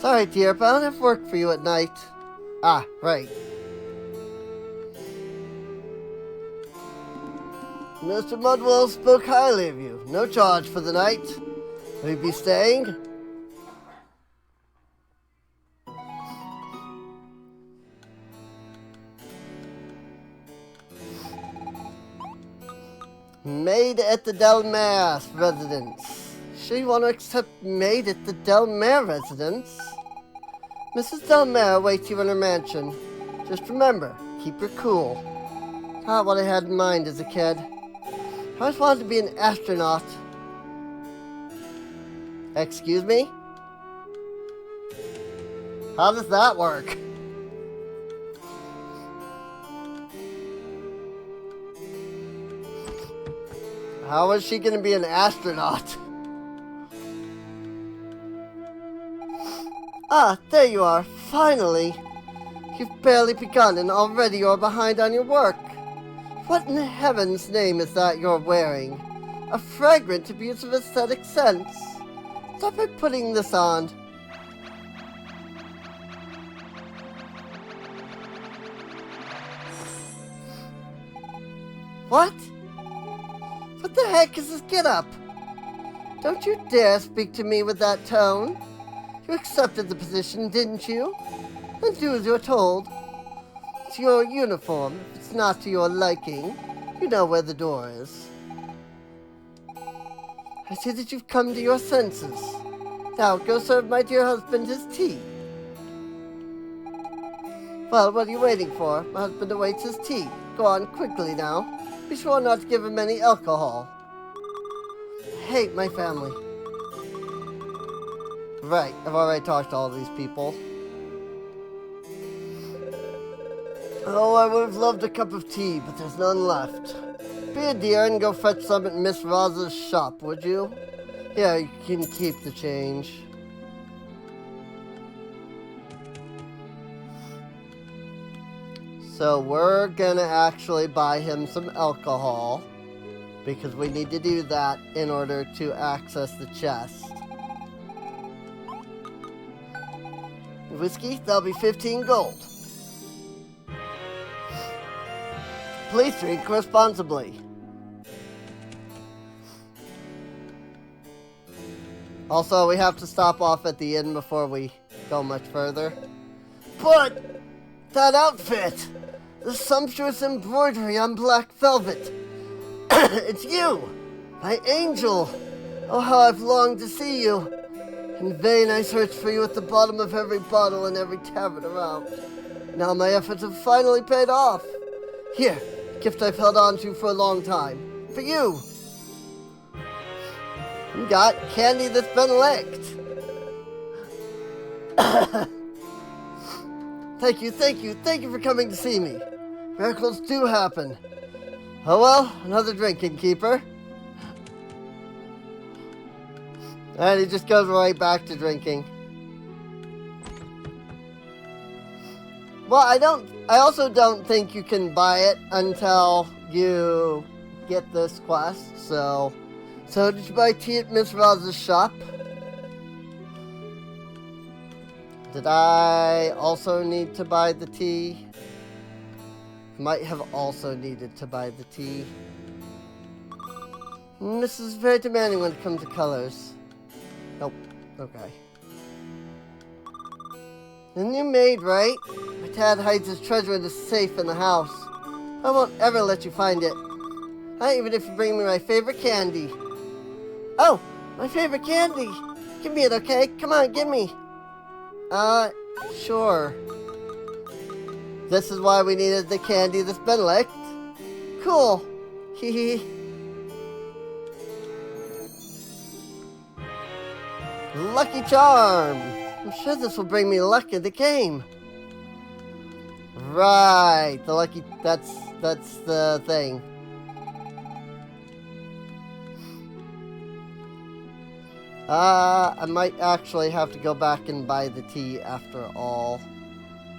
Sorry, dear, but I don't have work for you at night. Ah, right. Mr. Mudwell spoke highly of you. No charge for the night. Will you be staying? Maid at the Del Mar residence. Sure you want to accept maid at the Del Mar residence? Mrs. Del Mar awaits you in her mansion. Just remember, keep her cool. Not what I had in mind as a kid. I always wanted to be an astronaut. Excuse me? How does that work? How is she going to be an astronaut? Ah, there you are, finally. You've barely begun and already you're behind on your work. What in heaven's name is that you're wearing? A fragrant abuse of aesthetic sense. Stop by putting this on. What? What the heck is this get-up? Don't you dare speak to me with that tone. You accepted the position, didn't you? Then do as you're told. It's your uniform. If it's not to your liking, you know where the door is. I see that you've come to your senses. Now, go serve my dear husband his tea. Well, what are you waiting for? My husband awaits his tea. Go on quickly now. Be sure not to give him any alcohol. I hate my family. Right, I've already talked to all these people. Oh, I would have loved a cup of tea, but there's none left. Be a dear and go fetch some at Miss Rosa's shop, would you? Yeah, you can keep the change. So we're gonna actually buy him some alcohol, because we need to do that in order to access the chest. Whiskey, that'll be 15 gold. Please drink responsibly. Also, we have to stop off at the inn before we go much further. But that outfit! The sumptuous embroidery on black velvet! It's you! My angel! Oh, how I've longed to see you! In vain I searched for you at the bottom of every bottle and every tavern around. Now my efforts have finally paid off. Here, a gift I've held on to for a long time. For you! You got candy that's been licked. Thank you for coming to see me. Miracles do happen. Oh well, another drink, innkeeper. And he just goes right back to drinking. Well, I also don't think you can buy it until you get this quest, so did you buy tea at Miss Rosa's shop? Did I also need to buy the tea? Might have also needed to buy the tea. This is very demanding when it comes to colors. Nope. Okay. The new maid, right? My dad hides his treasure in the safe in the house. I won't ever let you find it. Not even if you bring me my favorite candy. Oh, my favorite candy. Give me it, okay? Come on, give me. Sure. This is why we needed the candy that's been licked. Cool. Hehe. Lucky charm. I'm sure this will bring me luck in the game. Right. The lucky, that's the thing. I might actually have to go back and buy the tea after all.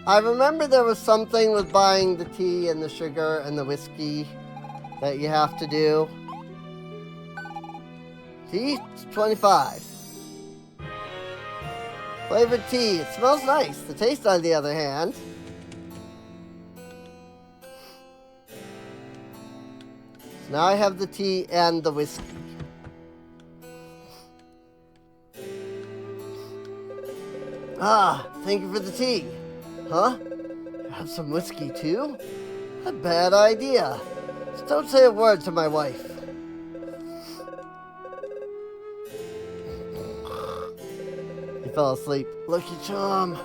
I remember there was something with buying the tea and the sugar and the whiskey that you have to do. Tea? It's 25. Flavored tea. It smells nice. The taste, on the other hand. So now I have the tea and the whiskey. Ah, thank you for the tea. Huh? Have some whiskey too? A bad idea. Just don't say a word to my wife. fell asleep. Lucky charm.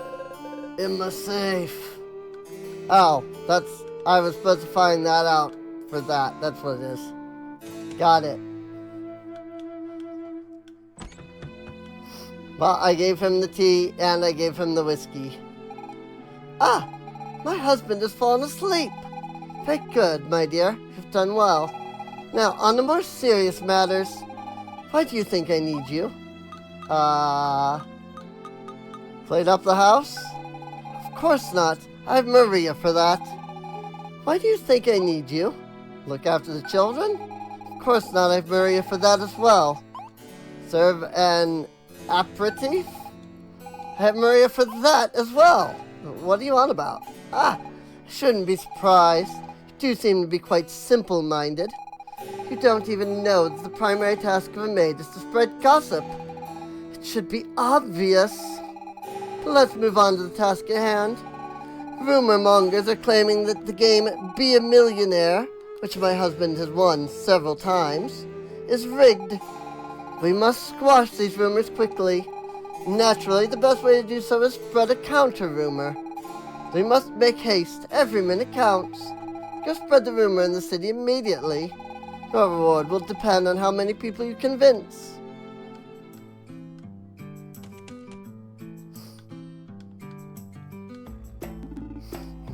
In my safe. Oh, I was supposed to find that out for that. That's what it is. Got it. Well, I gave him the tea and I gave him the whiskey. Ah, my husband has fallen asleep. Very good, my dear. You've done well. Now, on the more serious matters, why do you think I need you? Clean up the house? Of course not. I have Maria for that. Why do you think I need you? Look after the children? Of course not. I have Maria for that as well. Serve an aperitif? I have Maria for that as well. What are you on about? Ah, I shouldn't be surprised. You do seem to be quite simple-minded. You don't even know that the primary task of a maid is to spread gossip. It should be obvious. But let's move on to the task at hand. Rumor mongers are claiming that the game Be a Millionaire, which my husband has won several times, is rigged. We must squash these rumors quickly. Naturally, the best way to do so is spread a counter-rumor. We must make haste. Every minute counts. Go spread the rumor in the city immediately. Your reward will depend on how many people you convince.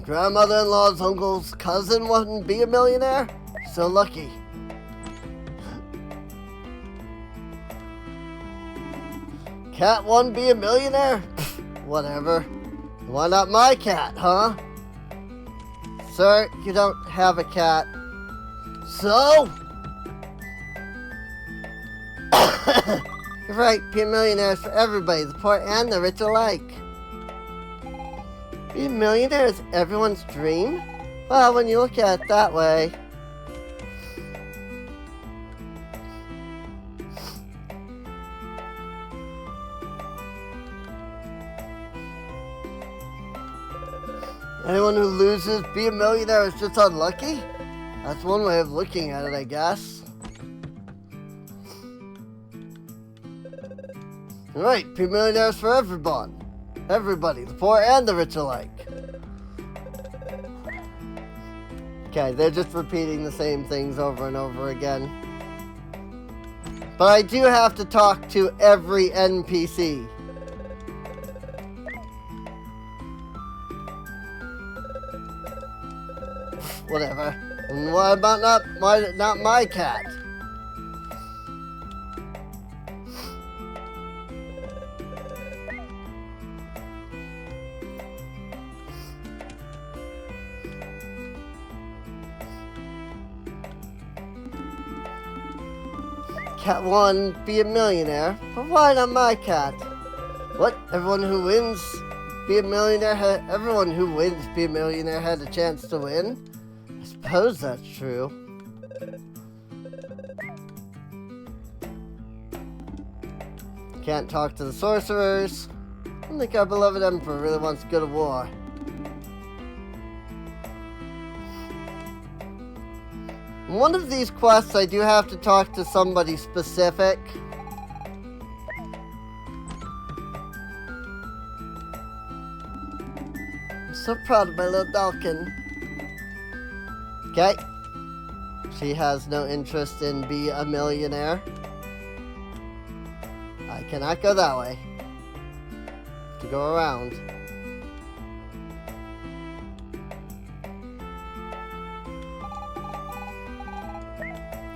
Grandmother-in-law's uncle's cousin wouldn't be a millionaire? So lucky. Cat won't be a millionaire? Pfft, whatever. Why not my cat, huh? Sir, you don't have a cat. So? You're right, be a millionaire is for everybody, the poor and the rich alike. Be a millionaire is everyone's dream? Well, when you look at it that way. Anyone who loses be a millionaire is just unlucky? That's one way of looking at it, I guess. Right, be millionaires for everyone. Everybody, the poor and the rich alike. Okay, they're just repeating the same things over and over again. But I do have to talk to every NPC. Whatever. And why about not my cat? Cat 1, be a millionaire, but why not my cat? What? Everyone who wins be a millionaire had a chance to win? I suppose that's true. Can't talk to the sorcerers. I don't think our beloved emperor really wants to go to war. In one of these quests, I do have to talk to somebody specific. I'm so proud of my little Dalkin. Okay. She has no interest in be a millionaire. I cannot go that way. To go around.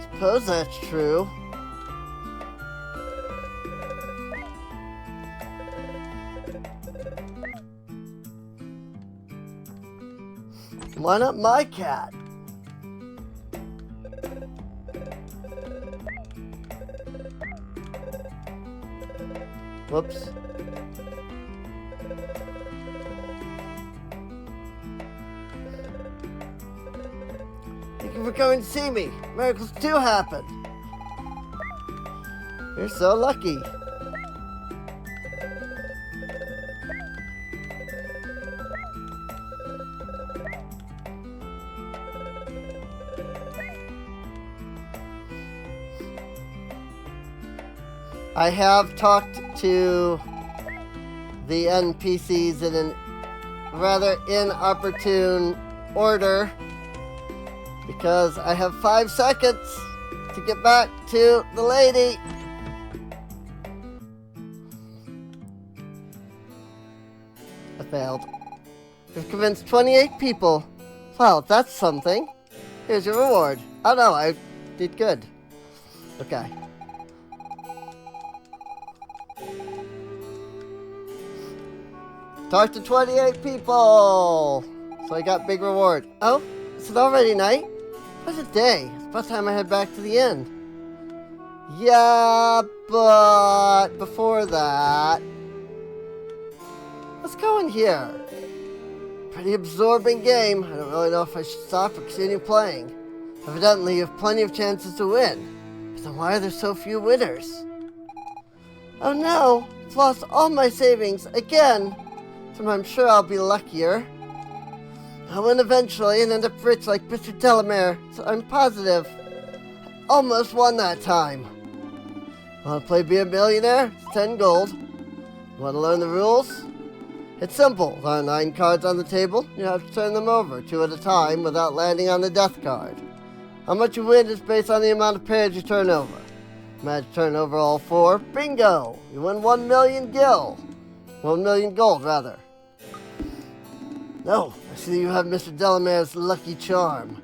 Suppose that's true. Why not my cat? Whoops. Thank you for coming to see me. Miracles do happen. You're so lucky. I have talked to the NPCs in a rather inopportune order because I have 5 seconds to get back to the lady. I failed. You've convinced 28 people. Well, that's something. Here's your reward. Oh no, I did good. Okay. Talk to 28 people. So I got big reward. Oh, is it already night? What's a day? It's about time I head back to the inn. Yeah, but before that, let's go in here. Pretty absorbing game. I don't really know if I should stop or continue playing. Evidently, you have plenty of chances to win. But then why are there so few winners? Oh no, I've lost all my savings again. So I'm sure I'll be luckier. I'll win eventually and end up rich like Mr. Delamere, so I'm positive. I almost won that time. Want to play Be a Millionaire? It's 10 gold. Want to learn the rules? It's simple. There are 9 cards on the table. You have to turn them over 2 at a time without landing on the death card. How much you win is based on the amount of pairs you turn over. Match turn over all 4. Bingo! You win 1 million gil. 1 million gold, rather. No, I see you have Mr. Delamere's lucky charm.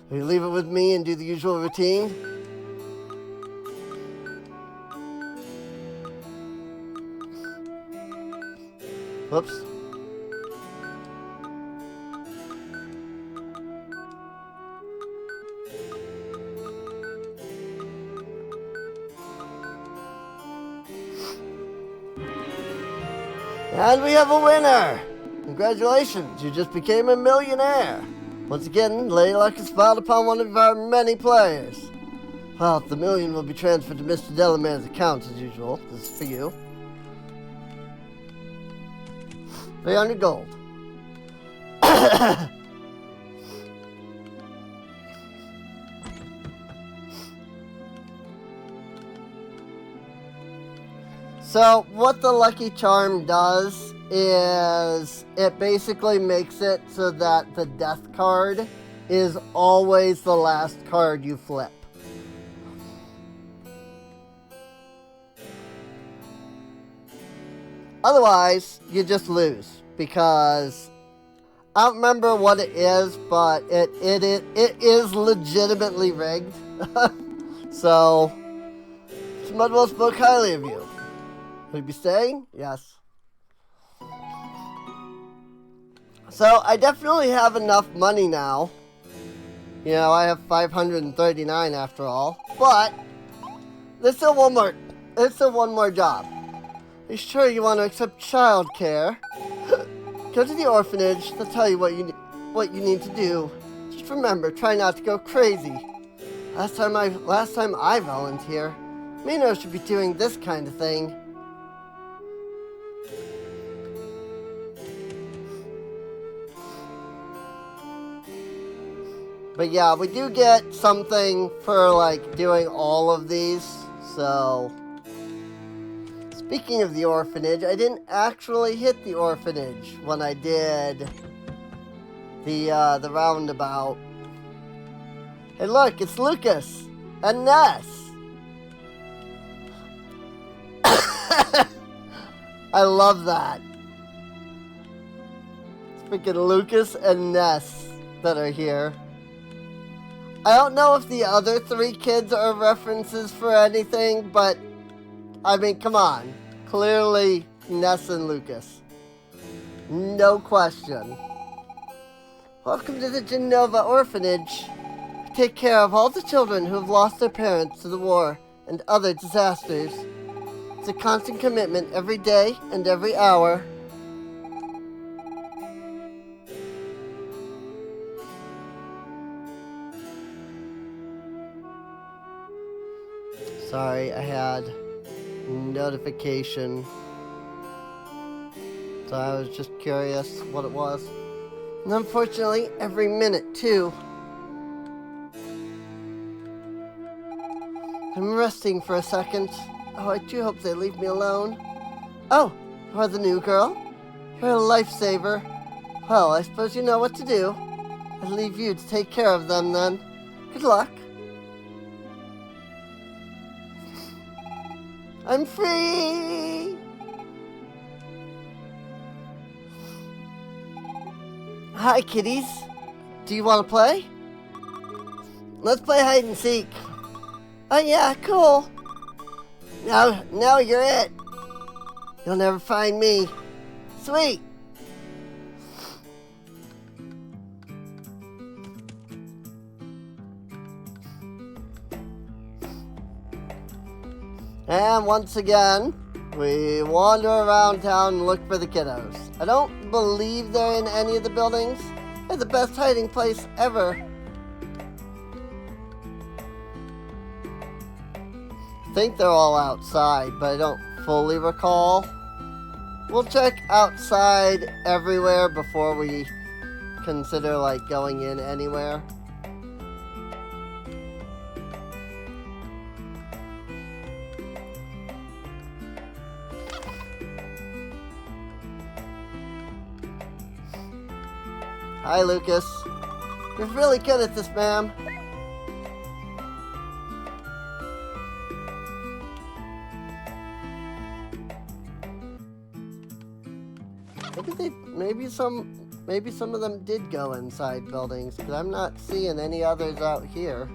Will you leave it with me and do the usual routine? Whoops. And we have a winner! Congratulations, you just became a millionaire. Once again, Lady Luck has smiled upon one of our many players. Well, the million will be transferred to Mr. Delamere's account as usual. This is for you. 300 gold. So, what the Lucky Charm does is it basically makes it so that the death card is always the last card you flip. Otherwise, you just lose because I don't remember what it is, but it is legitimately rigged. So, Smudwell spoke highly of you. Will you be staying? Yes. So, I definitely have enough money now. You know, I have 539 after all. But, there's still one more job. Are you sure you want to accept childcare? Go to the orphanage. They'll tell you what you need to do. Just remember, try not to go crazy. Last time I volunteer, Mino should be doing this kind of thing. But yeah, we do get something for like doing all of these. So, speaking of the orphanage, I didn't actually hit the orphanage when I did the roundabout. Hey look, it's Lucas and Ness. I love that. It's freaking Lucas and Ness that are here. I don't know if the other 3 kids are references for anything, but I mean, come on. Clearly, Ness and Lucas. No question. Welcome to the Genova Orphanage. We take care of all the children who have lost their parents to the war and other disasters. It's a constant commitment every day and every hour. Sorry, I had notification. So I was just curious what it was. And unfortunately, every minute too. I'm resting for a second. Oh, I do hope they leave me alone. Oh, You're the new girl? You're a lifesaver. Well, I suppose you know what to do. I'll leave you to take care of them then. Good luck. I'm free! Hi, kitties. Do you want to play? Let's play hide and seek. Oh yeah, cool. Now you're it. You'll never find me. Sweet. And once again, we wander around town and look for the kiddos. I don't believe they're in any of the buildings. They're the best hiding place ever. I think they're all outside, but I don't fully recall. We'll check outside everywhere before we consider like going in anywhere. Hi, Lucas. You're really good at this, ma'am. Maybe some of them did go inside buildings, because I'm not seeing any others out here.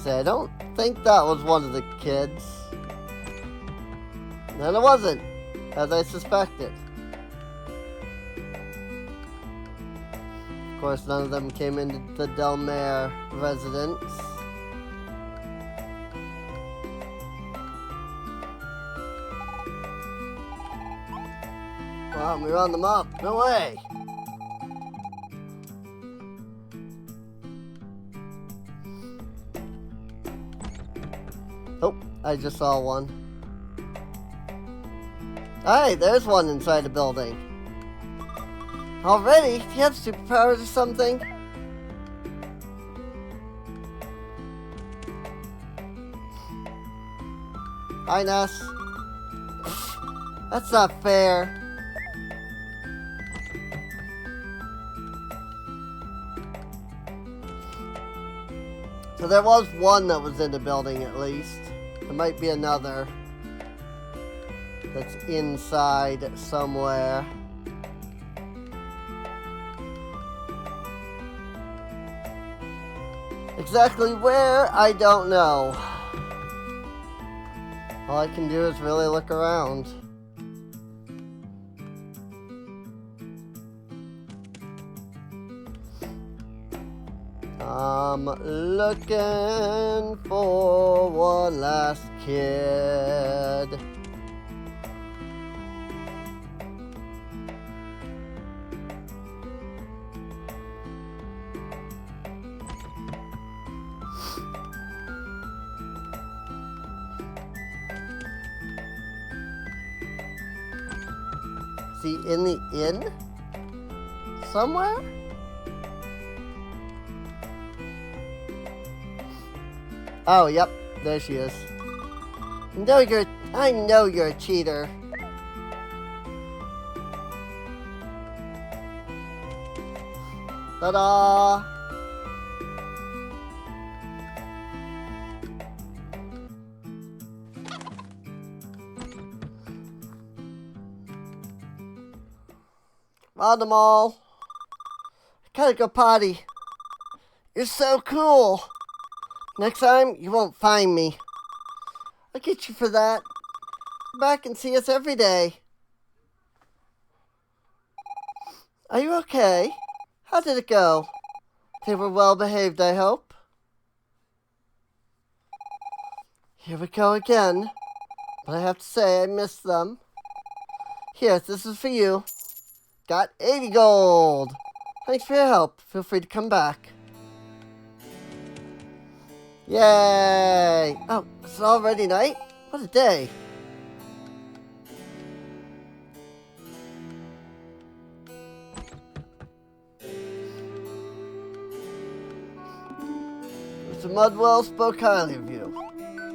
I don't think that was one of the kids. And it wasn't, as I suspected. Of course, none of them came into the Del Mar residence. Wow, we round them up. No way. Oh, I just saw one. Hey, there's one inside the building. Already? Do you have superpowers or something? Hi, Ness. That's not fair. So there was one that was in the building at least. There might be another that's inside somewhere. Exactly where, I don't know. All I can do is really look around. I'm looking for one last kid. Is he in the inn? Somewhere? Oh, yep, there she is. I know you're a cheater. Ta-da! Round them all. I gotta go potty. You're so cool. Next time, you won't find me. I'll get you for that. Come back and see us every day. Are you okay? How did it go? They were well behaved, I hope. Here we go again. But I have to say, I missed them. Here, this is for you. Got 80 gold. Thanks for your help. Feel free to come back. Yay! Oh, it's already night? What a day. Mr. Mudwell spoke highly of you.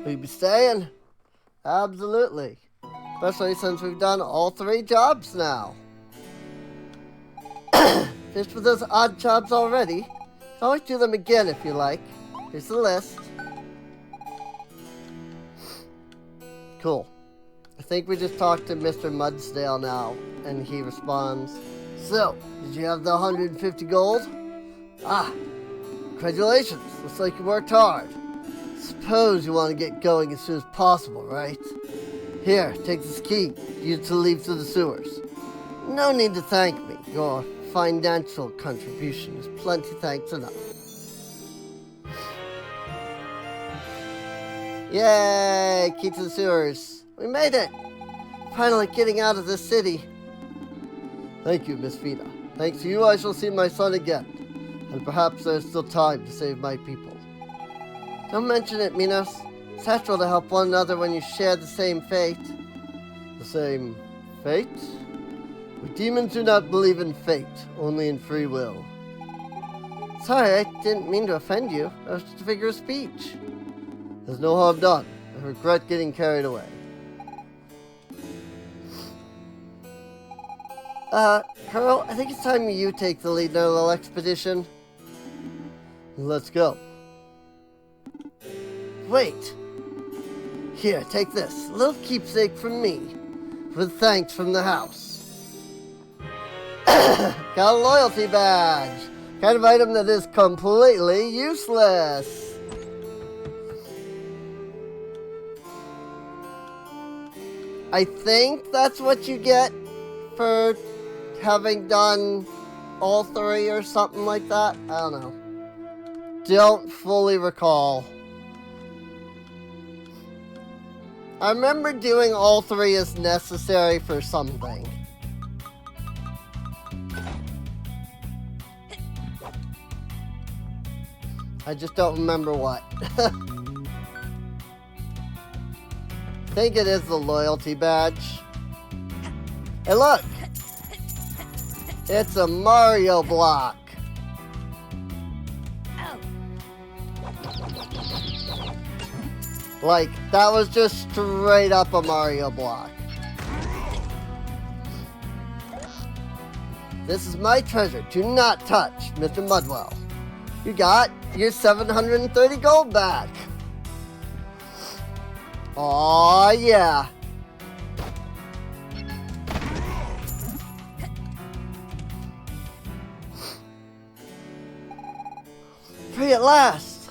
Will you be staying? Absolutely. Especially since we've done all 3 jobs now. Finished with those odd jobs already. You can always do them again if you like. Here's the list. Cool. I think we just talked to Mr. Mudsdale now, and he responds, "So, did you have the 150 gold? Ah, congratulations. Looks like you worked hard. Suppose you want to get going as soon as possible, right? Here, take this key. Use it to leave through the sewers. No need to thank me. Your financial contribution is plenty thanks enough." Yay! Key to the sewers. We made it! Finally getting out of the city. Thank you, Miss Vina. Thanks to you, I shall see my son again. And perhaps there's still time to save my people. Don't mention it, Minos. It's natural to help one another when you share the same fate. The same fate? We demons do not believe in fate, only in free will. Sorry, I didn't mean to offend you. That was just a figure of speech. There's no harm done. I regret getting carried away. Colonel, I think it's time you take the lead in our little expedition. Let's go. Wait. Here, take this. A little keepsake from me. With thanks from the house. Got a loyalty badge. Kind of item that is completely useless. I think that's what you get for having done all 3 or something like that. I don't know. Don't fully recall. I remember doing all 3 as necessary for something. I just don't remember what. I think it is the loyalty badge. Hey, look! It's a Mario block. Oh. Like, that was just straight up a Mario block. This is my treasure. Do not touch, Mr. Mudwell. You got your 730 gold back. Aw, yeah. Free at last.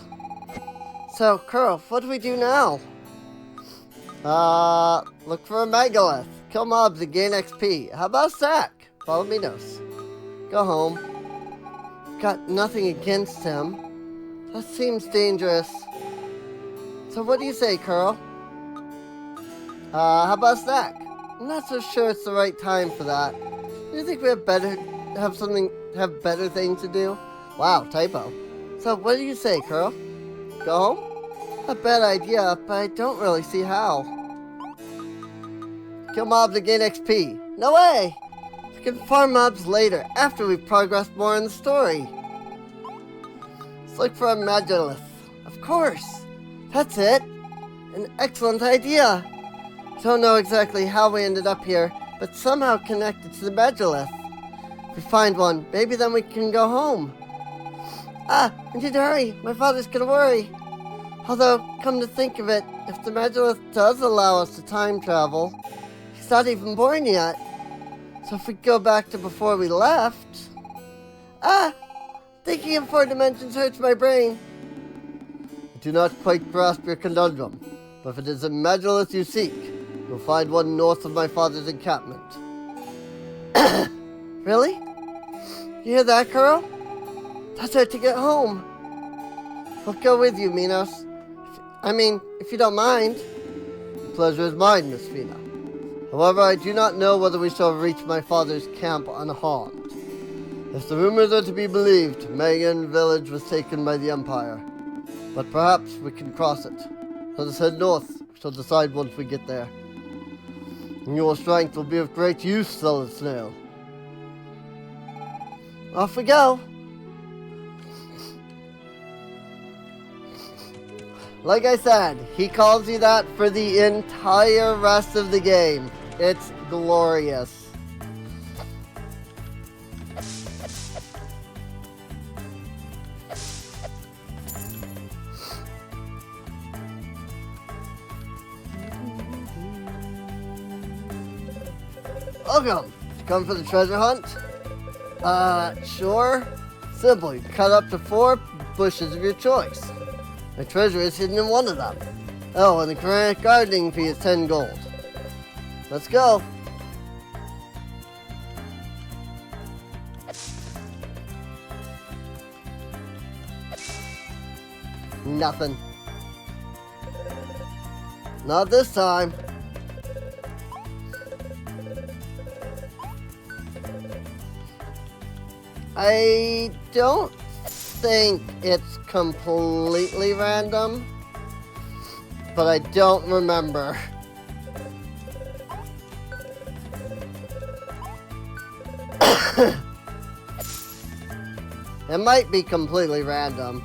So, Curl, what do we do now? Look for a megalith. Kill mobs and gain XP. How about a sack? Follow Minos. Go home. Got nothing against him. That seems dangerous. So what do you say, Curl? How about a snack? I'm not so sure it's the right time for that. Do you think we have better things to do? Wow, typo. So what do you say, Curl? Go home? Not a bad idea, but I don't really see how. Kill mobs and gain XP. No way! We can farm mobs later, after we've progressed more in the story. Let's look for a megalith. Of course! That's it! An excellent idea! Don't know exactly how we ended up here, but somehow connected to the megalith. If we find one, maybe then we can go home. Ah, I need to hurry. My father's gonna worry. Although, come to think of it, if the megalith does allow us to time travel, he's not even born yet. So if we go back to before we left... Ah! Thinking in 4 dimensions hurts my brain. I do not quite grasp your conundrum, but if it is a megalith you seek, you'll find one north of my father's encampment. Really? You hear that, Curl? That's our ticket home. I'll go with you, Minos. If you don't mind. The pleasure is mine, Miss Vina. However, I do not know whether we shall reach my father's camp unharmed. If the rumors are to be believed, Mayan village was taken by the Empire. But perhaps we can cross it. Let us head north. We shall decide once we get there. And your strength will be of great use, Solid Snail. Off we go. Like I said, he calls you that for the entire rest of the game. It's glorious. Welcome! Come for the treasure hunt? Sure. Simple, you cut up to 4 bushes of your choice. The treasure is hidden in one of them. Oh, and the current gardening fee is 10 gold. Let's go. Nothing. Not this time. I don't think it's completely random, but I don't remember. It might be completely random.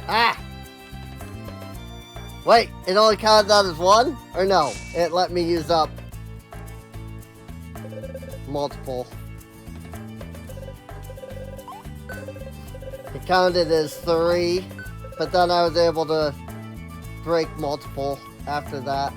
Ah! Wait, it only counted that as one? Or no, it let me use up multiple. It counted as 3, but then I was able to break multiple after that.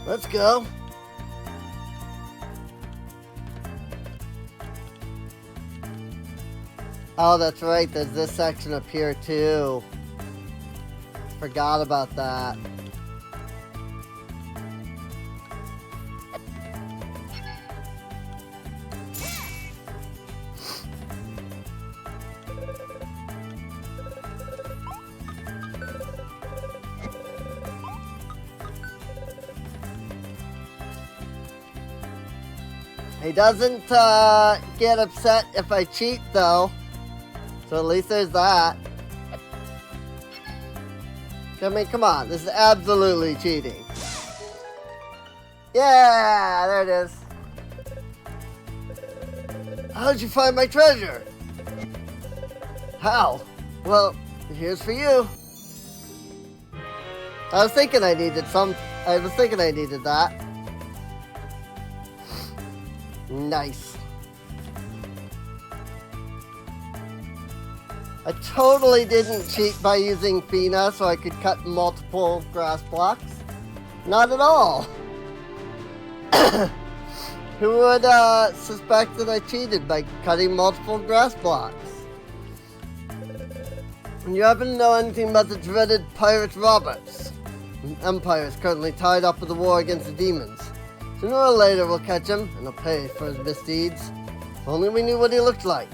Let's go. Oh, that's right. There's this section up here, too. Forgot about that. He doesn't get upset if I cheat, though. So at least there's that. I mean, come on. This is absolutely cheating. Yeah, there it is. How'd you find my treasure? How? Well, here's for you. I was thinking I needed that. Nice. I totally didn't cheat by using Fina so I could cut multiple grass blocks. Not at all. Who would suspect that I cheated by cutting multiple grass blocks? And you happen to know anything about the dreaded Pirate Roberts? The Empire is currently tied up with the war against the demons. Sooner or later we'll catch him, and he'll pay for his misdeeds. If only we knew what he looked like.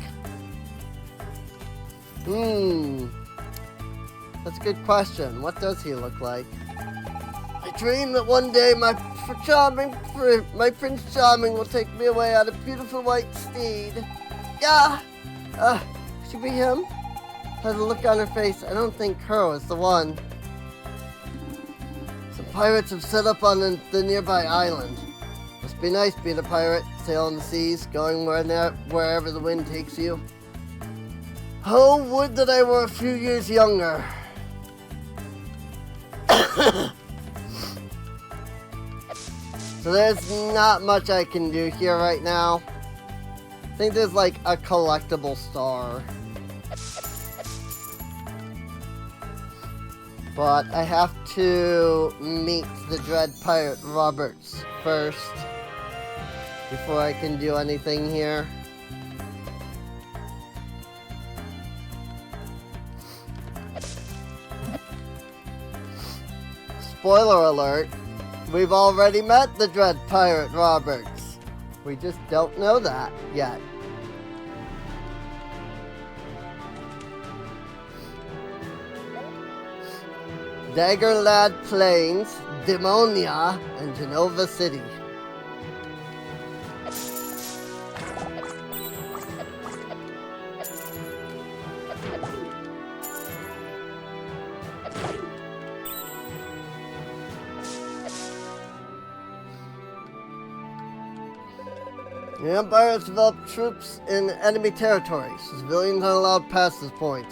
That's a good question. What does he look like? I dream that one day my Prince Charming will take me away on a beautiful white steed. Yeah! Could it be him? By the look on her face, I don't think her is the one. Some pirates have set up on the nearby island. Must be nice being a pirate, sailing the seas, going wherever the wind takes you. Oh, would that I were a few years younger. So there's not much I can do here right now. I think there's like a collectible star. But I have to meet the Dread Pirate Roberts first. before I can do anything here. Spoiler alert, we've already met the dread pirate Roberts. We just don't know that yet. Daggerlad Plains, Demonia, and Genova City. The Empire has developed troops in enemy territory. Civilians aren't allowed past this point.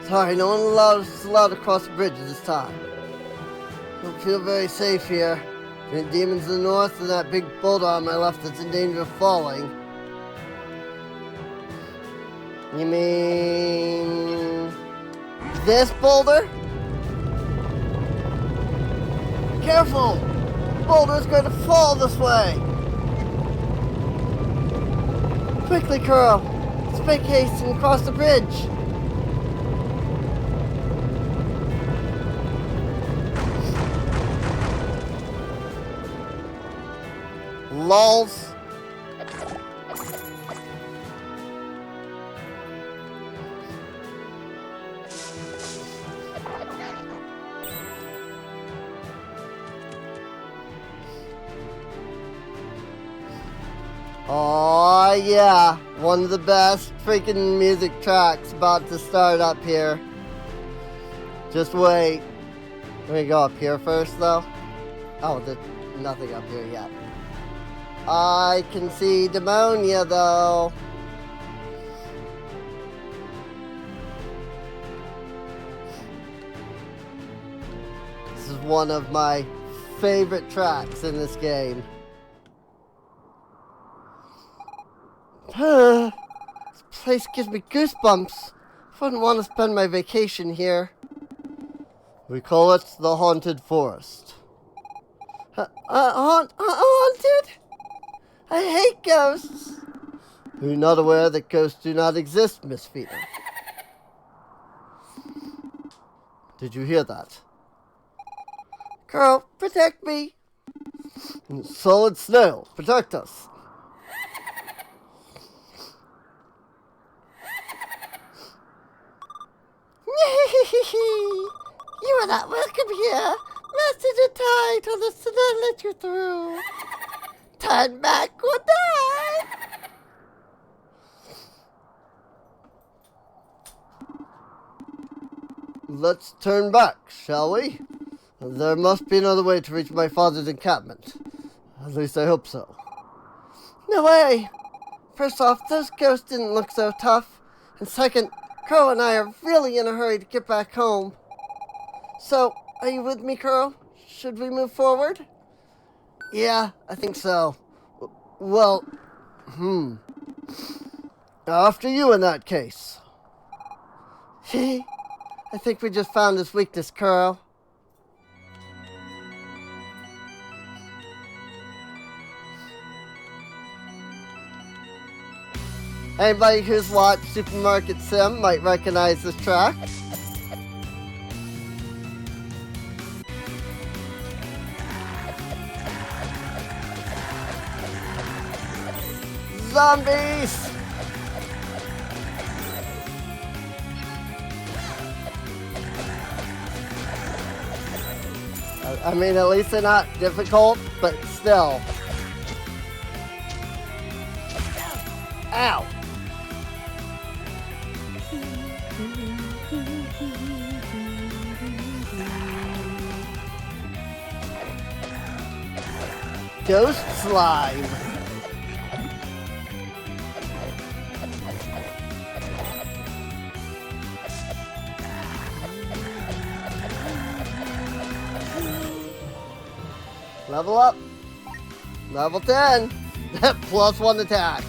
Sorry, no one is allowed to cross the bridge at this time. Don't feel very safe here. Giant demons in the north and that big boulder on my left that's in danger of falling. You mean this boulder? Careful! The boulder's going to fall this way! Quickly, Kuro! Let's make haste and cross the bridge! Lols. Oh yeah, one of the best freaking music tracks about to start up here. Just wait. Let me go up here first though. Oh, there's nothing up here yet. I can see Demonia though. This is one of my favorite tracks in this game. This place gives me goosebumps. I wouldn't want to spend my vacation here. We call it the Haunted Forest. Haunted? I hate ghosts. Are you not aware that ghosts do not exist, Miss Feeder? Did you hear that? Girl, protect me. Solid Snail, protect us. You are not welcome here. Message and tie told us to not let you through. Turn back or die. Let's turn back, shall we? There must be another way to reach my father's encampment. At least I hope so. No way! First off, those ghosts didn't look so tough. And second, Kuro and I are really in a hurry to get back home. So, are you with me, Kuro? Should we move forward? Yeah, I think so. Well, after you in that case. I think we just found his weakness, Kuro. Anybody who's watched Supermarket Sim might recognize this track. Zombies! I mean, at least they're not difficult, but still. Ow! Ghost slime. Level up. Level 10. Plus 1 attack.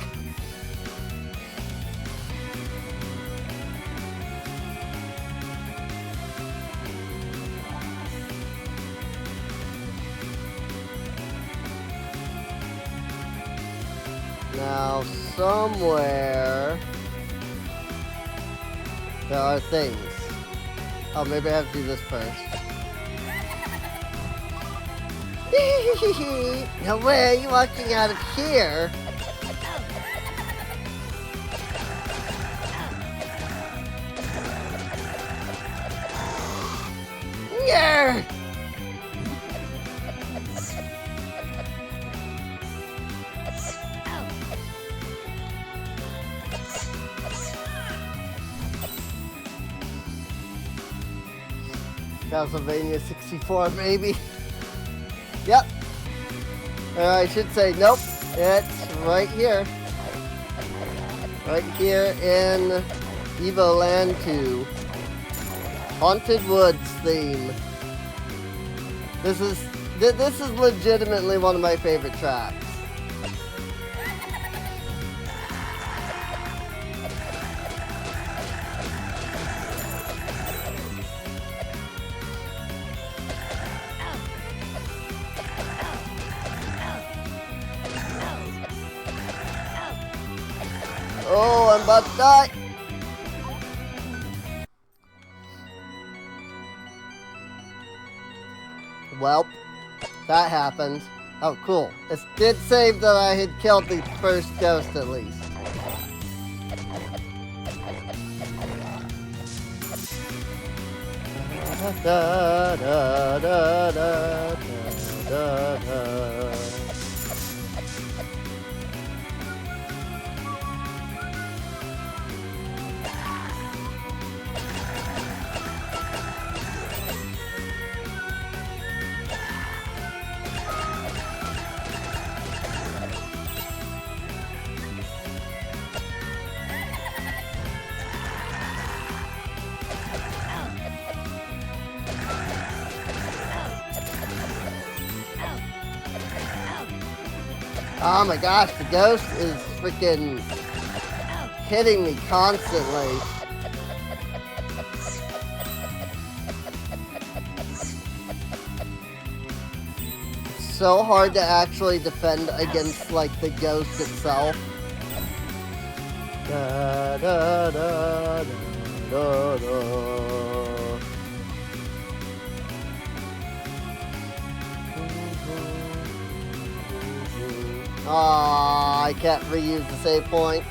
Now, somewhere there are things. Oh, maybe I have to do this first. No way, are you walking out of here? Yeah! Castlevania 64, maybe. Yep. Or I should say, nope. It's right here. Right here in Evoland 2. Haunted Woods theme. This is legitimately one of my favorite tracks. Oh, I'm about to die. Well, that happened. Oh, cool. It did save that I had killed the first ghost at least. Da, da, da, da, da, da. Oh my gosh, the ghost is freaking hitting me constantly. It's so hard to actually defend against, like, the ghost itself. Da, da, da, da, da, da. Aww, I can't reuse the save point.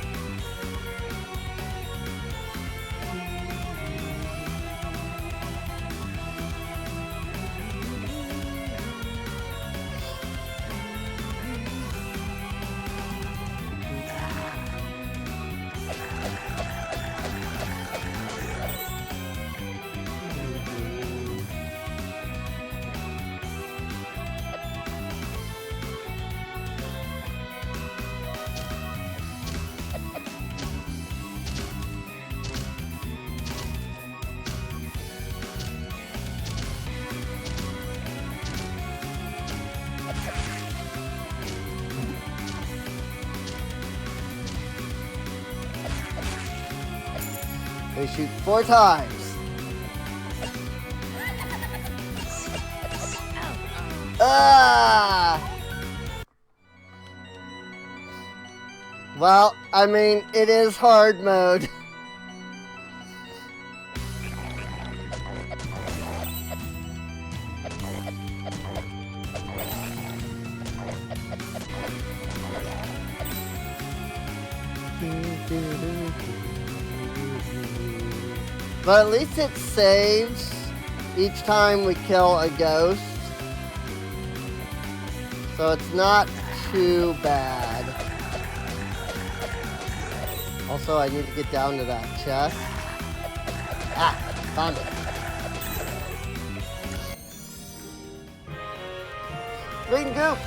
They shoot 4 times. Ah! Well, I mean, it is hard mode. But at least it saves each time we kill a ghost. So it's not too bad. Also, I need to get down to that chest. Ah, found it. Green goop!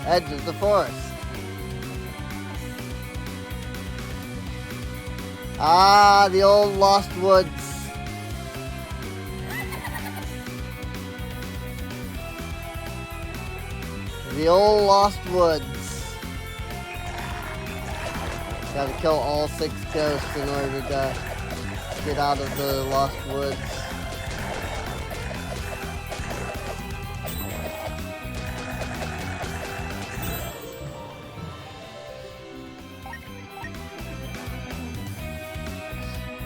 edge of the forest. Ah, the old lost woods. The old lost woods. Gotta kill all 6 ghosts in order to get out of the lost woods.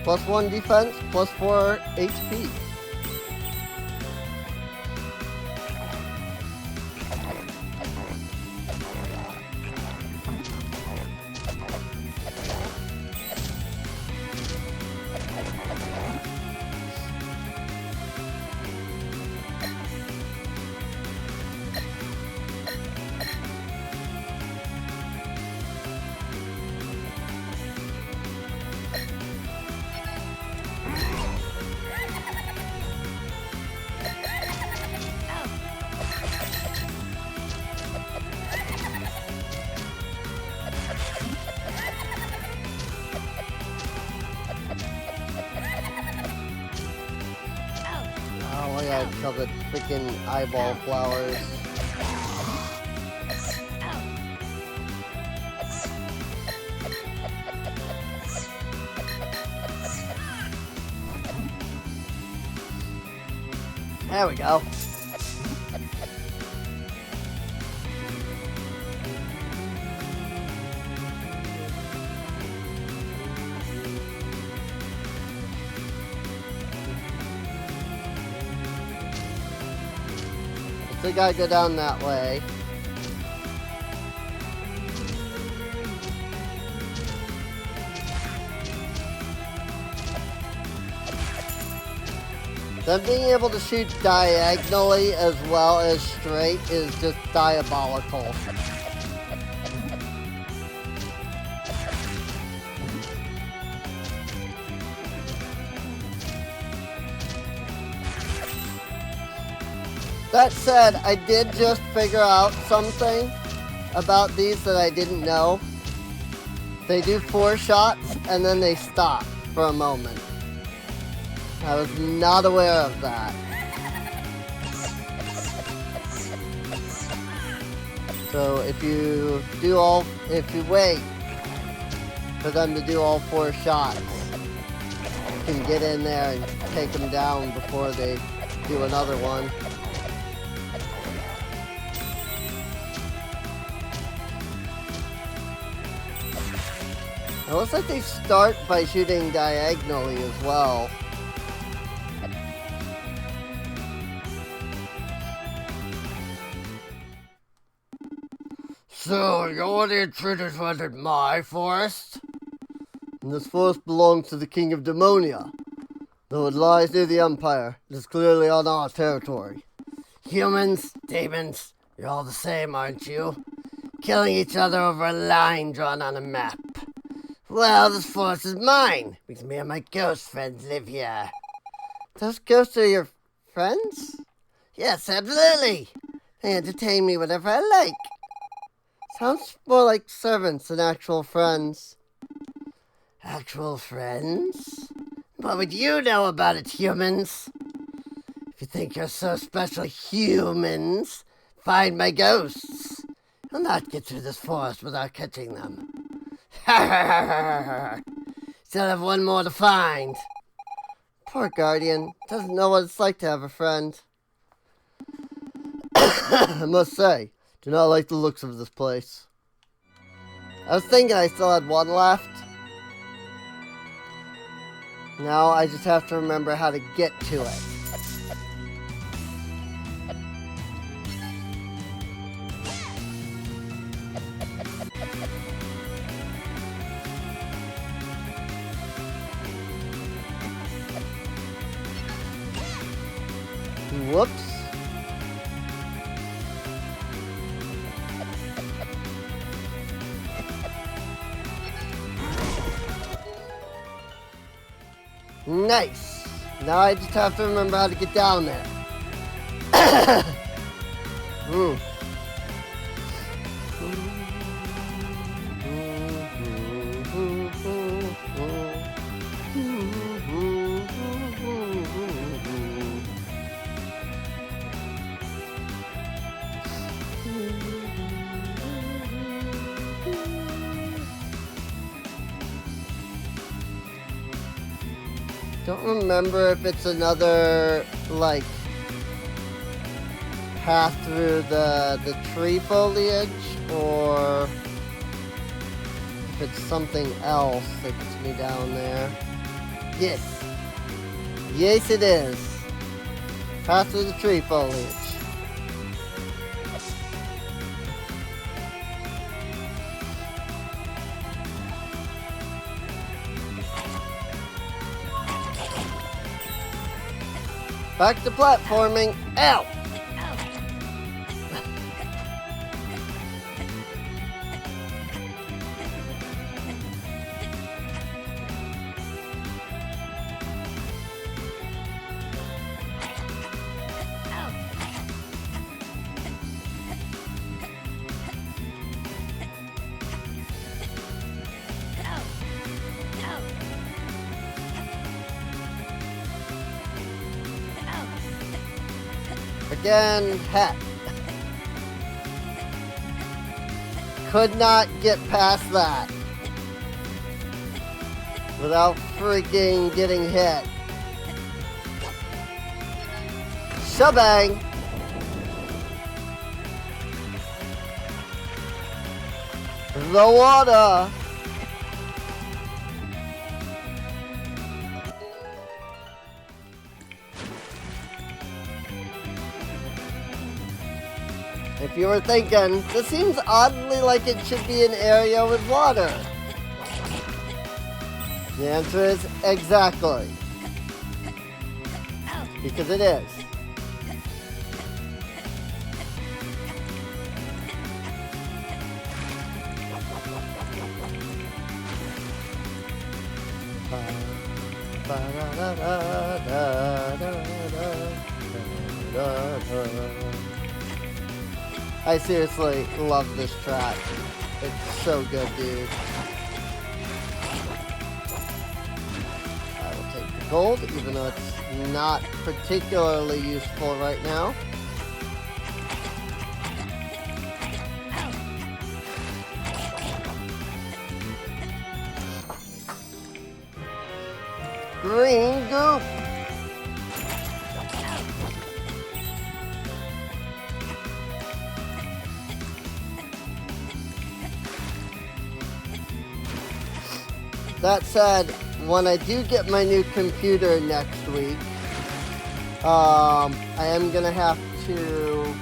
+1 defense, +4 HP. Oh my god, kill the freaking eyeball flowers. There we go. Still gotta go down that way. Them being able to shoot diagonally as well as straight is just diabolical. That said, I did just figure out something about these that I didn't know. They do 4 shots and then they stop for a moment. I was not aware of that. So if you wait for them to do all 4 shots, you can get in there and take them down before they do another one. It looks like they start by shooting diagonally as well. So, you're the intruders who entered my forest? And this forest belongs to the King of Demonia. Though it lies near the Empire, it is clearly on our territory. Humans, demons, you're all the same, aren't you? Killing each other over a line drawn on a map. Well, this forest is mine, because me and my ghost friends live here. Those ghosts are your friends? Yes, absolutely. They entertain me whenever I like. Sounds more like servants than actual friends. Actual friends? What would you know about it, humans? If you think you're so special, humans, find my ghosts. You'll not get through this forest without catching them. Still have one more to find. Poor Guardian doesn't know what it's like to have a friend. I must say, do not like the looks of this place. I was thinking I still had one left. Now I just have to remember how to get to it. Whoops. Nice. Now I just have to remember how to get down there. don't remember if it's another, like, path through the tree foliage, or if it's something else that gets me down there. Yes. Yes, it is. Path through the tree foliage. Back to platforming. Ow! Again, heck. Could not get past that without freaking getting hit. Shabang! The water! If you were thinking, this seems oddly like it should be an area with water. The answer is exactly. Because it is. I seriously love this track. It's so good, dude. I will take the gold, even though it's not particularly useful right now. Green goop! That said, when I do get my new computer next week, I am going to have to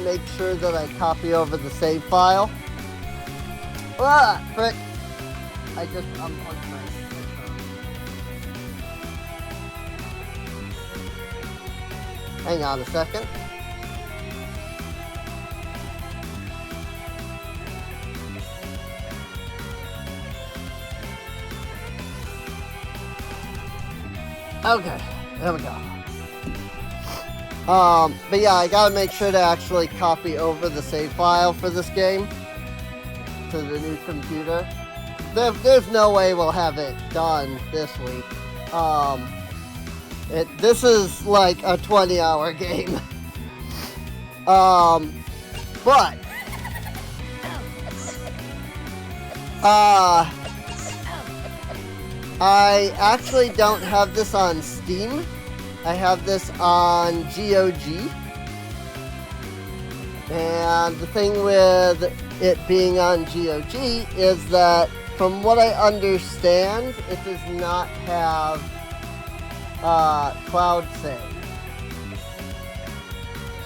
make sure that I copy over the save file. Ah, frick. I just unplugged my headphones. Hang on a second. Okay, there we go. But yeah, I gotta make sure to actually copy over the save file for this game to the new computer. There's no way we'll have it done this week. This is like a 20-hour game. But I actually don't have this on Steam. I have this on GOG. And the thing with it being on GOG is that, from what I understand, it does not have cloud save.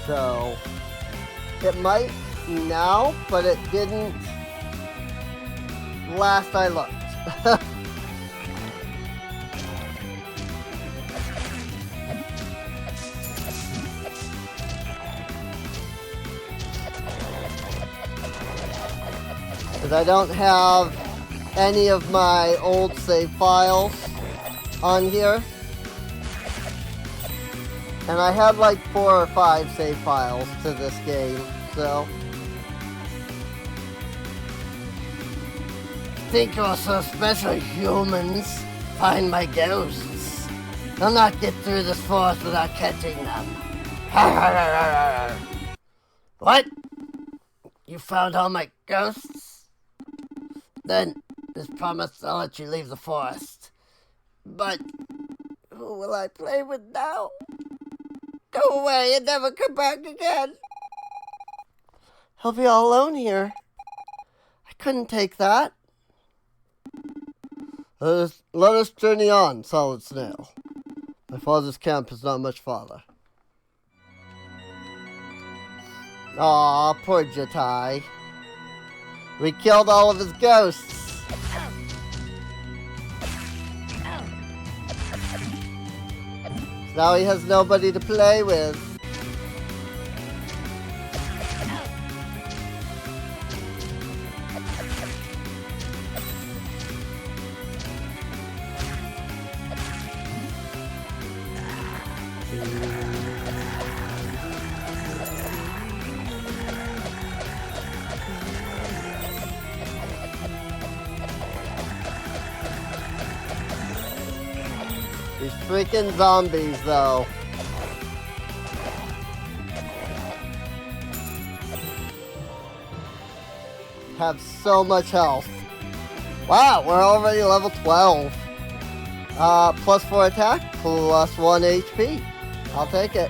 So, it might now, but it didn't last I looked. Because I don't have any of my old save files on here. And I had like 4 or 5 save files to this game, so. Think you're so special, humans. Find my ghosts. They'll not get through this forest without catching them. What? You found all my ghosts? Then, as promised, I'll let you leave the forest. But Who will I play with now? Go away and never come back again. He'll be all alone here. I couldn't take that. Let us journey on, Solid Snail. My father's camp is not much farther. Aw, poor Jatai. We killed all of his ghosts. Now he has nobody to play with. These freaking zombies, though. Have so much health. Wow, we're already level 12. Plus 4 attack, plus 1 HP. I'll take it.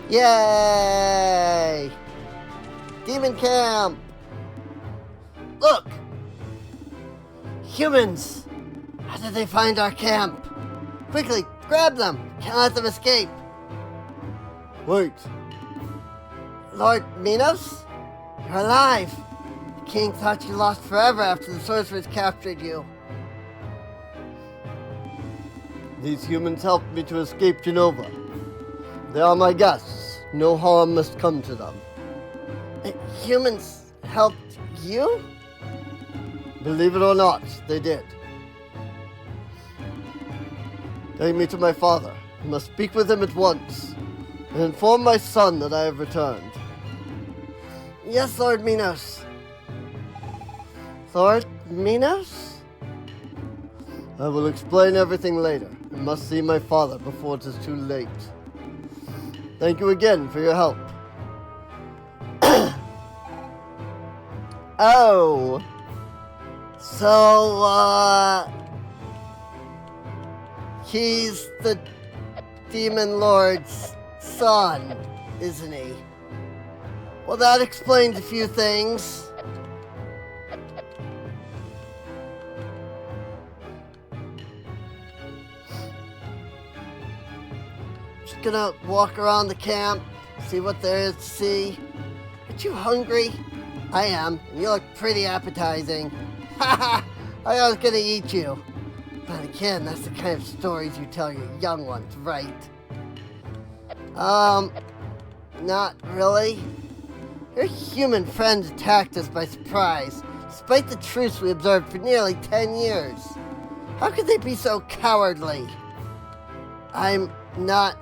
Yay! Demon camp! Look! Humans! How did they find our camp? Quickly, grab them! Can't let them escape! Wait. Lord Minos? You're alive! The king thought you lost forever after the sorcerers captured you. These humans helped me to escape Genova. They are my guests. No harm must come to them. Humans helped you? Believe it or not, they did. Take me to my father. I must speak with him at once and inform my son that I have returned. Yes, Lord Minos. Lord Minos? I will explain everything later. I must see my father before it is too late. Thank you again for your help. Oh. So, he's the Demon Lord's son, isn't he? Well, that explains a few things. Just gonna walk around the camp, see what there is to see. Aren't you hungry? I am, and you look pretty appetizing. Haha! I was gonna eat you. But again, that's the kind of stories you tell your young ones, right? Not really. Your human friends attacked us by surprise, despite the truce we observed for nearly 10 years. How could they be so cowardly? I'm not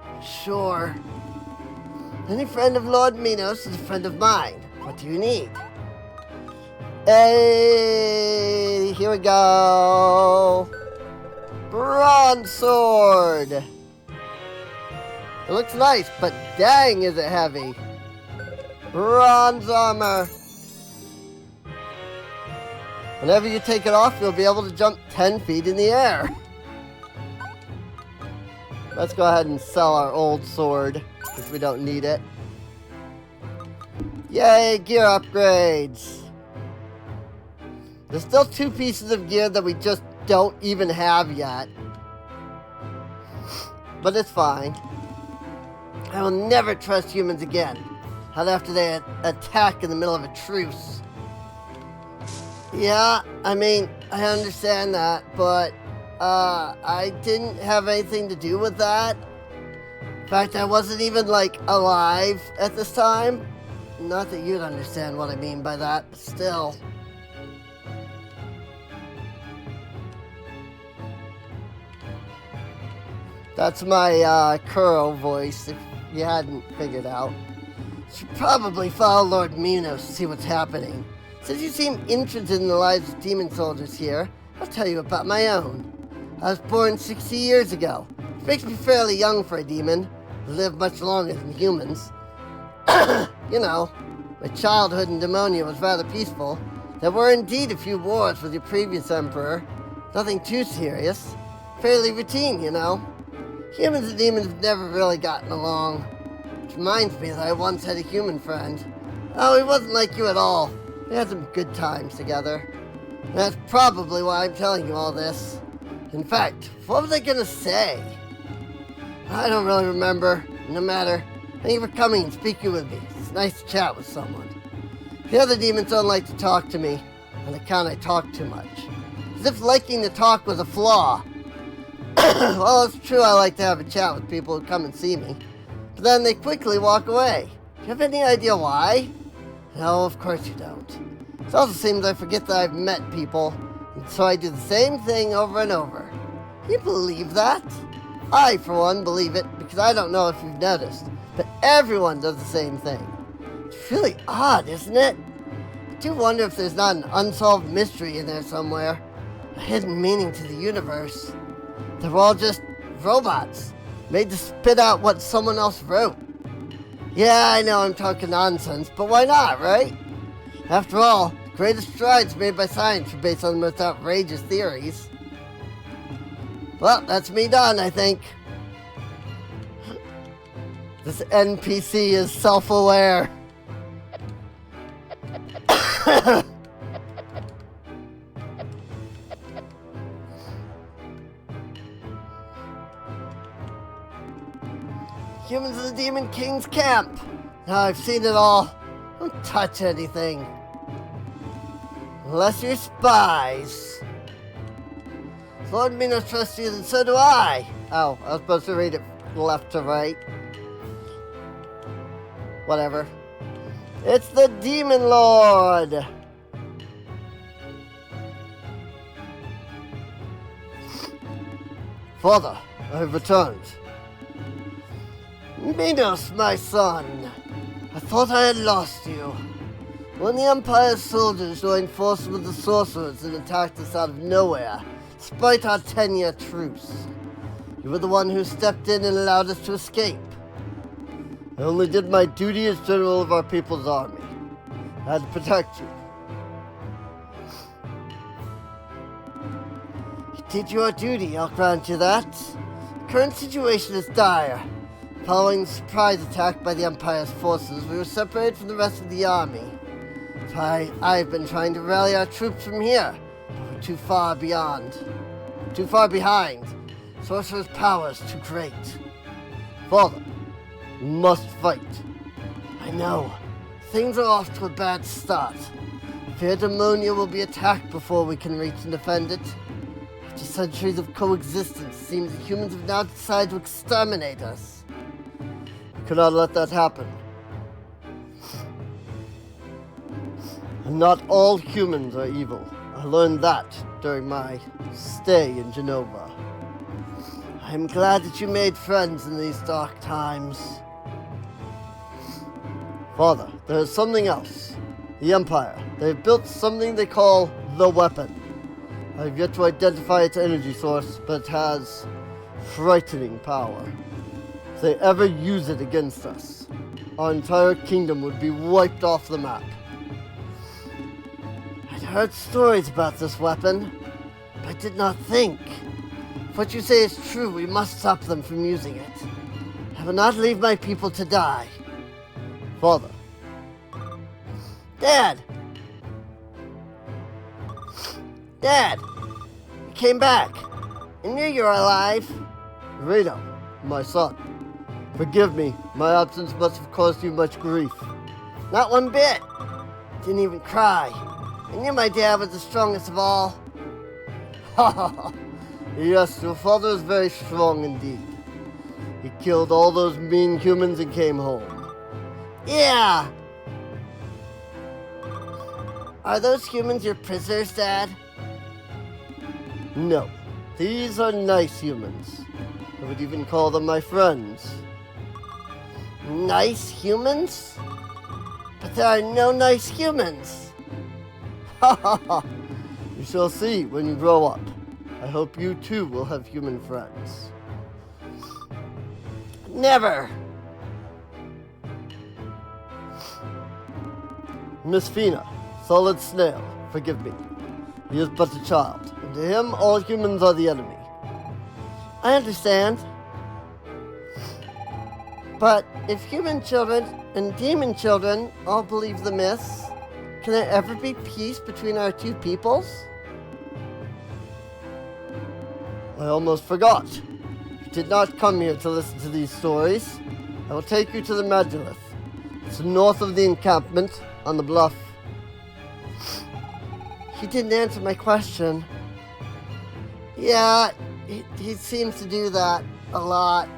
sure. Any friend of Lord Minos is a friend of mine. What do you need? Hey, here we go. Bronze sword. It looks nice, but dang is it heavy. Bronze armor. Whenever you take it off, you'll be able to jump 10 feet in the air. Let's go ahead and sell our old sword, because we don't need it. Yay, gear upgrades. There's still 2 pieces of gear that we just don't even have yet. But it's fine. I will never trust humans again. Not after they attack in the middle of a truce. Yeah, I mean, I understand that, but I didn't have anything to do with that. In fact, I wasn't even, like, alive at this time. Not that you'd understand what I mean by that, but still. That's my Kuro voice, if you hadn't figured out. Should probably follow Lord Minos to see what's happening. Since you seem interested in the lives of demon soldiers here, I'll tell you about my own. I was born 60 years ago, which makes me fairly young for a demon. I live much longer than humans. You know, my childhood in Demonia was rather peaceful. There were indeed a few wars with your previous emperor. Nothing too serious. Fairly routine, you know. Humans and demons have never really gotten along. Which reminds me that I once had a human friend. Oh, he wasn't like you at all. We had some good times together. And that's probably why I'm telling you all this. In fact, what was I gonna say? I don't really remember. No matter. Thank you for coming and speaking with me. It's nice to chat with someone. The other demons don't like to talk to me, on account I talk too much. As if liking to talk was a flaw. Well, it's true I like to have a chat with people who come and see me. But then they quickly walk away. Do you have any idea why? No, of course you don't. It also seems I forget that I've met people, and so I do the same thing over and over. Can you believe that? I, for one, believe it, because I don't know if you've noticed, but everyone does the same thing. It's really odd, isn't it? I do wonder if there's not an unsolved mystery in there somewhere, a hidden meaning to the universe. They're all just robots, made to spit out what someone else wrote. Yeah, I know I'm talking nonsense, but why not, right? After all, the greatest strides made by science are based on the most outrageous theories. Well, that's me done, I think. This NPC is self-aware. Humans in the Demon King's camp. Now I've seen it all. Don't touch anything. Unless you're spies. Lord Minos trusts you, and so do I. Oh, I was supposed to read it left to right. Whatever. It's the Demon Lord! Father, I have returned. Minos, my son. I thought I had lost you. When the Empire's soldiers joined forces with the sorcerers and attacked us out of nowhere, despite our 10-year truce, you were the one who stepped in and allowed us to escape. I only did my duty as general of our people's army. I had to protect you. You did your duty, I'll grant you that. The current situation is dire. Following the surprise attack by the Empire's forces, we were separated from the rest of the army. So I've been trying to rally our troops from here, but we're too far behind. Sorcerer's power is too great. Father, we must fight. I know. Things are off to a bad start. Fear Demonia will be attacked before we can reach and defend it. After centuries of coexistence, it seems that humans have now decided to exterminate us. We cannot let that happen. And not all humans are evil. I learned that during my stay in Genova. I am glad that you made friends in these dark times. Father, there is something else. The Empire. They have built something they call the weapon. I have yet to identify its energy source, but it has frightening power. If they ever use it against us, our entire kingdom would be wiped off the map. I'd heard stories about this weapon, but I did not think. If what you say is true, we must stop them from using it. I will not leave my people to die. Father. Dad! Dad! You came back. I knew you were alive. Rito, my son. Forgive me, my absence must have caused you much grief. Not one bit. Didn't even cry. I knew my dad was the strongest of all. Ha ha ha. Yes, your father is very strong indeed. He killed all those mean humans and came home. Yeah! Are those humans your prisoners, Dad? No. These are nice humans. I would even call them my friends. Nice humans? But there are no nice humans. Ha ha ha. You shall see when you grow up. I hope you too will have human friends. Never! Miss Fina, Solid Snail, forgive me. He is but a child, and to him all humans are the enemy. I understand. But if human children and demon children all believe the myths, can there ever be peace between our two peoples? I almost forgot. You did not come here to listen to these stories. I will take you to the Magilith. It's north of the encampment, on the bluff. He didn't answer my question. Yeah, he seems to do that a lot.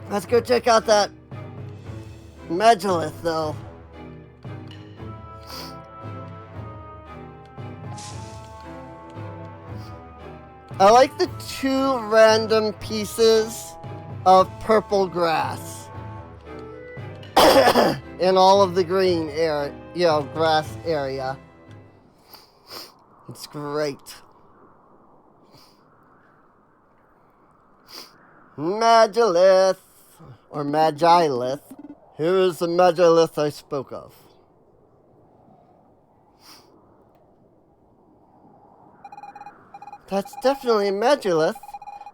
Let's go check out that Magilith, though. I like the 2 random pieces of purple grass in all of the green area, grass area. It's great. Magilith, or Magilith. Here is the Magilith I spoke of. That's definitely a Magilith.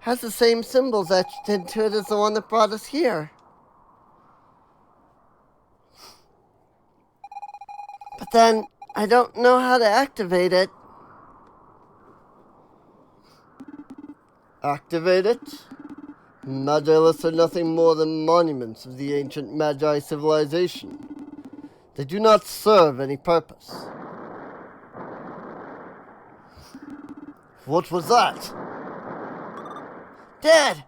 Has the same symbols etched into it as the one that brought us here. But then, I don't know how to activate it. Activate it? Magiliths are nothing more than monuments of the ancient Magi civilization. They do not serve any purpose. What was that? Dad!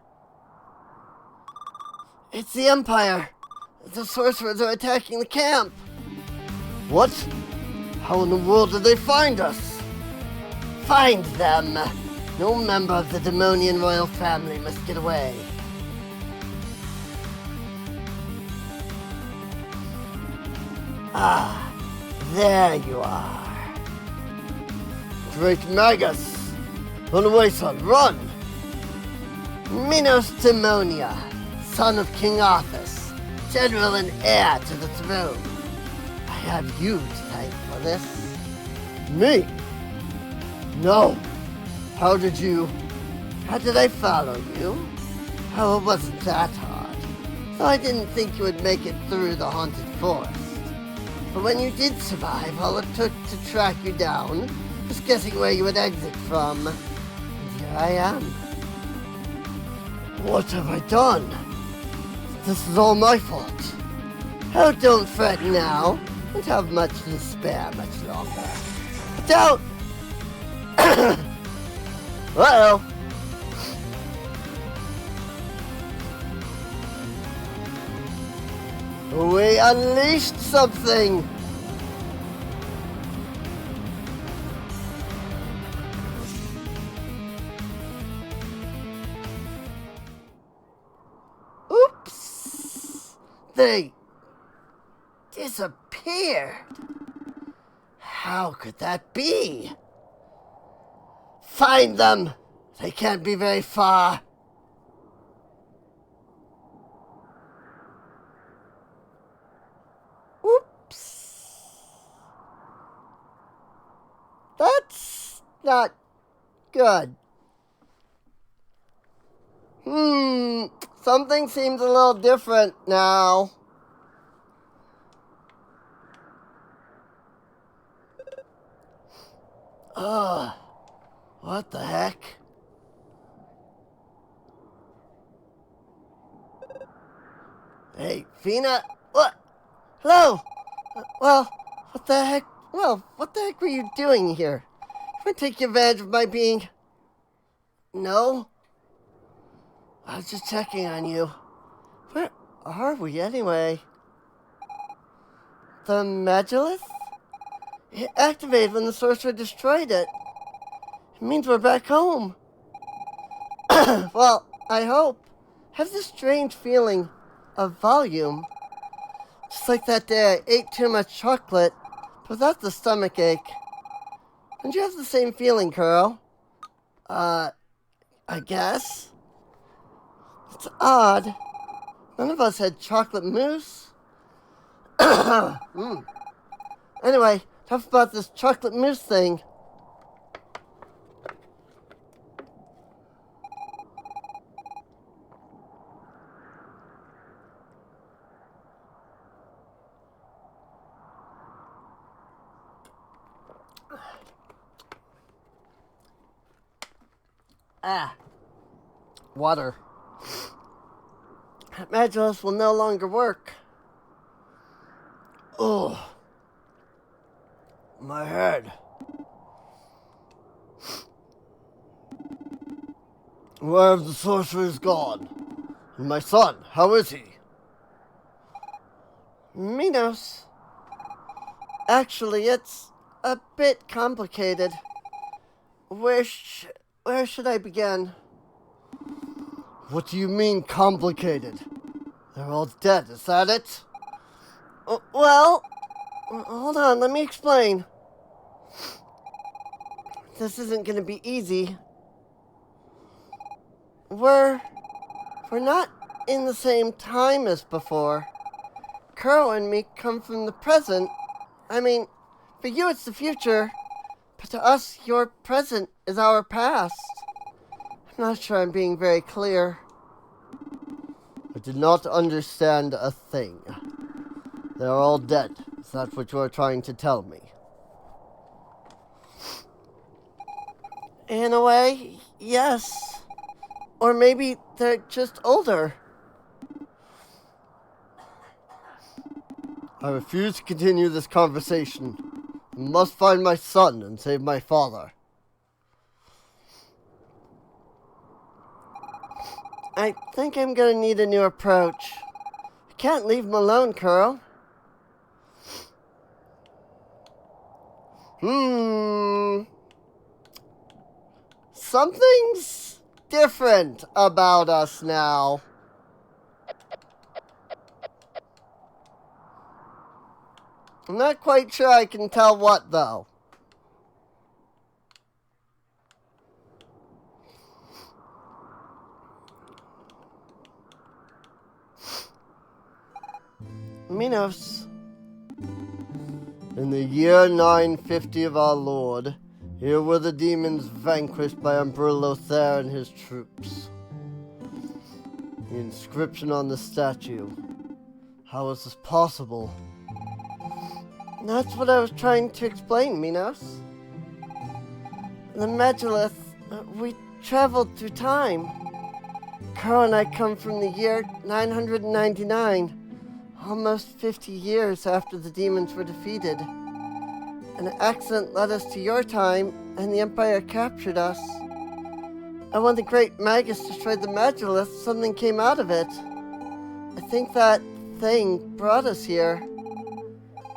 It's the Empire. The sorcerers are attacking the camp. What? How in the world did they find us? Find them. No member of the Demonian royal family must get away. Ah, there you are. Great Magus! Run away, son, run! Minos Demonia, son of King Arthas, general and heir to the throne. I have you to thank for this. Me? No. How did I follow you? Oh, it wasn't that hard. Though I didn't think you would make it through the haunted forest. But when you did survive, all it took to track you down was guessing where you would exit from. And here I am. What have I done? This is all my fault. Oh, don't fret now. Don't have much to spare much longer. Don't! Uh-oh. We unleashed something! Oops! They disappeared. How could that be? Find them! They can't be very far. Oops. That's not good. Something seems a little different now. Ugh. What the heck? Hey, Fina, what? Hello? Well, what the heck? Well, what the heck were you doing here? You want to take advantage of my being... No? I was just checking on you. Where are we, anyway? The Magilith? It activated when the sorcerer destroyed it. It means we're back home. Well, I hope. I have this strange feeling of volume. Just like that day I ate too much chocolate, but without the stomach ache. Don't you have the same feeling, Kuro? I guess. It's odd. None of us had chocolate mousse. Anyway, enough about this chocolate mousse thing. Water. Magulus will no longer work. Oh, my head. Where have the sorcerers gone? And my son, how is he? Minos. Actually, it's a bit complicated. Where should I begin? What do you mean, complicated? They're all dead, is that it? Well, hold on, let me explain. This isn't gonna be easy. We're not in the same time as before. Kuro and me come from the present. I mean, for you it's the future, but to us, your present is our past. I'm not sure I'm being very clear. I did not understand a thing. They're all dead. Is that what you're trying to tell me? In a way, yes. Or maybe they're just older. I refuse to continue this conversation. I must find my son and save my father. I think I'm gonna need a new approach. I can't leave him alone, Kuro. Something's different about us now. I'm not quite sure I can tell what, though. Minos. In the year 950 of our Lord, here were the demons vanquished by Emperor Lothair and his troops. The inscription on the statue. How is this possible? That's what I was trying to explain, Minos. The Magulus, we traveled through time. Kuro and I come from the year 999. Almost 50 years after the demons were defeated. An accident led us to your time, and the Empire captured us. And when the great Magus destroyed the Magulus, something came out of it. I think that thing brought us here.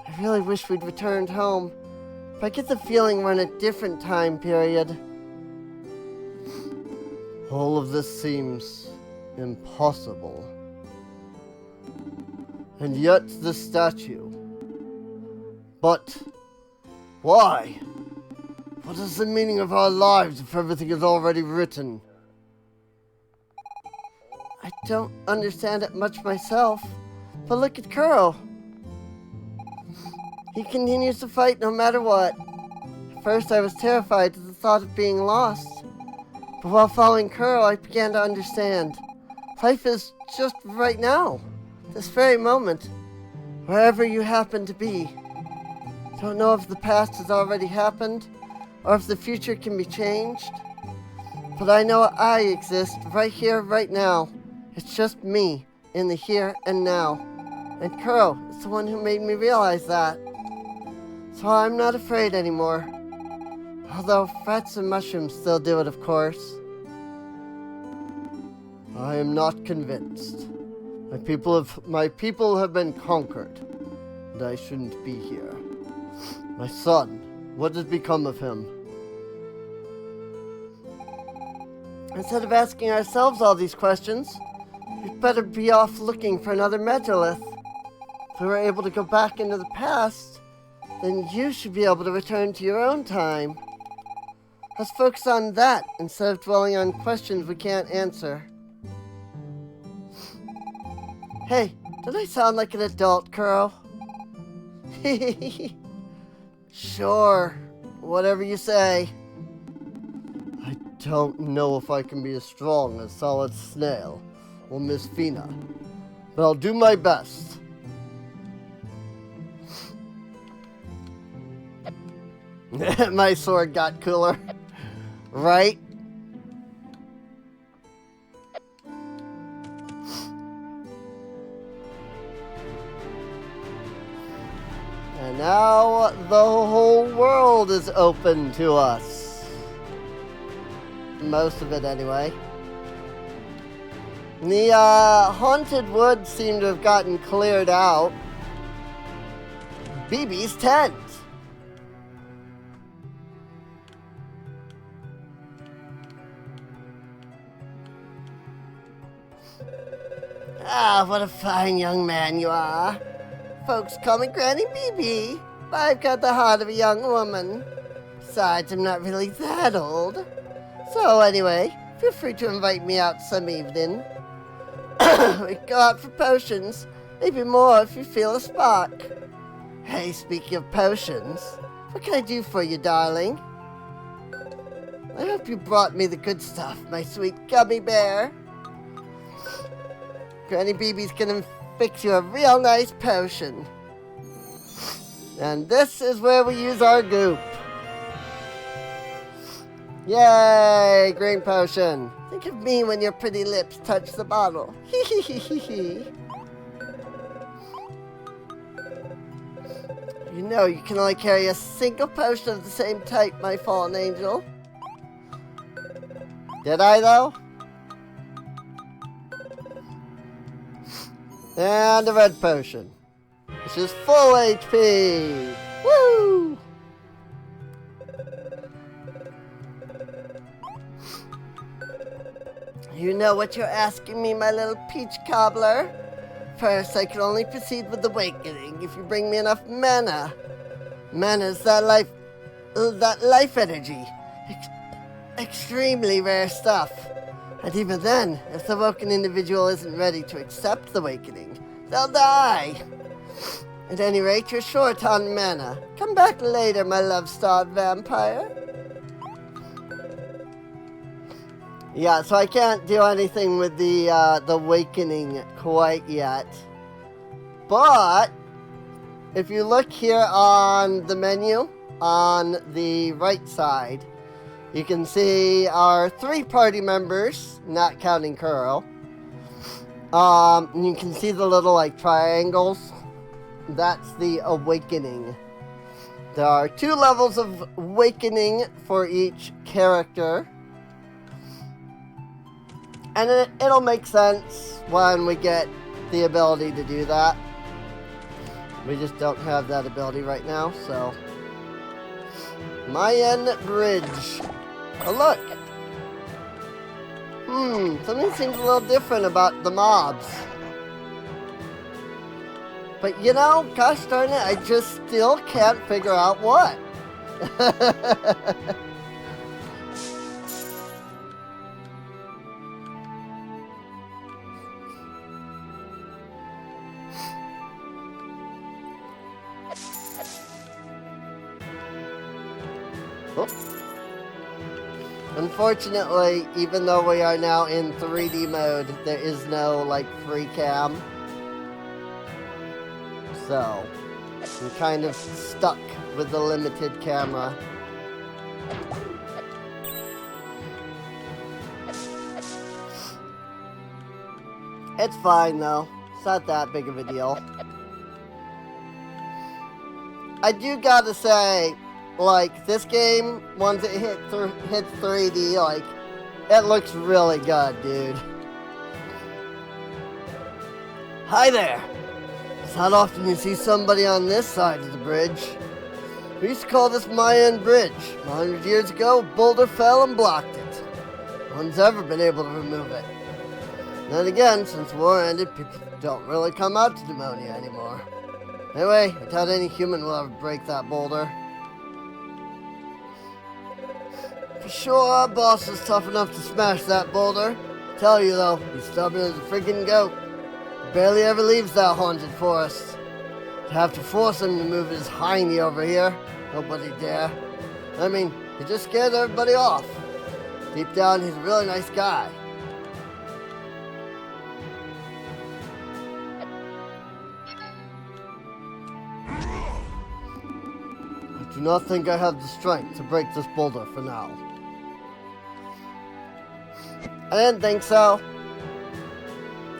I really wish we'd returned home, but I get the feeling we're in a different time period. All of this seems impossible. And yet the statue. But why? What is the meaning of our lives if everything is already written? I don't understand it much myself, but look at Kuro. He continues to fight no matter what. At first I was terrified at the thought of being lost, but while following Kuro I began to understand. Life is just right now. This very moment, wherever you happen to be. Don't know if the past has already happened, or if the future can be changed. But I know I exist right here, right now. It's just me, in the here and now. And Kuro is the one who made me realize that. So I'm not afraid anymore. Although rats and mushrooms still do it, of course. I am not convinced. My people have been conquered, and I shouldn't be here. My son, what has become of him? Instead of asking ourselves all these questions, we'd better be off looking for another megalith. If we were able to go back into the past, then you should be able to return to your own time. Let's focus on that instead of dwelling on questions we can't answer. Hey, did I sound like an adult, Kuro? Sure, whatever you say. I don't know if I can be as strong as Solid Snail or Miss Fina, but I'll do my best. My sword got cooler, right? And now the whole world is open to us. Most of it, anyway. The haunted woods seem to have gotten cleared out. BB's tent. Ah, what a fine young man you are. Folks call me Granny BB, but I've got the heart of a young woman. Besides, I'm not really that old. So anyway, feel free to invite me out some evening. We go out for potions, maybe more if you feel a spark. Hey, speaking of potions, what can I do for you, darling? I hope you brought me the good stuff, my sweet gummy bear. Granny BB's gonna fix you a real nice potion. And this is where we use our goop. Yay, green potion. Think of me when your pretty lips touch the bottle. Hee hee hee hee hee. You know you can only carry a single potion of the same type, my fallen angel. Did I, though? And a red potion, which is full HP. Woo! You know what you're asking me, my little peach cobbler? First, I can only proceed with awakening if you bring me enough mana. Mana's that life energy. Extremely rare stuff. And even then, if the woken individual isn't ready to accept the awakening, they'll die. At any rate, you're short on mana. Come back later, my love-starved vampire. Yeah, so I can't do anything with the awakening quite yet. But if you look here on the menu, on the right side, you can see our 3 party members, not counting Kuro. You can see the little like triangles. That's the awakening. There are 2 levels of awakening for each character. And it'll make sense when we get the ability to do that. We just don't have that ability right now, so. Mayan Bridge. Oh, look. Something seems a little different about the mobs. But you know, gosh darn it, I just still can't figure out what. Unfortunately, even though we are now in 3D mode, there is no, like, free cam. So, I'm kind of stuck with the limited camera. It's fine, though. It's not that big of a deal. I do gotta say, like, this game, once it hits 3D, like, it looks really good, dude. Hi there! It's not often you see somebody on this side of the bridge. We used to call this Mayan Bridge. 100 years ago, a boulder fell and blocked it. No one's ever been able to remove it. Then again, since the war ended, people don't really come out to Demonia anymore. Anyway, I doubt any human will ever break that boulder. For sure, our boss is tough enough to smash that boulder. Tell you though, he's stubborn as a freaking goat. Barely ever leaves that haunted forest. To have to force him to move his hiney over here, nobody dare. I mean, he just scared everybody off. Deep down, he's a really nice guy. I do not think I have the strength to break this boulder for now. I didn't think so.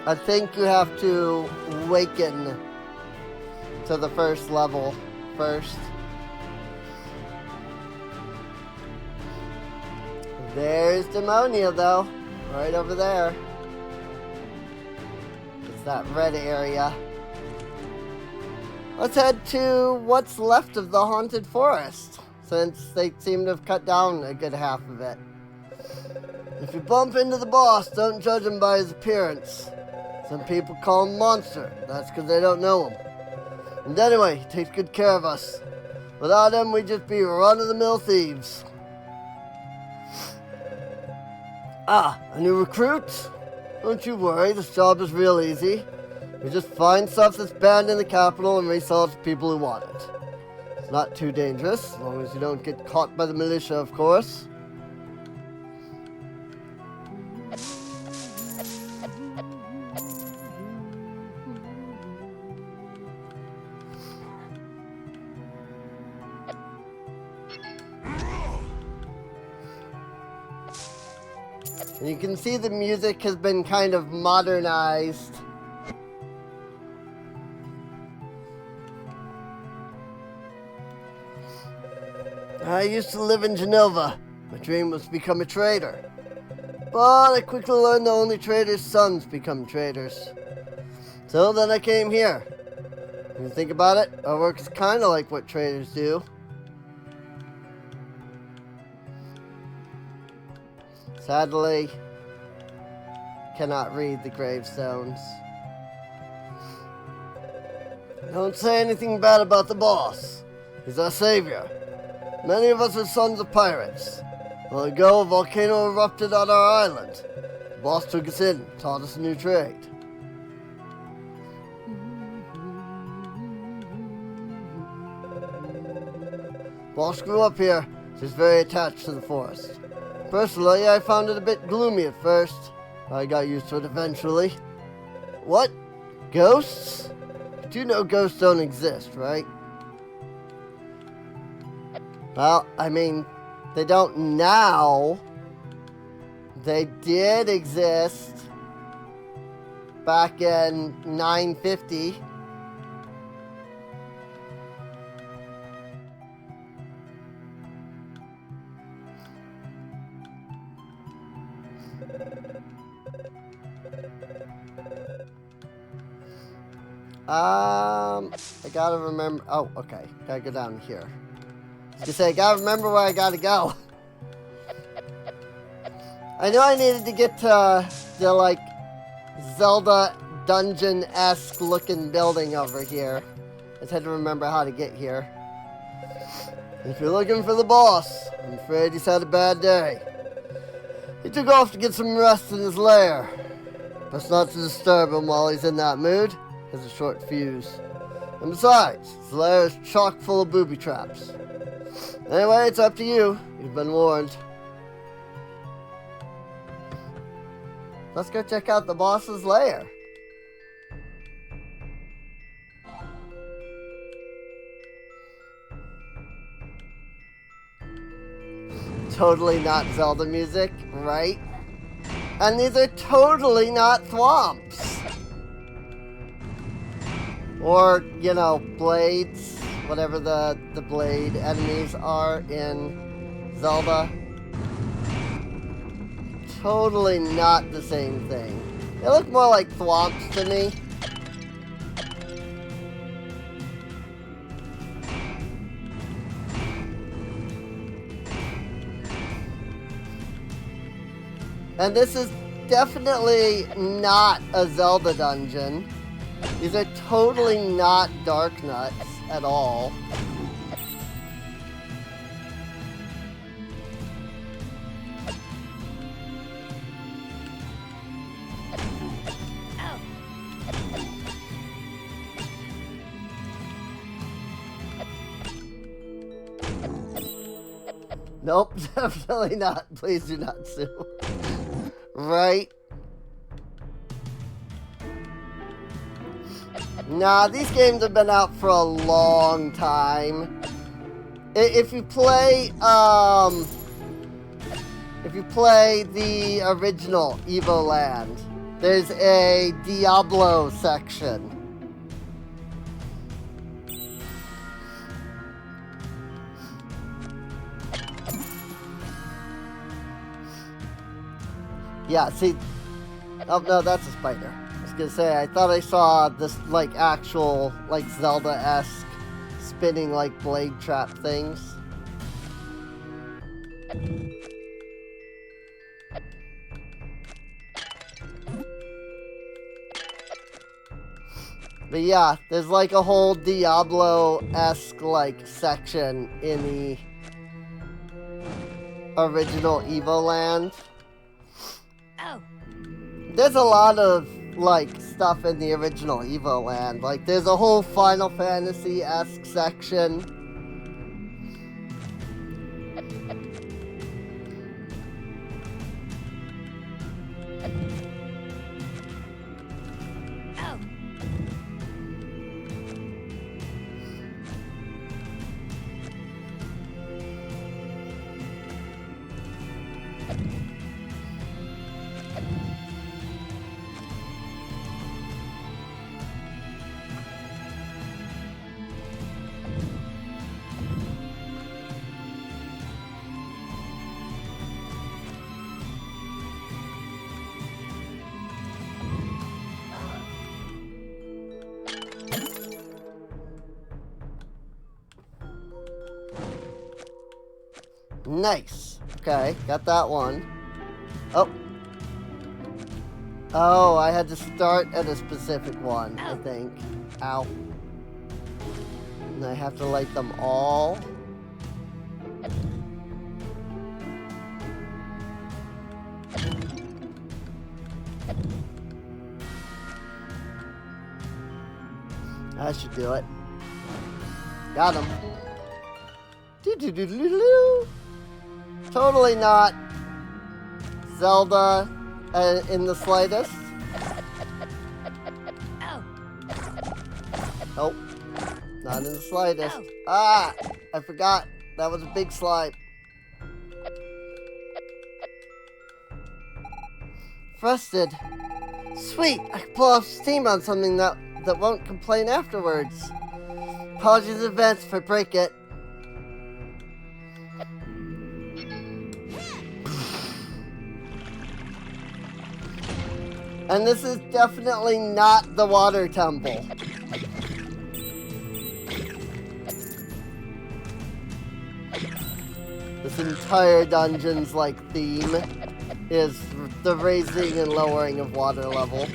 I think you have to awaken to the first level first. There's Demonia though, right over there. It's that red area. Let's head to what's left of the haunted forest, since they seem to have cut down a good half of it. If you bump into the boss, don't judge him by his appearance. Some people call him Monster. That's because they don't know him. And anyway, he takes good care of us. Without him, we'd just be run-of-the-mill thieves. Ah, a new recruit? Don't you worry, this job is real easy. We just find stuff that's banned in the capital and resell it to people who want it. It's not too dangerous, as long as you don't get caught by the militia, of course. And you can see the music has been kind of modernized. I used to live in Genova. My dream was to become a trader. But I quickly learned that only traders' sons become traders. So then I came here. When you think about it, our work is kind of like what traders do. Sadly, cannot read the gravestones. Don't say anything bad about the boss. He's our savior. Many of us are sons of pirates. Long ago, a volcano erupted on our island. The boss took us in, taught us a new trade. Boss grew up here, so he's very attached to the forest. Personally, I found it a bit gloomy at first. I got used to it eventually. What? Ghosts? You do know ghosts don't exist, right? Well, I mean, they don't now. They did exist back in 950. I gotta remember. Oh, okay. Gotta go down here. I was gonna say, I gotta remember where I gotta go. I knew I needed to get to the, like, Zelda dungeon-esque looking building over here. I just had to remember how to get here. If you're looking for the boss, I'm afraid he's had a bad day. He took off to get some rest in his lair. Best not to disturb him while he's in that mood. He has a short fuse. And besides, his lair is chock full of booby traps. Anyway, it's up to you. You've been warned. Let's go check out the boss's lair. Totally not Zelda music, right? And these are totally not thwomps. Or, you know, blades. Whatever the blade enemies are in Zelda. Totally not the same thing. They look more like thwomps to me. And this is definitely not a Zelda dungeon. These are totally not Dark Nuts at all. Ow. Nope, definitely not. Please do not sue. Right? Nah, these games have been out for a long time. If you play the original Evoland, there's a Diablo section. Yeah, see, oh no, that's a spider. I was gonna say, I thought I saw this, like, actual, like, Zelda-esque spinning, like, blade trap things. But yeah, there's, like, a whole Diablo-esque, like, section in the original Evoland. Oh. There's a lot of, like, stuff in the original Evoland. Like, there's a whole Final Fantasy-esque section. Oh. Nice. Okay, got that one. Oh. Oh, I had to start at a specific one, I think. Ow. And I have to light them all. I should do it. Got him. Do-do-do-do-do. Totally not Zelda in the slightest. Oh. Nope. Not in the slightest. Oh. Ah! I forgot. That was a big slime. Frosted. Sweet! I can pull off steam on something that won't complain afterwards. Apologies in advance if I break it. And this is definitely not the water temple. This entire dungeon's, like, theme is the raising and lowering of water level.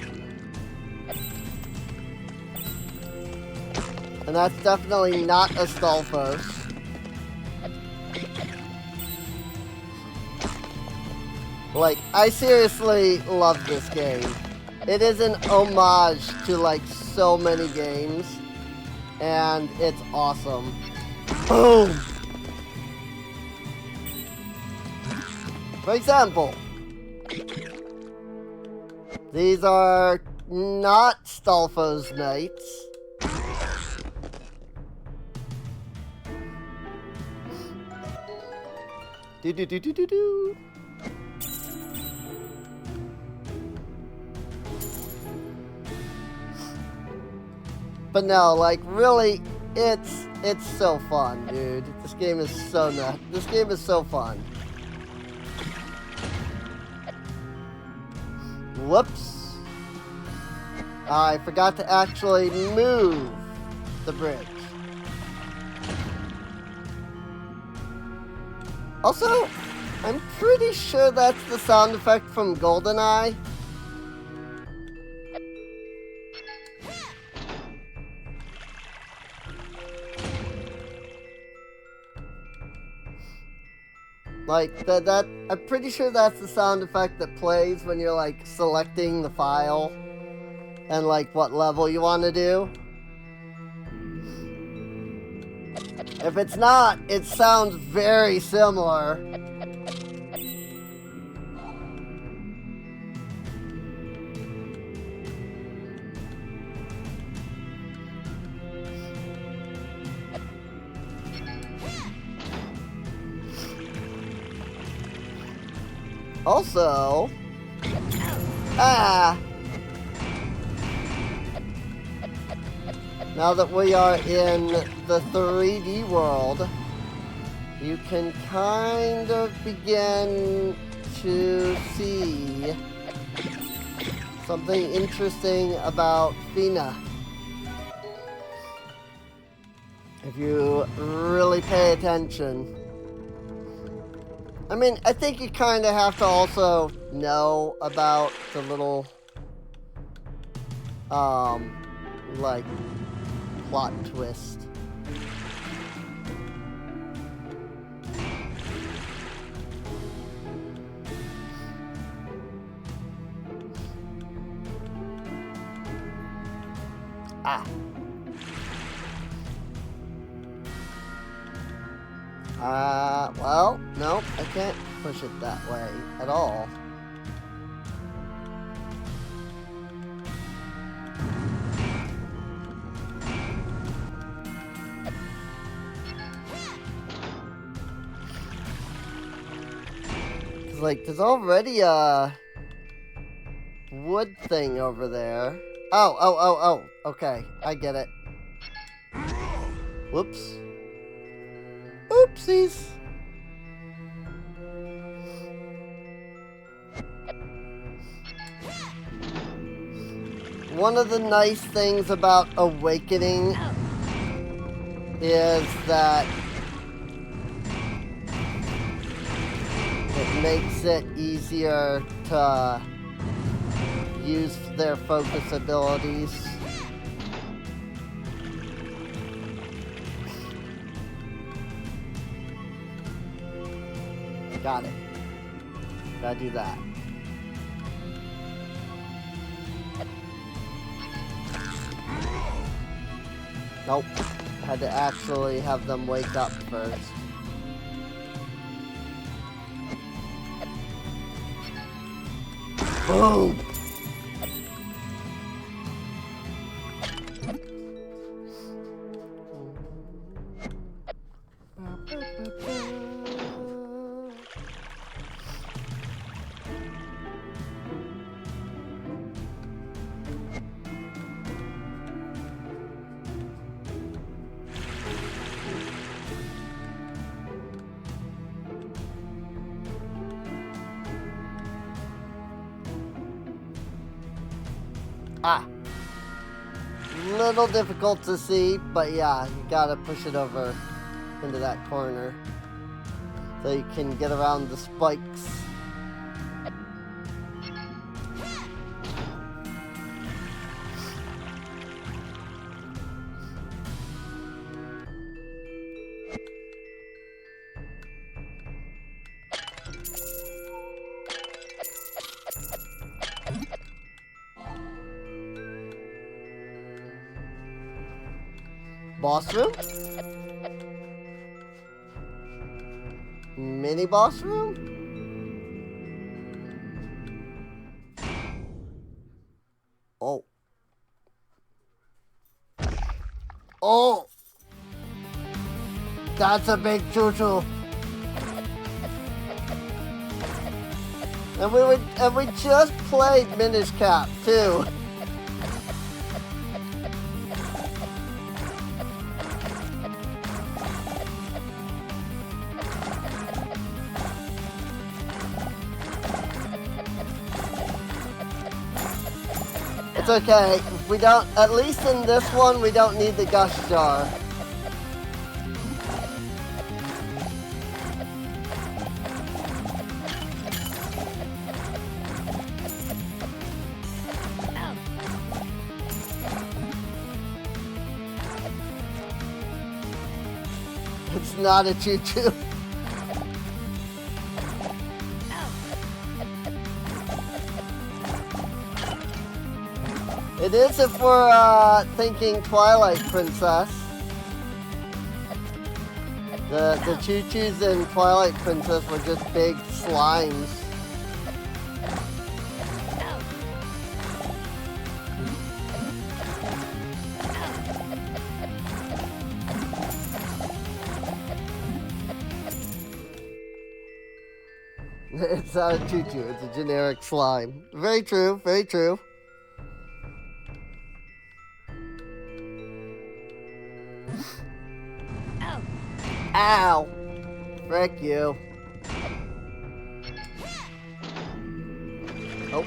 And that's definitely not a Stalfos. Like, I seriously love this game. It is an homage to, like, so many games. And it's awesome. Boom! For example, these are not Stalfos Knights. Do-do-do-do-do-do. But no, like, really, it's so fun, dude. This game is so nuts. This game is so fun. Whoops. I forgot to actually move the bridge. Also, I'm pretty sure that's the sound effect from GoldenEye. Like, I'm pretty sure that's the sound effect that plays when you're, like, selecting the file and, like, what level you want to do. If it's not, it sounds very similar. Also, now that we are in the 3D world, you can kind of begin to see something interesting about Fina. If you really pay attention. I mean, I think you kind of have to also know about the little, like, plot twist. Well, nope, I can't push it that way at all. Cause, like, there's already a wood thing over there. Oh, okay, I get it. Whoops. Oopsies. One of the nice things about Awakening is that it makes it easier to use their focus abilities. Got it. Gotta do that. Nope. Had to actually have them wake up first. Boom! Little difficult to see, but yeah, you gotta push it over into that corner so you can get around the spikes. Boss room? Mini boss room? Oh. Oh! That's a big choo-choo. And we just played Minish Cap too. It's okay. We don't, at least in this one, we don't need the gush jar. It's not a choo-choo. It is if we're thinking Twilight Princess. The choo-choos in Twilight Princess were just big slimes. It's not a choo-choo, it's a generic slime. Very true, very true. Ow! Frick you. Oh.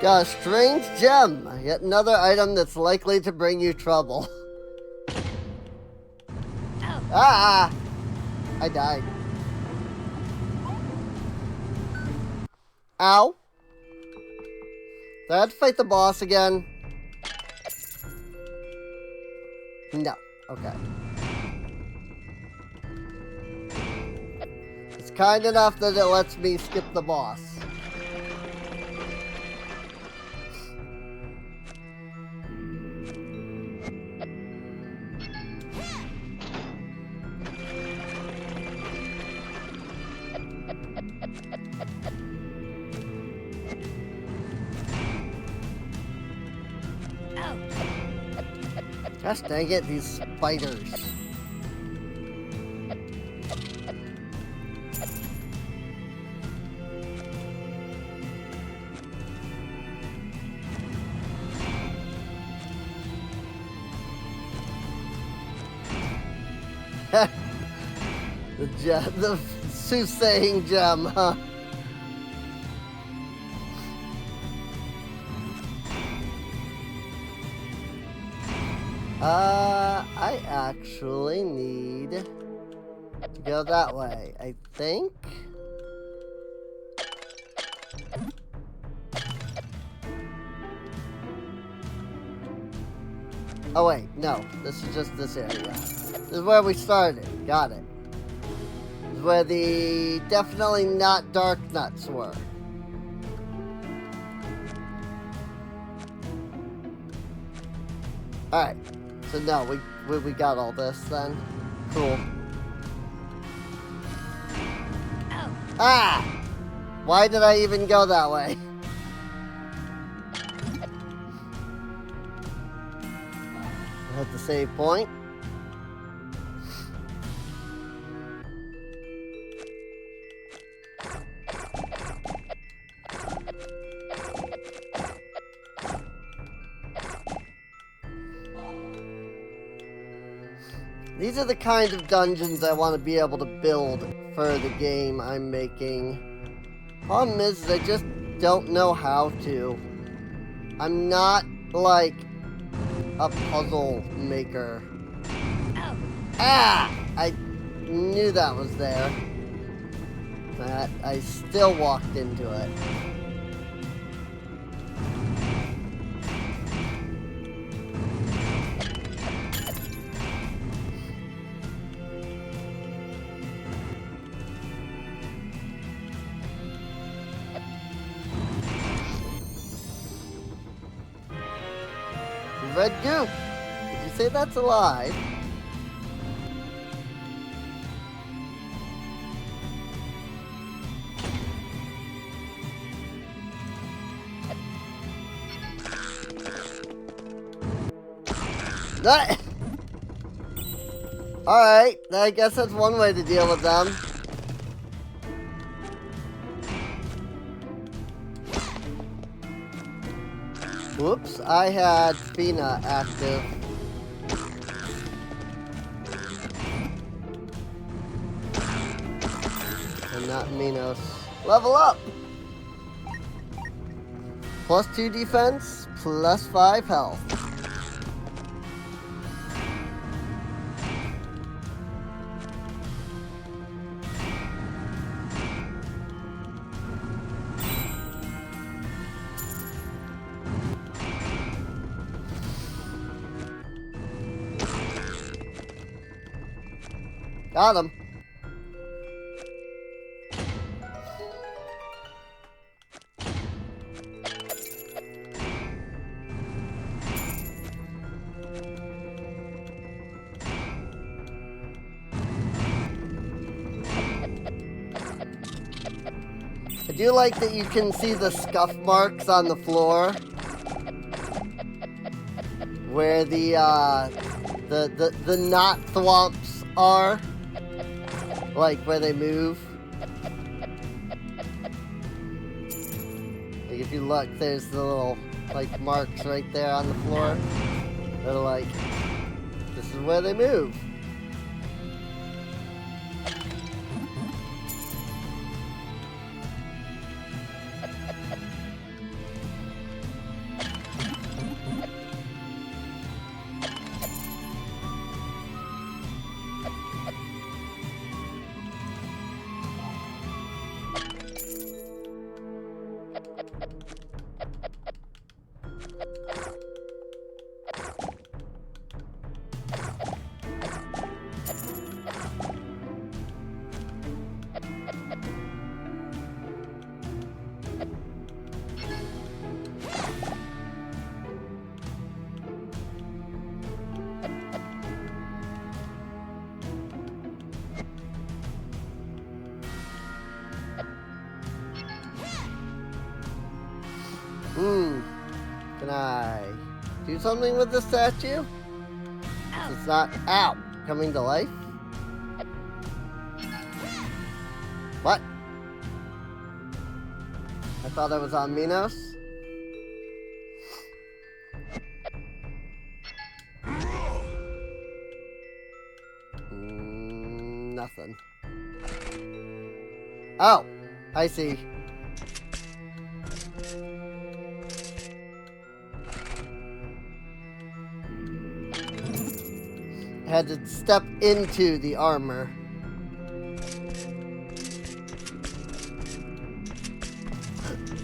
Got a strange gem. Yet another item that's likely to bring you trouble. Ah! I died. Ow. Did I have to fight the boss again? No. Okay. It's kind enough that it lets me skip the boss. Gosh dang it, these spiders. The soothsaying gem, huh? I actually need to go that way, I think. Oh wait, no, this is just this area. This is where we started, got it. This is where the definitely not dark nuts were. Alright, so no, we got all this then. Cool. Ah! Why did I even go that way? At the save point. These are the kind of dungeons I want to be able to build for the game I'm making. Problem is, I just don't know how to. I'm not, like, a puzzle maker. Ah! I knew that was there. But I still walked into it. Red goop! Did you say that's alive? Alright, I guess that's one way to deal with them. Whoops, I had Fina active. And not Minos. Level up! +2 defense, +5 health. Got him. I do like that you can see the scuff marks on the floor where the knot thwomps are, like where they move. Like if you look, there's the little like marks right there on the floor. They're like, this is where they move. Can I do something with the statue? It's not out. Coming to life? What? I thought I was on Minos. Nothing. Oh, I see. Had to step into the armor.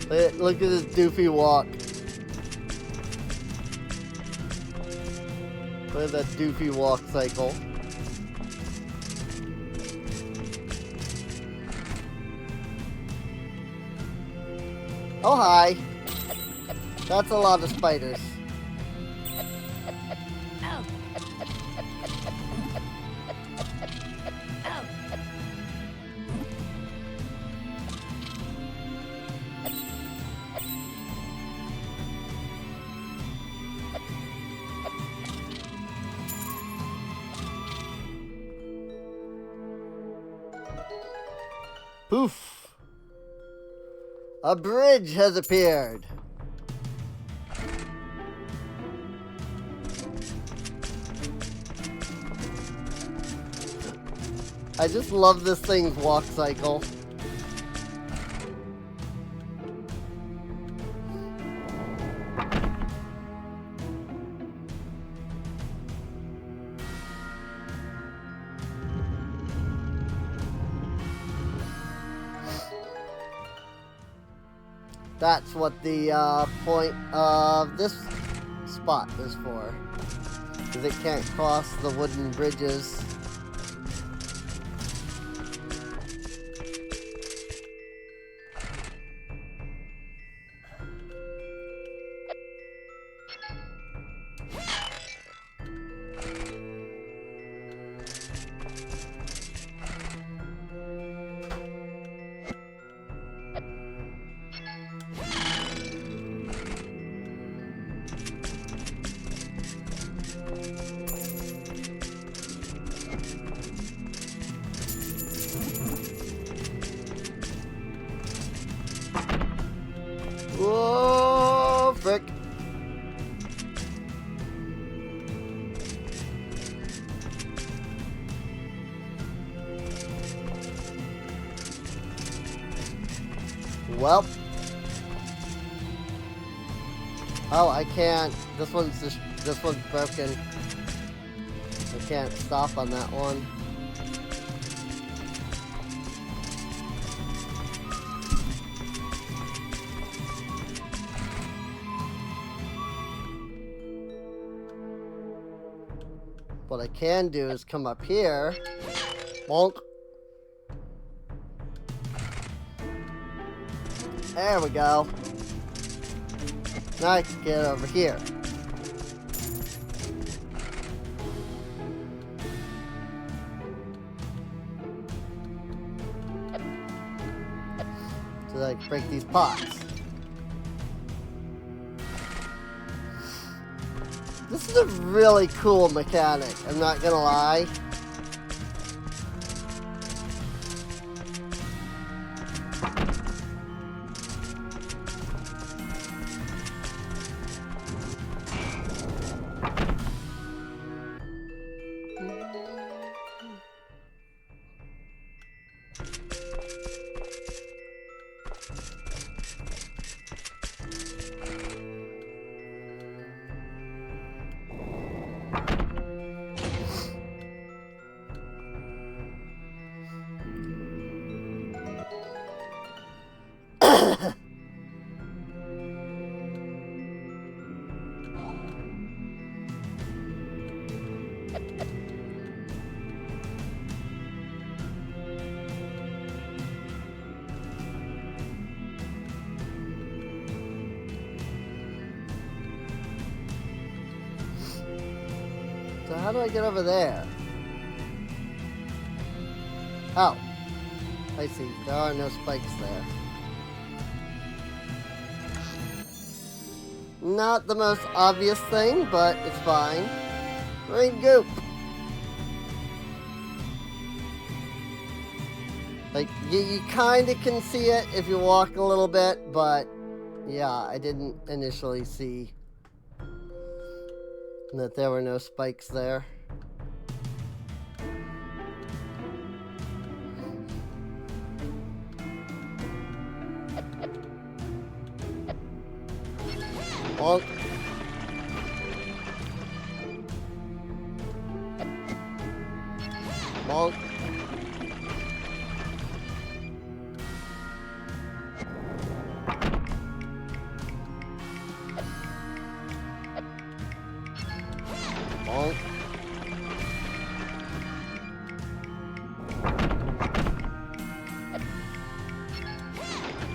Look at this doofy walk. Look at that doofy walk cycle. Oh, hi. That's a lot of spiders. Poof! A bridge has appeared. I just love this thing's walk cycle. That's what the point of this spot is for. Because it can't cross the wooden bridges. Well. Oh, I can't. This one's broken. I can't stop on that one. What I can do is come up here. Bonk. There we go. Now I can get over here. So that I can break these pots. This is a really cool mechanic, I'm not gonna lie. So how do I get over there? Oh, I see. There are no spikes there. Not the most obvious thing, but it's fine. Green goop. Like, you kind of can see it if you walk a little bit, but yeah, I didn't initially see that there were no spikes there. Bonk. Bonk. Bonk.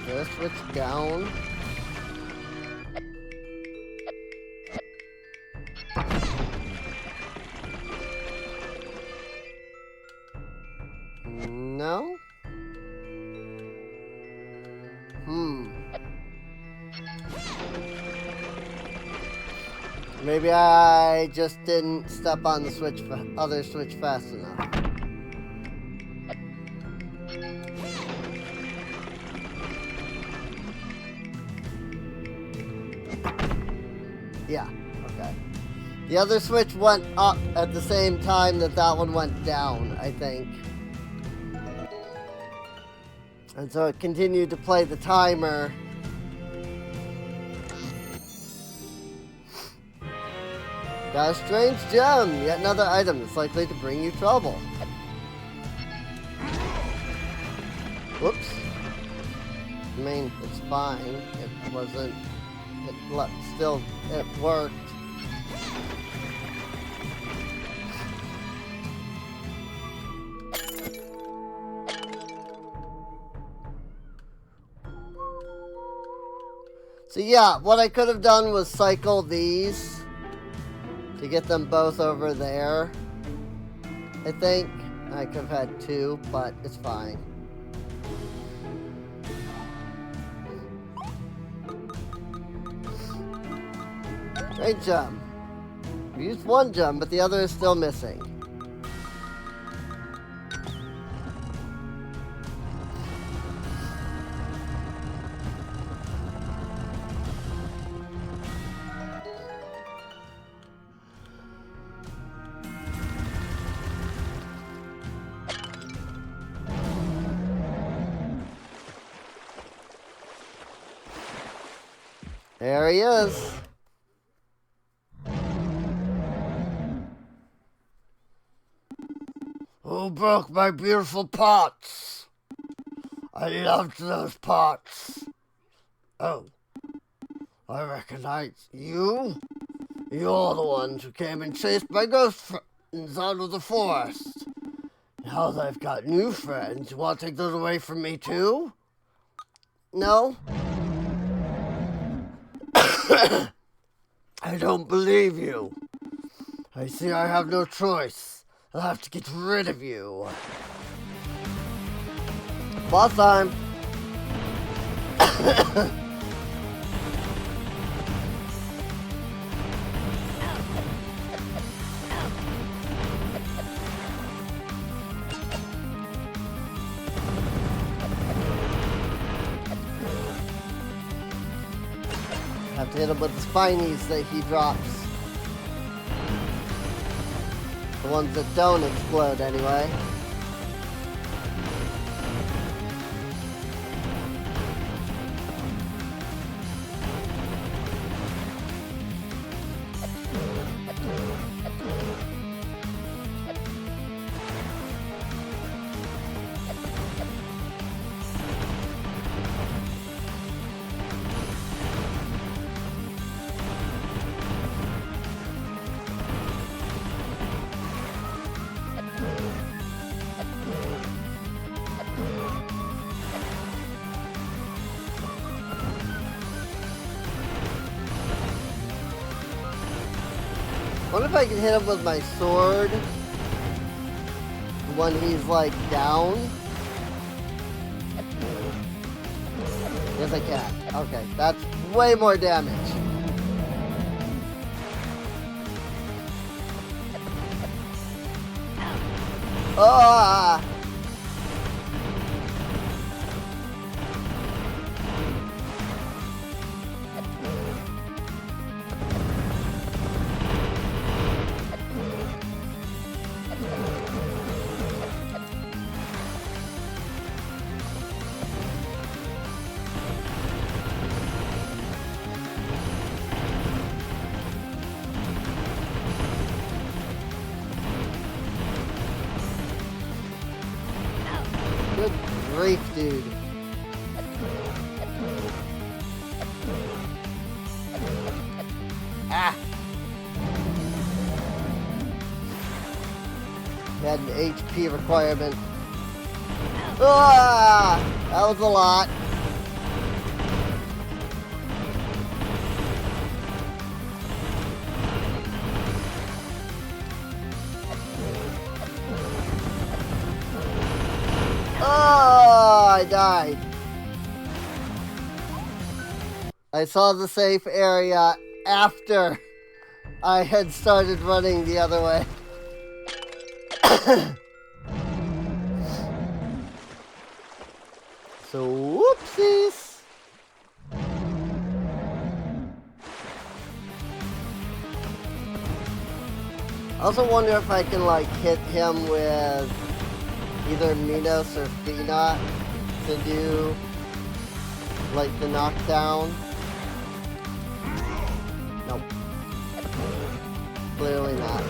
Just switch down. No? Maybe I just didn't step on the other switch fast enough. Yeah, okay. The other switch went up at the same time that one went down, I think. And so it continued to play the timer. Got a strange gem, yet another item that's likely to bring you trouble. Whoops. I mean, it's fine. It wasn't... it worked. So yeah, what I could have done was cycle these to get them both over there. I think I could have had two, but it's fine. Great gem. We used one gem, but the other is still missing. There he is. Who broke my beautiful pots? I loved those pots. Oh, I recognize you. You're the ones who came and chased my ghost friends out of the forest. Now that I've got new friends, you want to take those away from me too? No? I don't believe you. I see I have no choice. I'll have to get rid of you. Boss time. Have to hit him with the spinies that he drops. The ones that don't explode, anyway. What if I can hit him with my sword when he's like down? Yes, I can. Okay, that's way more damage. Ah! Good grief, dude. Ah! He had an HP requirement. Ah! That was a lot. Oh, I died. I saw the safe area after I had started running the other way. So, whoopsies. I also wonder if I can, like, hit him with either Minos or Fina to do, like, the knockdown. Nope. Clearly not.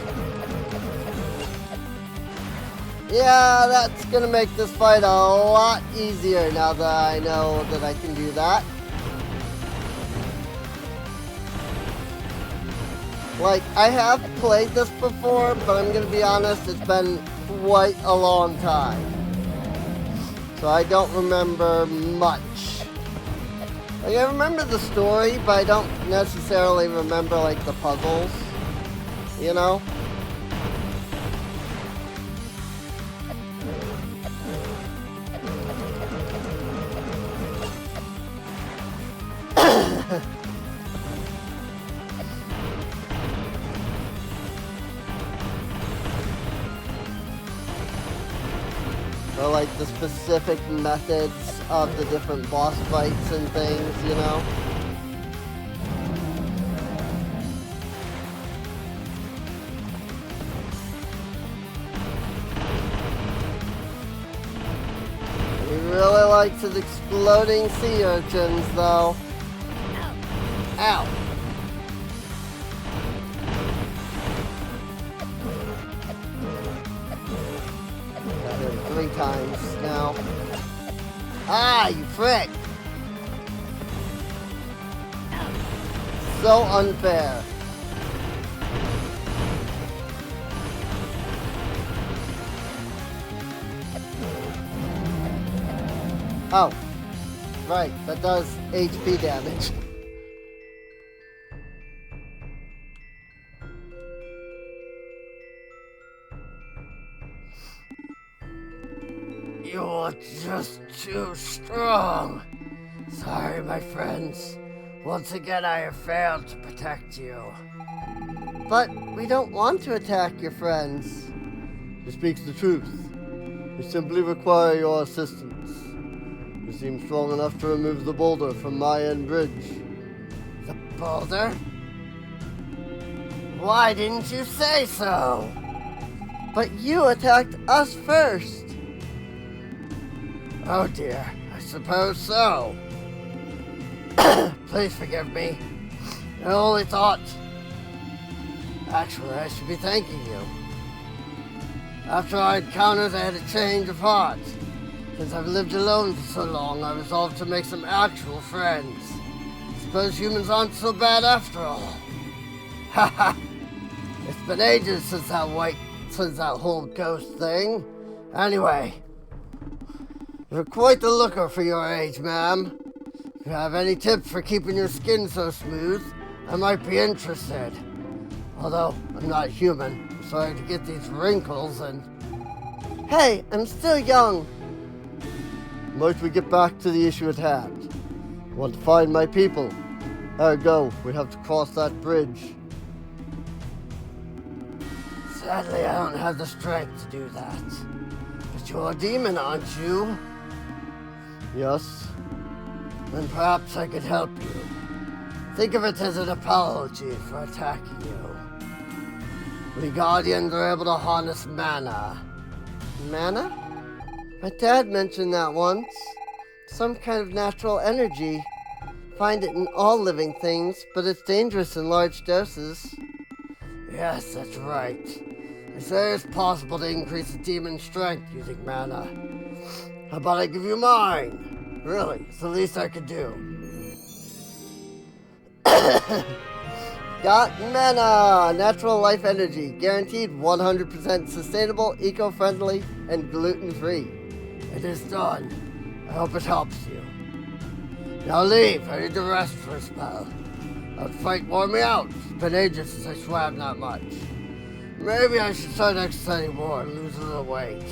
Yeah, that's gonna make this fight a lot easier now that I know that I can do that. Like, I have played this before, but I'm gonna be honest, it's been quite a long time. So I don't remember much. Like, I remember the story, but I don't necessarily remember, like, the puzzles. You know? Or like the specific methods of the different boss fights and things, you know? He really likes his exploding sea urchins, though. Ow! Got hit 3 times now. Ah, you frick! So unfair. Oh, right, that does HP damage. You're just too strong. Sorry, my friends. Once again, I have failed to protect you. But we don't want to attack your friends. He speaks the truth. We simply require your assistance. You seem strong enough to remove the boulder from my end bridge. The boulder? Why didn't you say so? But you attacked us first. Oh dear, I suppose so. Please forgive me. I only thought... Actually, I should be thanking you. After our encounters, I had a change of heart. Since I've lived alone for so long, I resolved to make some actual friends. Suppose humans aren't so bad after all. Haha! It's been ages since that whole ghost thing. Anyway, you're quite the looker for your age, ma'am. If you have any tips for keeping your skin so smooth, I might be interested. Although, I'm not human. I'm sorry to get these wrinkles and... Hey, I'm still young. Might we get back to the issue at hand? I want to find my people. Ergo, we have to cross that bridge. Sadly, I don't have the strength to do that. But you're a demon, aren't you? Yes. Then perhaps I could help you. Think of it as an apology for attacking you. We Guardians are able to harness mana. Mana? My dad mentioned that once. Some kind of natural energy. Find it in all living things, but it's dangerous in large doses. Yes, that's right. They say it's possible to increase a demon's strength using mana. How about I give you mine? Really, it's the least I could do. Got mana! Natural life energy. Guaranteed 100% sustainable, eco-friendly, and gluten-free. It is done. I hope it helps you. Now leave. I need to rest for a spell. That fight wore me out. It's been ages since I swam that much. Maybe I should start exercising more and lose a little weight.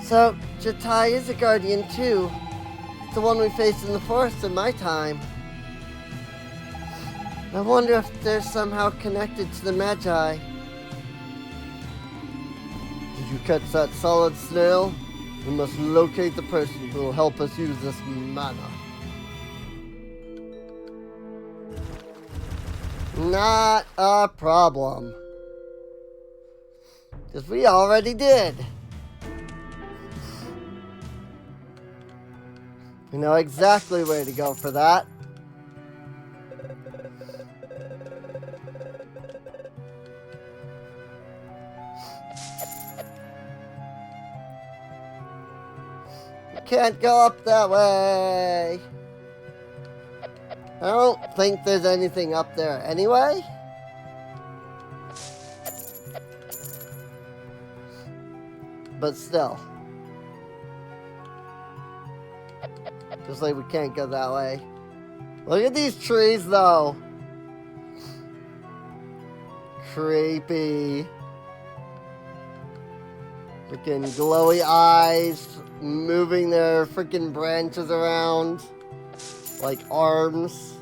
So, Jatai is a guardian too. It's the one we faced in the forest in my time. I wonder if they're somehow connected to the Magi. Did you catch that solid snail? We must locate the person who will help us use this mana. Not a problem. Because we already did. We know exactly where to go for that. Can't go up that way. I don't think there's anything up there anyway. But still. Just like we can't go that way. Look at these trees though. Creepy. Freaking glowy eyes. Moving their freaking branches around like arms.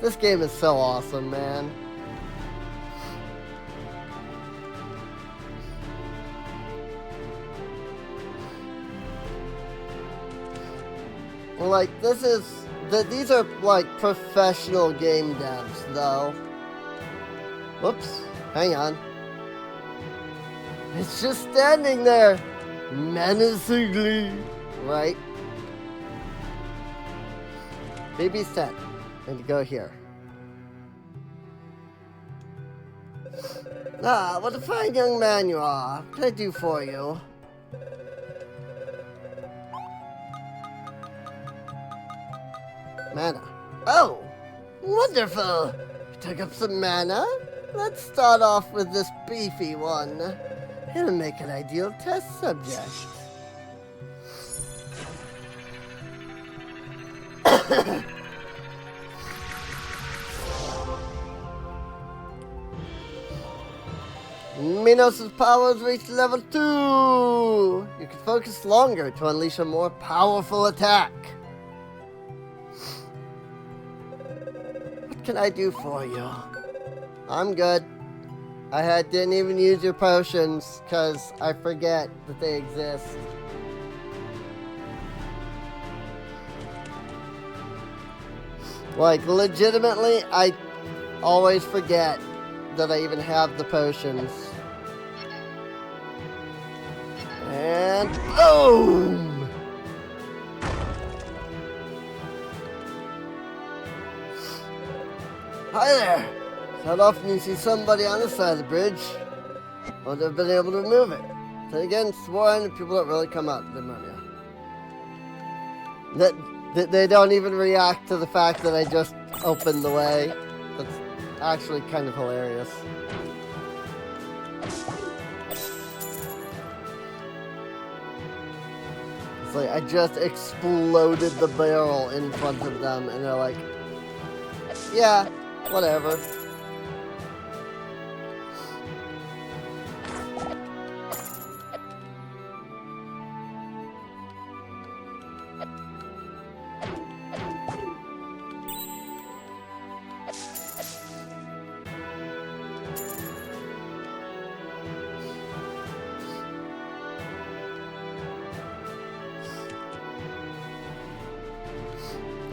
This game is so awesome, man. Like, these are like professional game devs, though. Whoops, hang on. It's just standing there, menacingly, right? BB's 10. And go here. Ah, what a fine young man you are. What can I do for you? Mana. Oh, wonderful. You took up some mana? Let's start off with this beefy one. It'll make an ideal test subject. Minos' powers reach level 2! You can focus longer to unleash a more powerful attack. What can I do for you? I'm good. Didn't even use your potions, because I forget that they exist. Like, legitimately, I always forget that I even have the potions. And boom! Hi there! It's not often you see somebody on the side of the bridge. Won't have been able to remove it. Then again, sworn people don't really come out to pneumonia. They don't even react to the fact that I just opened the way. That's actually kind of hilarious. It's like I just exploded the barrel in front of them and they're like, yeah, whatever.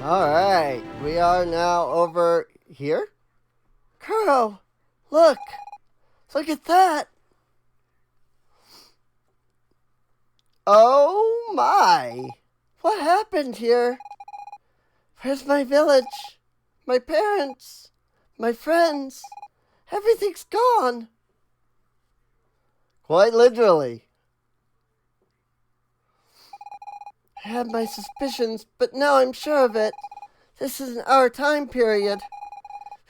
Alright, we are now over here. Kuro, look! Look at that! Oh my! What happened here? Where's my village? My parents? My friends? Everything's gone! Quite literally. I had my suspicions, but now I'm sure of it. This isn't our time period.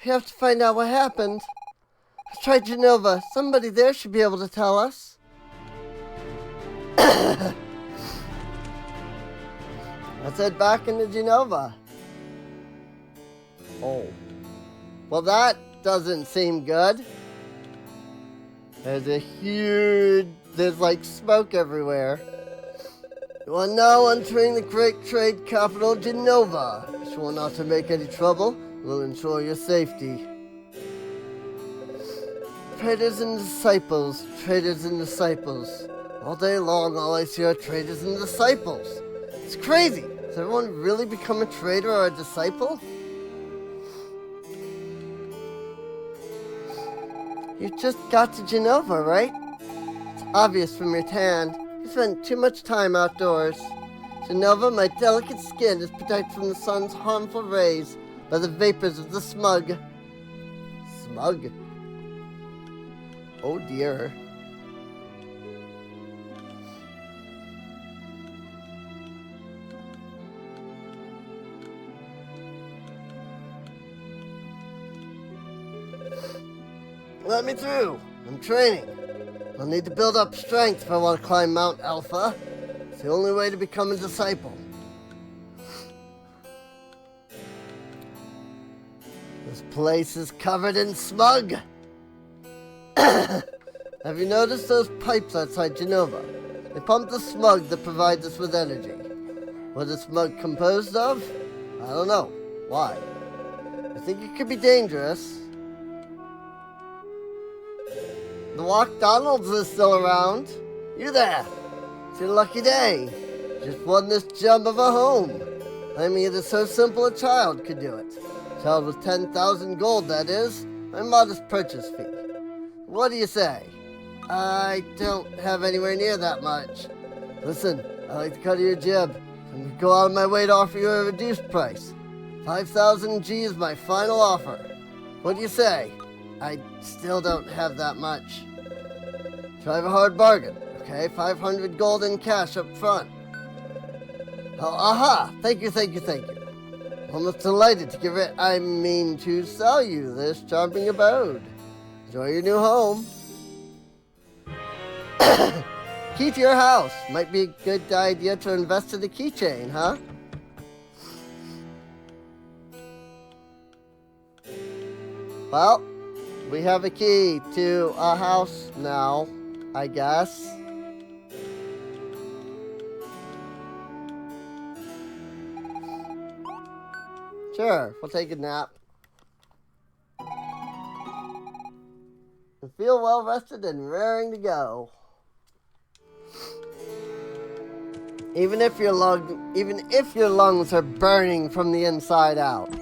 We have to find out what happened. Let's try Genova. Somebody there should be able to tell us. Let's head back into Genova. Oh. Well, that doesn't seem good. There's like smoke everywhere. You are now entering the great trade capital, Genova. Be sure not to make any trouble. We'll ensure your safety. Traders and disciples, traders and disciples. All day long, all I see are traders and disciples. It's crazy. Has everyone really become a trader or a disciple? You just got to Genova, right? It's obvious from your tan. You spent too much time outdoors. Genova, my delicate skin is protected from the sun's harmful rays by the vapors of the smug. Smug? Oh dear. Let me through. I'm training. I'll need to build up strength if I want to climb Mount Alpha. It's the only way to become a disciple. This place is covered in smug. Have you noticed those pipes outside Genova? They pump the smug that provides us with energy. What is smug composed of? I don't know. Why? I think it could be dangerous. The Walk Donalds is still around. You there? It's your lucky day. Just won this gem of a home. I mean, it is so simple a child could do it. Child with 10,000 gold, that is. My modest purchase fee. What do you say? I don't have anywhere near that much. Listen, I like the cut of your jib. I'm going to go out of my way to offer you a reduced price. 5,000 G is my final offer. What do you say? I still don't have that much. Drive a hard bargain, okay? 500 gold in cash up front. Oh, aha! Thank you. Almost delighted to sell you this charming abode. Enjoy your new home. Key to your house. Might be a good idea to invest in a keychain, huh? Well, we have a key to a house now, I guess. Sure, we'll take a nap. And feel well rested and raring to go. Even if your lungs are burning from the inside out.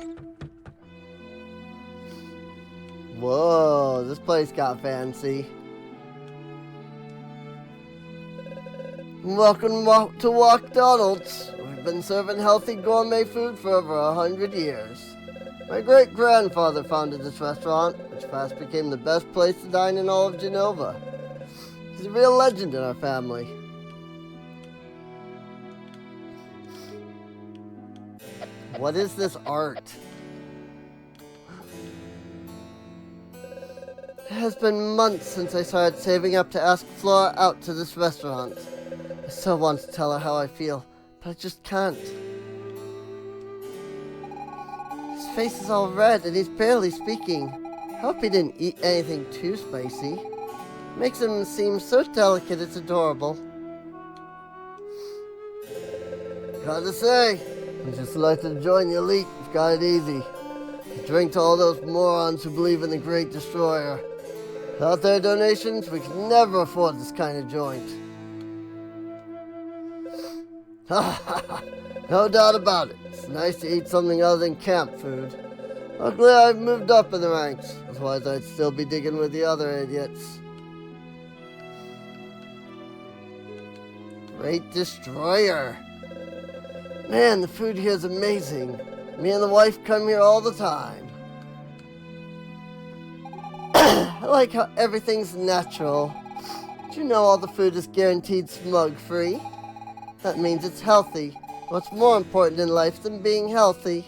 Whoa, this place got fancy. Welcome to McDonald's. We've been serving healthy gourmet food for over 100 years. My great-grandfather founded this restaurant, which fast became the best place to dine in all of Genova. He's a real legend in our family. What is this art? It has been months since I started saving up to ask Flora out to this restaurant. I so want to tell her how I feel, but I just can't. His face is all red and he's barely speaking. I hope he didn't eat anything too spicy. Makes him seem so delicate, it's adorable. Gotta say, I'm just delighted to join the elite. You've got it easy. You drink to all those morons who believe in the Great Destroyer. Without their donations, we could never afford this kind of joint. No doubt about it. It's nice to eat something other than camp food. Luckily, I've moved up in the ranks. Otherwise, I'd still be digging with the other idiots. Great Destroyer. Man, the food here is amazing. Me and the wife come here all the time. I like how everything's natural. Do you know all the food is guaranteed smug-free? That means it's healthy. What's more important in life than being healthy?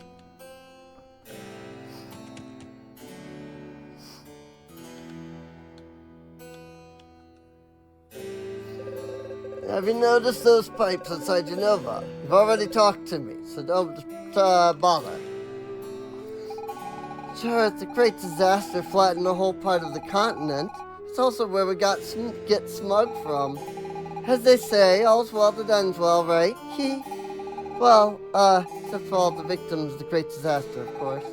Have you noticed those pipes outside Genova? You've already talked to me, so don't bother. Sure, it's a great disaster flattened the whole part of the continent. It's also where we get smug from. As they say, all's well that ends well, right? Well, except for all the victims of the great disaster, of course.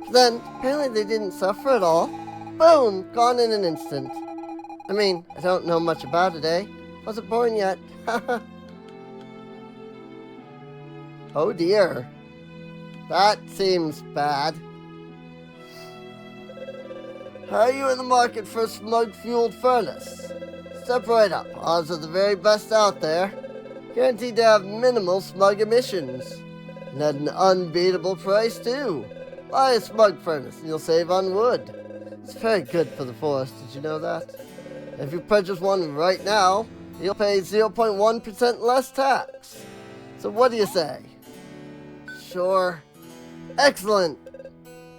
But then, apparently they didn't suffer at all. Boom! Gone in an instant. I mean, I don't know much about it, eh? Wasn't born yet. Oh dear. That seems bad. Are you in the market for a smug-fueled furnace? Step right up. Odds are the very best out there. Guaranteed to have minimal smug emissions. And at an unbeatable price, too. Buy a smug furnace and you'll save on wood. It's very good for the forest, did you know that? If you purchase one right now, you'll pay 0.1% less tax. So what do you say? Sure. Excellent.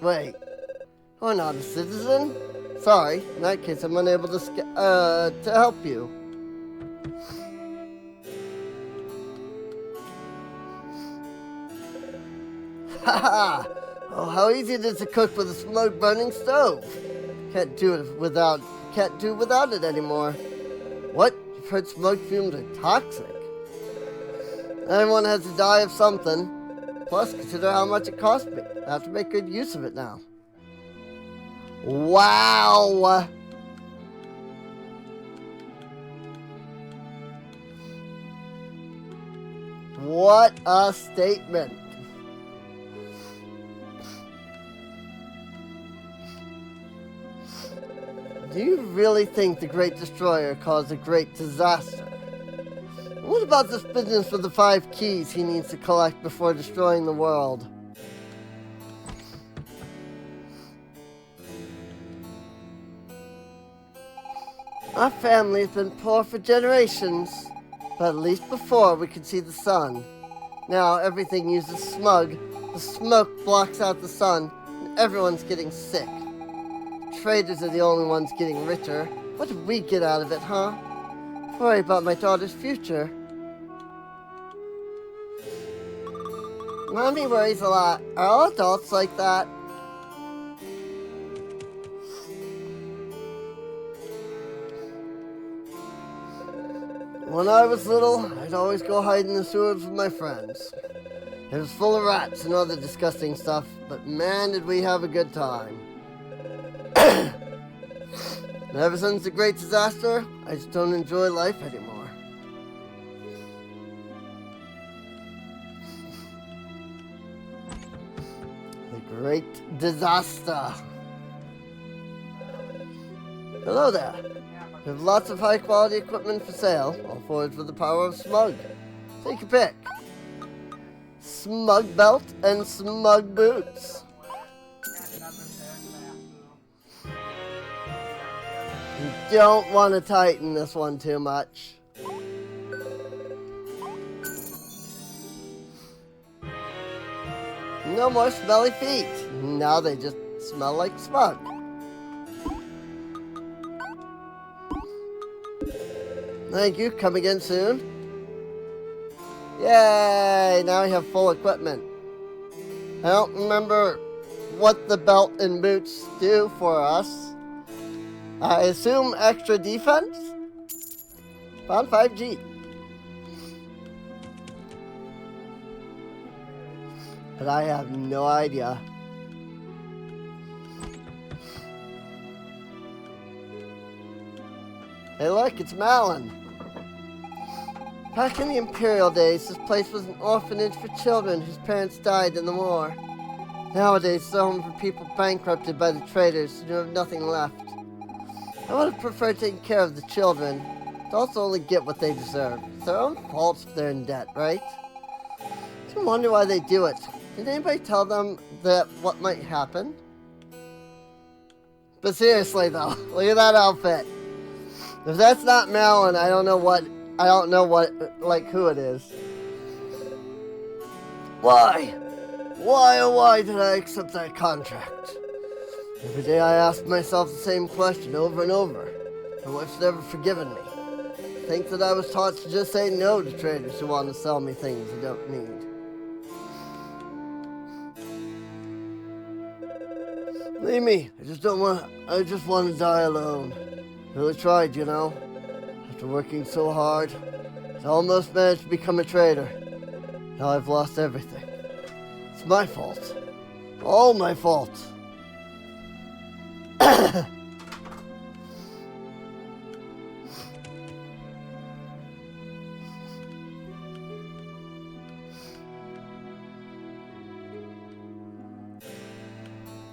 Wait. You're not a citizen? Sorry, in that case I'm unable to help you. Haha! Oh, how easy it is to cook with a smoke-burning stove. Can't do without it anymore. What? You've heard smoke fumes are toxic? Everyone has to die of something. Plus, consider how much it cost me. I have to make good use of it now. Wow! What a statement. Do you really think the Great Destroyer caused a great disaster? What about this business with the 5 keys he needs to collect before destroying the world? Our family's been poor for generations, but at least before we could see the sun. Now everything uses smog. The smoke blocks out the sun, and everyone's getting sick. Traders are the only ones getting richer. What did we get out of it, huh? Worry about my daughter's future. Mommy worries a lot. Are all adults like that? When I was little, I'd always go hide in the sewers with my friends. It was full of rats and other disgusting stuff, but man, did we have a good time. And ever since the great disaster, I just don't enjoy life anymore. The great disaster. Hello there. We have lots of high-quality equipment for sale, all forged with the power of smug. Take your pick. Smug belt and smug boots. You don't want to tighten this one too much. No more smelly feet. Now they just smell like smug. Thank you. Come again soon. Yay! Now we have full equipment. I don't remember what the belt and boots do for us. I assume extra defense? Found 5G. But I have no idea. Hey look, it's Malin. Back in the Imperial days, this place was an orphanage for children whose parents died in the war. Nowadays, it's a home for people bankrupted by the traders who have nothing left. I would have preferred taking care of the children, to also only get what they deserve. It's their own fault if they're in debt, right? I wonder why they do it. Did anybody tell them that what might happen? But seriously though, look at that outfit. If that's not Malin, I don't know what, like who it is. Why? Why, oh why did I accept that contract? Every day I ask myself the same question over and over. My wife's never forgiven me. I think that I was taught to just say no to traders who want to sell me things I don't need. Leave me. I just want to die alone. Really tried, you know. After working so hard, I almost managed to become a trader. Now I've lost everything. It's my fault. All my fault.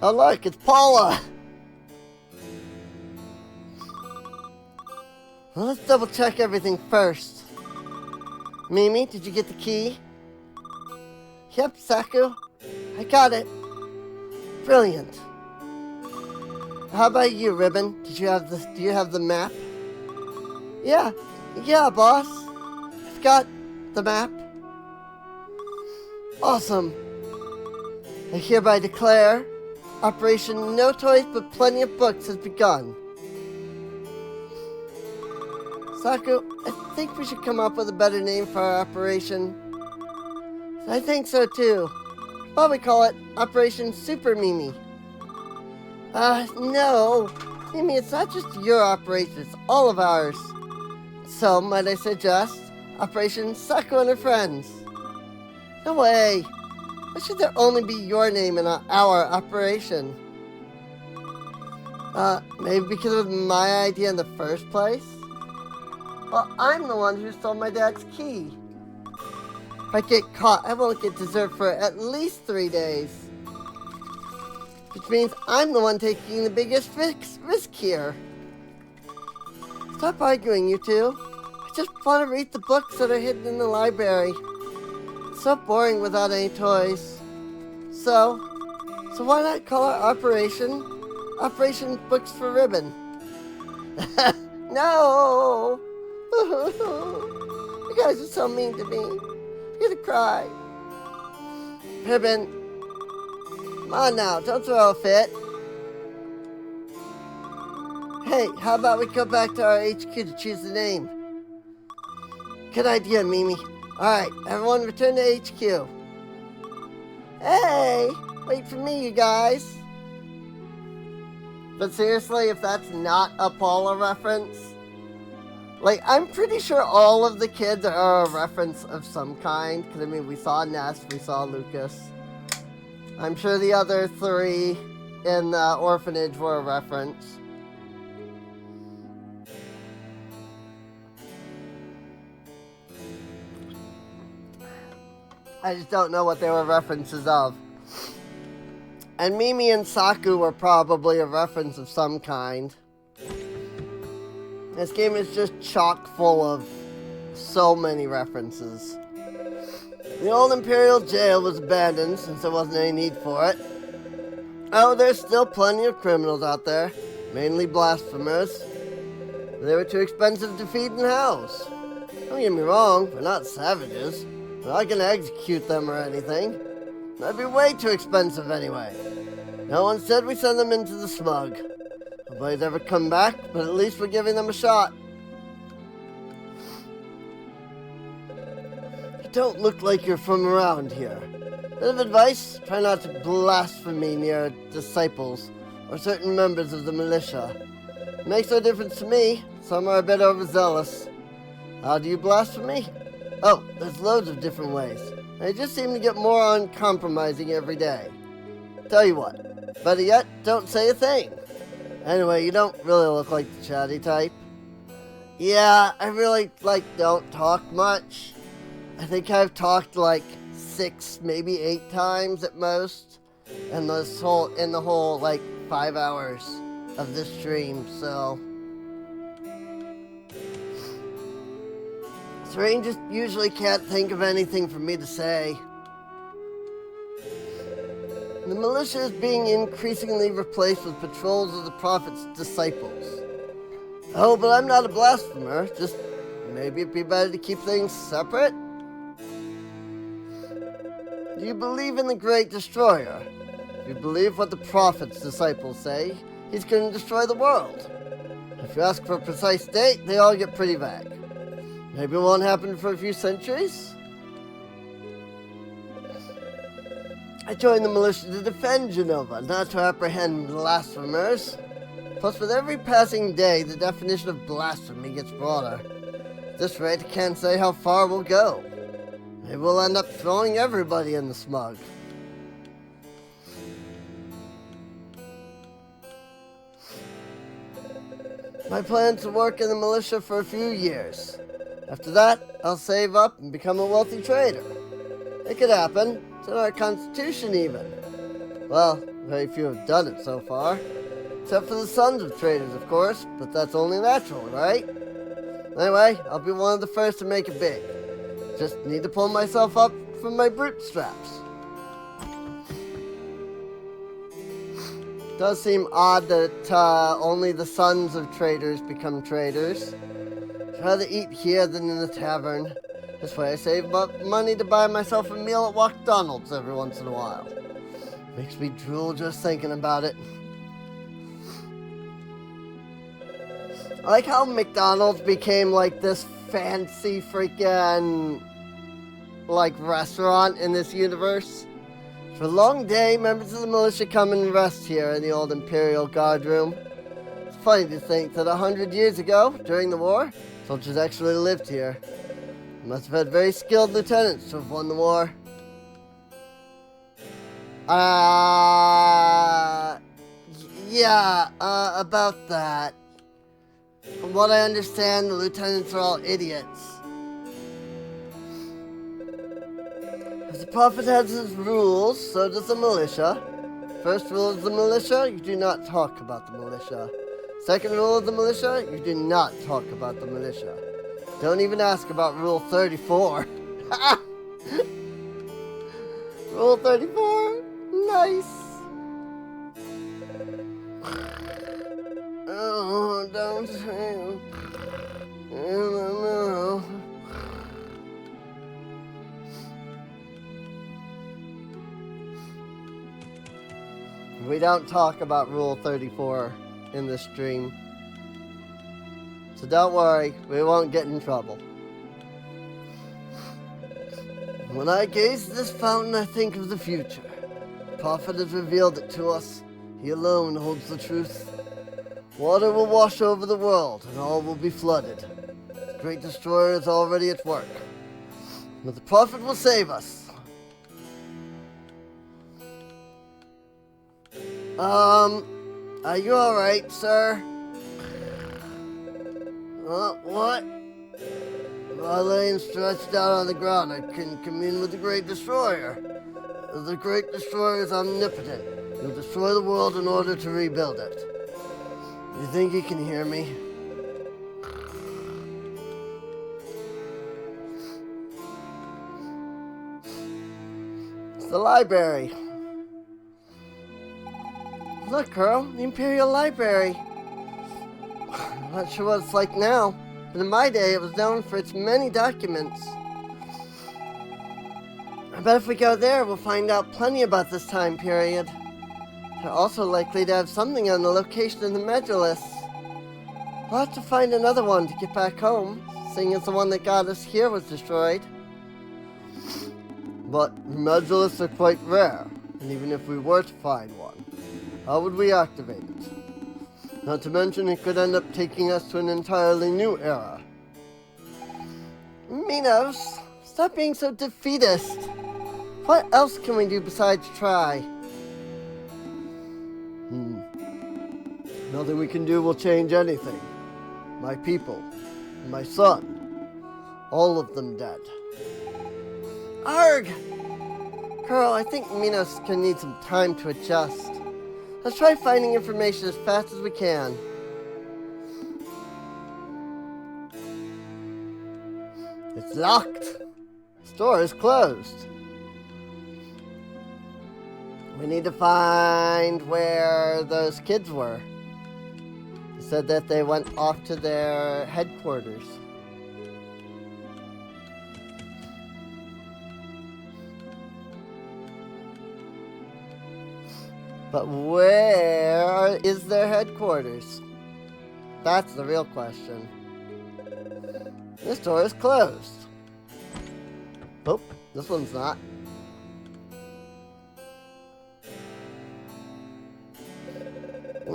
Oh look, it's Paula! Well, let's double check everything first. Mimi, did you get the key? Yep, Saku. I got it. Brilliant. How about you, Ribbon? Do you have the map? Yeah, boss. I've got the map. Awesome. I hereby declare Operation No Toys But Plenty of Books has begun. Saku, I think we should come up with a better name for our operation. I think so too. Probably call it Operation Super Mimi. No. Mimi, it's not just your operation, it's all of ours. So, might I suggest Operation Saku and her friends? No way. Why should there only be your name in our operation? Maybe because it was my idea in the first place? Well, I'm the one who stole my dad's key. If I get caught, I won't get dessert for at least 3 days. Which means I'm the one taking the biggest risk here. Stop arguing, you two. I just want to read the books that are hidden in the library. It's so boring without any toys. So why not call our operation Operation Books for Ribbon? No! You guys are so mean to me. I'm gonna cry. Pippin, come on now, don't throw a fit. Hey, how about we go back to our HQ to choose the name? Good idea, Mimi. Alright, everyone return to HQ. Hey, wait for me, you guys. But seriously, if that's not a Paula reference, like, I'm pretty sure all of the kids are a reference of some kind. Because, I mean, we saw Ness, we saw Lucas. I'm sure the other three in the orphanage were a reference. I just don't know what they were references of. And Mimi and Saku were probably a reference of some kind. This game is just chock full of so many references. The old Imperial jail was abandoned since there wasn't any need for it. Oh, there's still plenty of criminals out there, mainly blasphemers. They were too expensive to feed and house. Don't get me wrong, we're not savages. We're not gonna execute them or anything. That'd be way too expensive anyway. No, instead we send them into the smug. Nobody's ever come back, but at least we're giving them a shot. You don't look like you're from around here. Bit of advice, try not to blaspheme near disciples or certain members of the militia. It makes no difference to me. Some are a bit overzealous. How do you blaspheme? Oh, there's loads of different ways. They just seem to get more uncompromising every day. Tell you what, better yet, don't say a thing. Anyway, you don't really look like the chatty type. Yeah, I really, don't talk much. I think I've talked, 6, maybe 8 times at most. In the whole, 5 hours of this stream, so. Rain just usually can't think of anything for me to say. The militia is being increasingly replaced with patrols of the Prophet's disciples. Oh, but I'm not a blasphemer. Just maybe it'd be better to keep things separate? Do you believe in the Great Destroyer? If you believe what the Prophet's disciples say, he's going to destroy the world. If you ask for a precise date, they all get pretty vague. Maybe it won't happen for a few centuries? I joined the militia to defend Genova, not to apprehend blasphemers. Plus, with every passing day, the definition of blasphemy gets broader. At this rate, I can't say how far we'll go. Maybe we'll end up throwing everybody in the smug. My plan's to work in the militia for a few years. After that, I'll save up and become a wealthy trader. It could happen. It's in our constitution even. Well, very few have done it so far. Except for the sons of traders, of course, but that's only natural, right? Anyway, I'll be one of the first to make it big. Just need to pull myself up from my bootstraps. It does seem odd that only the sons of traders become traders. I'd rather eat here than in the tavern. This way I save up money to buy myself a meal at McDonald's every once in a while. Makes me drool just thinking about it. I like how McDonald's became this fancy freaking restaurant in this universe. For a long day, members of the militia come and rest here in the old Imperial Guard room. It's funny to think that 100 years ago, during the war, soldiers actually lived here. They must have had very skilled lieutenants to have won the war. Yeah, about that. From what I understand, the lieutenants are all idiots. As the Prophet has his rules, so does the militia. First rule of the militia, you do not talk about the militia. Second rule of the militia, you do not talk about the militia. Don't even ask about Rule 34. Rule 34? Nice. Oh, don't say We don't talk about Rule 34 in this stream. So don't worry, we won't get in trouble. When I gaze at this fountain, I think of the future. The prophet has revealed it to us. He alone holds the truth. Water will wash over the world, and all will be flooded. The great destroyer is already at work. But the prophet will save us. Are you alright, sir? What? While laying stretched out on the ground, I can commune with the Great Destroyer. The Great Destroyer is omnipotent. He'll destroy the world in order to rebuild it. You think he can hear me? It's the library. Look, girl, the Imperial Library. I'm not sure what it's like now, but in my day it was known for its many documents. I bet if we go there, we'll find out plenty about this time period. They're also likely to have something on the location of the Medullus. We'll have to find another one to get back home, seeing as the one that got us here was destroyed. But Medullus are quite rare, and even if we were to find one, how would we activate it? Not to mention it could end up taking us to an entirely new era. Minos, stop being so defeatist. What else can we do besides try? Nothing we can do will change anything. My people, my son, all of them dead. Arg! Carl, I think Minos can need some time to adjust. Let's try finding information as fast as we can. It's locked. The store is closed. We need to find where those kids were. They said that they went off to their headquarters. But where is their headquarters? That's the real question. This door is closed. Oh, this one's not.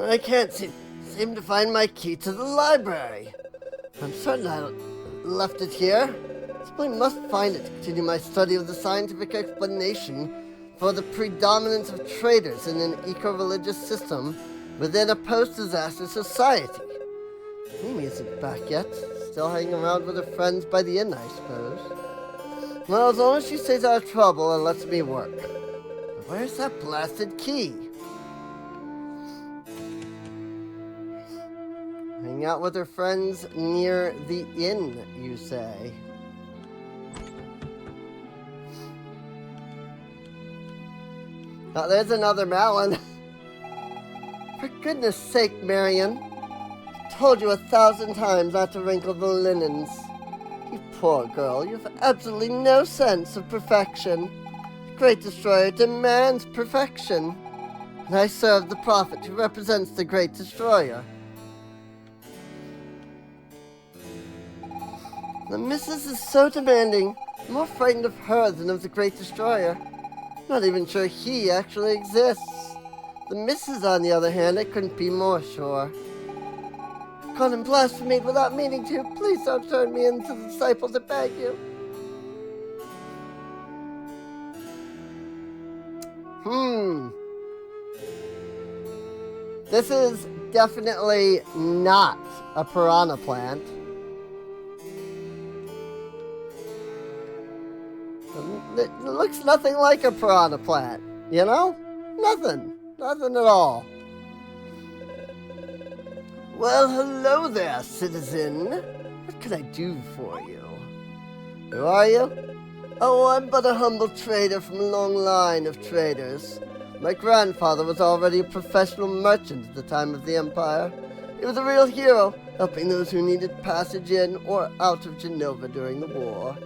I can't seem to find my key to the library. I'm certain I left it here. I simply must find it to continue my study of the scientific explanation for the predominance of traders in an eco-religious system within a post-disaster society. Mimi isn't back yet. Still hanging around with her friends by the inn, I suppose. Well, as long as she stays out of trouble and lets me work. But where's that blasted key? Hang out with her friends near the inn, you say? Oh, there's another Malin. For goodness sake, Marion. I told you 1,000 times not to wrinkle the linens. You poor girl, you have absolutely no sense of perfection. The Great Destroyer demands perfection. And I serve the prophet who represents the Great Destroyer. The missus is so demanding. I'm more frightened of her than of the Great Destroyer. I'm not even sure he actually exists. The missus, on the other hand, I couldn't be more sure. I've gone and blasphemed without meaning to. Please don't turn me into the disciples, I beg you. This is definitely not a piranha plant. It looks nothing like a piranha plant, you know? Nothing at all. Well, hello there, citizen. What can I do for you? Who are you? Oh, I'm but a humble trader from a long line of traders. My grandfather was already a professional merchant at the time of the Empire. He was a real hero, helping those who needed passage in or out of Genova during the war.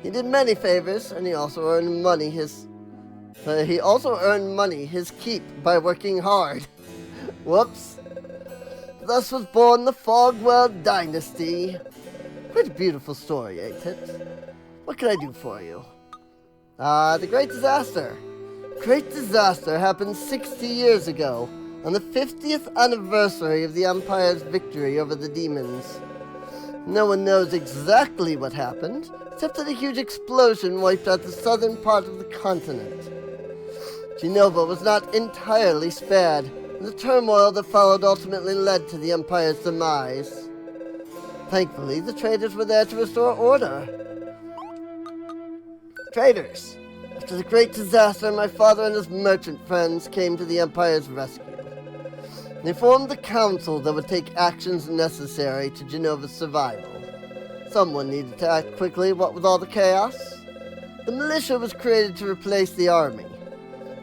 He did many favors, and he also earned money his But he also earned money, his keep, by working hard. Whoops. Thus was born the Fogwell Dynasty. Quite a beautiful story, ain't it? What can I do for you? The Great Disaster. Great Disaster happened 60 years ago, on the 50th anniversary of the Empire's victory over the demons. No one knows exactly what happened, except that a huge explosion wiped out the southern part of the continent. Genova was not entirely spared, and the turmoil that followed ultimately led to the Empire's demise. Thankfully, the traders were there to restore order. Traders! After the Great Disaster, my father and his merchant friends came to the Empire's rescue. They formed the council that would take actions necessary to Genova's survival. Someone needed to act quickly, what with all the chaos. The militia was created to replace the army.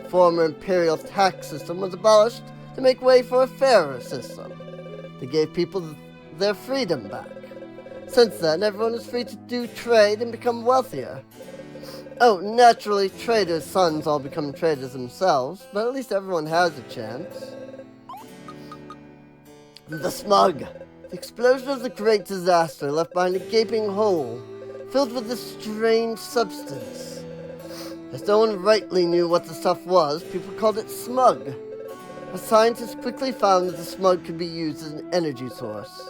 The former imperial tax system was abolished to make way for a fairer system. They gave people their freedom back. Since then, everyone is free to do trade and become wealthier. Oh, naturally, traders' sons all become traders themselves, but at least everyone has a chance. The smug. The explosion of the Great Disaster left behind a gaping hole, filled with this strange substance. As no one rightly knew what the stuff was, people called it smug. But scientists quickly found that the smug could be used as an energy source.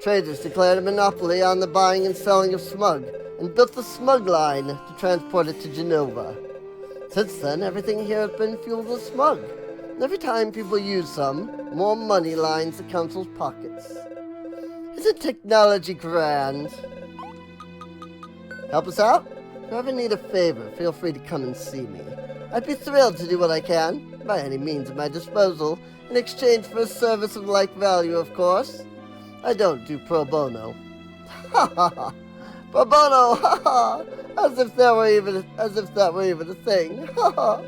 Traders declared a monopoly on the buying and selling of smug, and built the smug line to transport it to Genova. Since then, everything here has been fueled with smug. And every time people use some, more money lines the council's pockets. Isn't technology grand? Help us out? If you ever need a favor, feel free to come and see me. I'd be thrilled to do what I can, by any means at my disposal, in exchange for a service of like value, of course. I don't do pro bono. Ha ha ha! Pro bono! Ha ha! As if that were even a thing. Ha ha!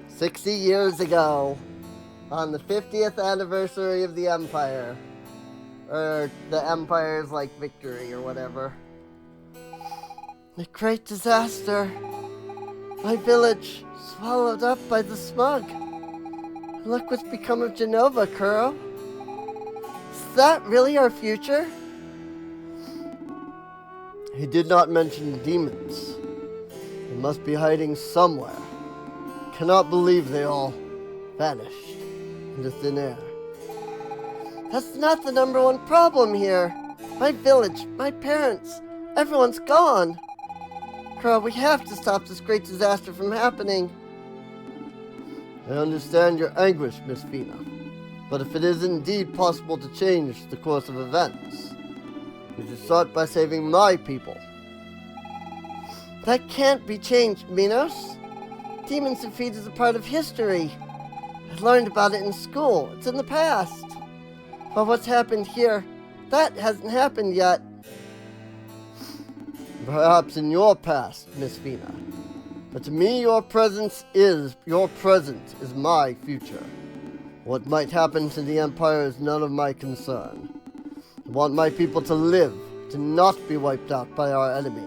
60 years ago, on the 50th anniversary of the Empire, or the Empire's, victory or whatever. The Great Disaster. My village swallowed up by the smug. Look what's become of Genova, Kuro. Is that really our future? He did not mention demons. They must be hiding somewhere. Cannot believe they all vanished into thin air. That's not the number one problem here. My village, my parents, everyone's gone. Kuro, we have to stop this great disaster from happening. I understand your anguish, Miss Fina. But if it is indeed possible to change the course of events, we should start by saving my people. That can't be changed, Minos. Demons defeat is a part of history. I learned about it in school. It's in the past. But what's happened here, that hasn't happened yet. Perhaps in your past, Miss Fina. But to me, your present is my future. What might happen to the Empire is none of my concern. I want my people to live, to not be wiped out by our enemy.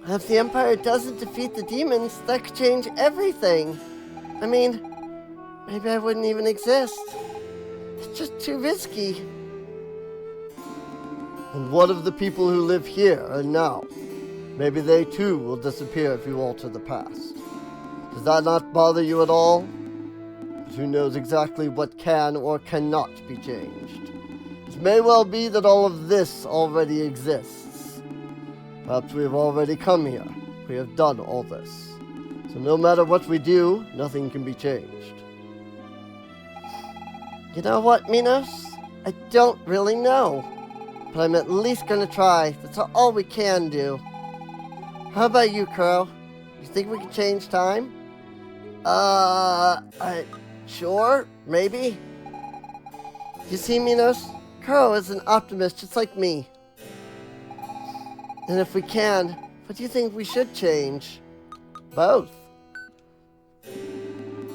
If the Empire doesn't defeat the demons, that could change everything. I mean, maybe I wouldn't even exist. It's just too risky. And what of the people who live here and now? Maybe they too will disappear if you alter the past. Does that not bother you at all? But who knows exactly what can or cannot be changed? It may well be that all of this already exists. Perhaps we have already come here. We have done all this. So no matter what we do, nothing can be changed. You know what, Minos? I don't really know. But I'm at least gonna try. That's all we can do. How about you, Kuro? You think we can change time? Sure, maybe. You see, Minos? Kuro is an optimist just like me. And if we can, what do you think we should change? Both.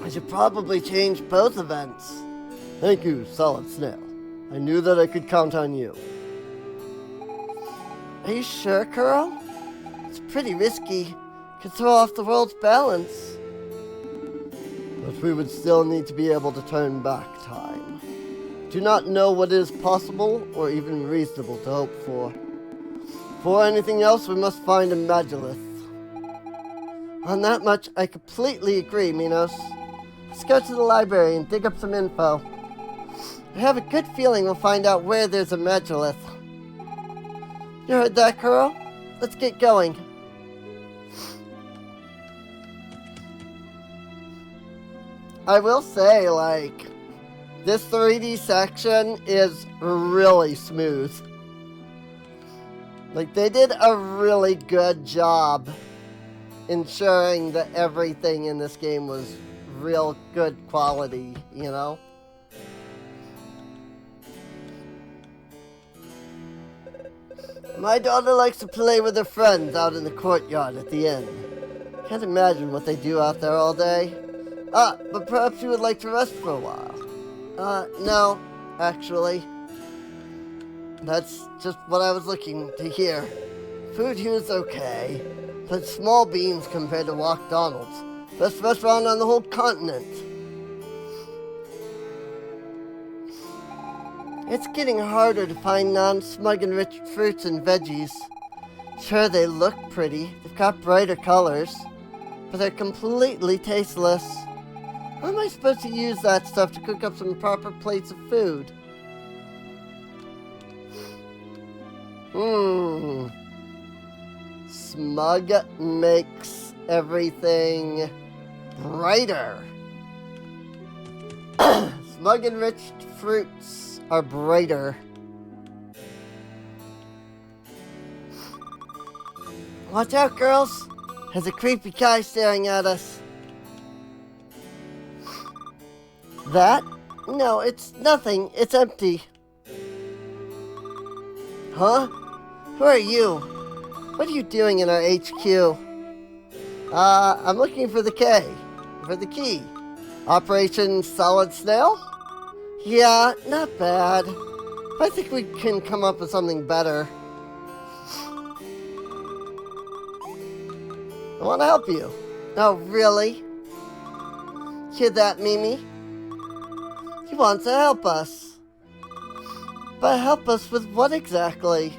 I should probably change both events. Thank you, Solid Snail. I knew that I could count on you. Are you sure, Kuro? It's pretty risky. Could throw off the world's balance. But we would still need to be able to turn back time. Do not know what is possible or even reasonable to hope for. For anything else, we must find a Magilith. On that much, I completely agree, Minos. Let's go to the library and dig up some info. I have a good feeling we'll find out where there's a Magilith. You heard that, Kuro? Let's get going. I will say, like, this 3D section is really smooth. Like, they did a really good job ensuring that everything in this game was real good quality, you know? My daughter likes to play with her friends out in the courtyard at the inn. Can't imagine what they do out there all day. But perhaps you would like to rest for a while. No, actually. That's just what I was looking to hear. Food here is okay, but small beans compared to Walkdonald's. Best restaurant on the whole continent. It's getting harder to find non-smug enriched fruits and veggies. Sure, they look pretty. They've got brighter colors, but they're completely tasteless. How am I supposed to use that stuff to cook up some proper plates of food? Smug makes everything brighter. Smug enriched fruits are brighter. Watch out, girls. There's a creepy guy staring at us. That? No, it's nothing. It's empty. Huh? Who are you? What are you doing in our HQ? I'm looking for the key. Operation Solid Snail? Yeah, not bad. I think we can come up with something better. I want to help you. Oh, really? Hear that, Mimi? He wants to help us. But help us with what exactly?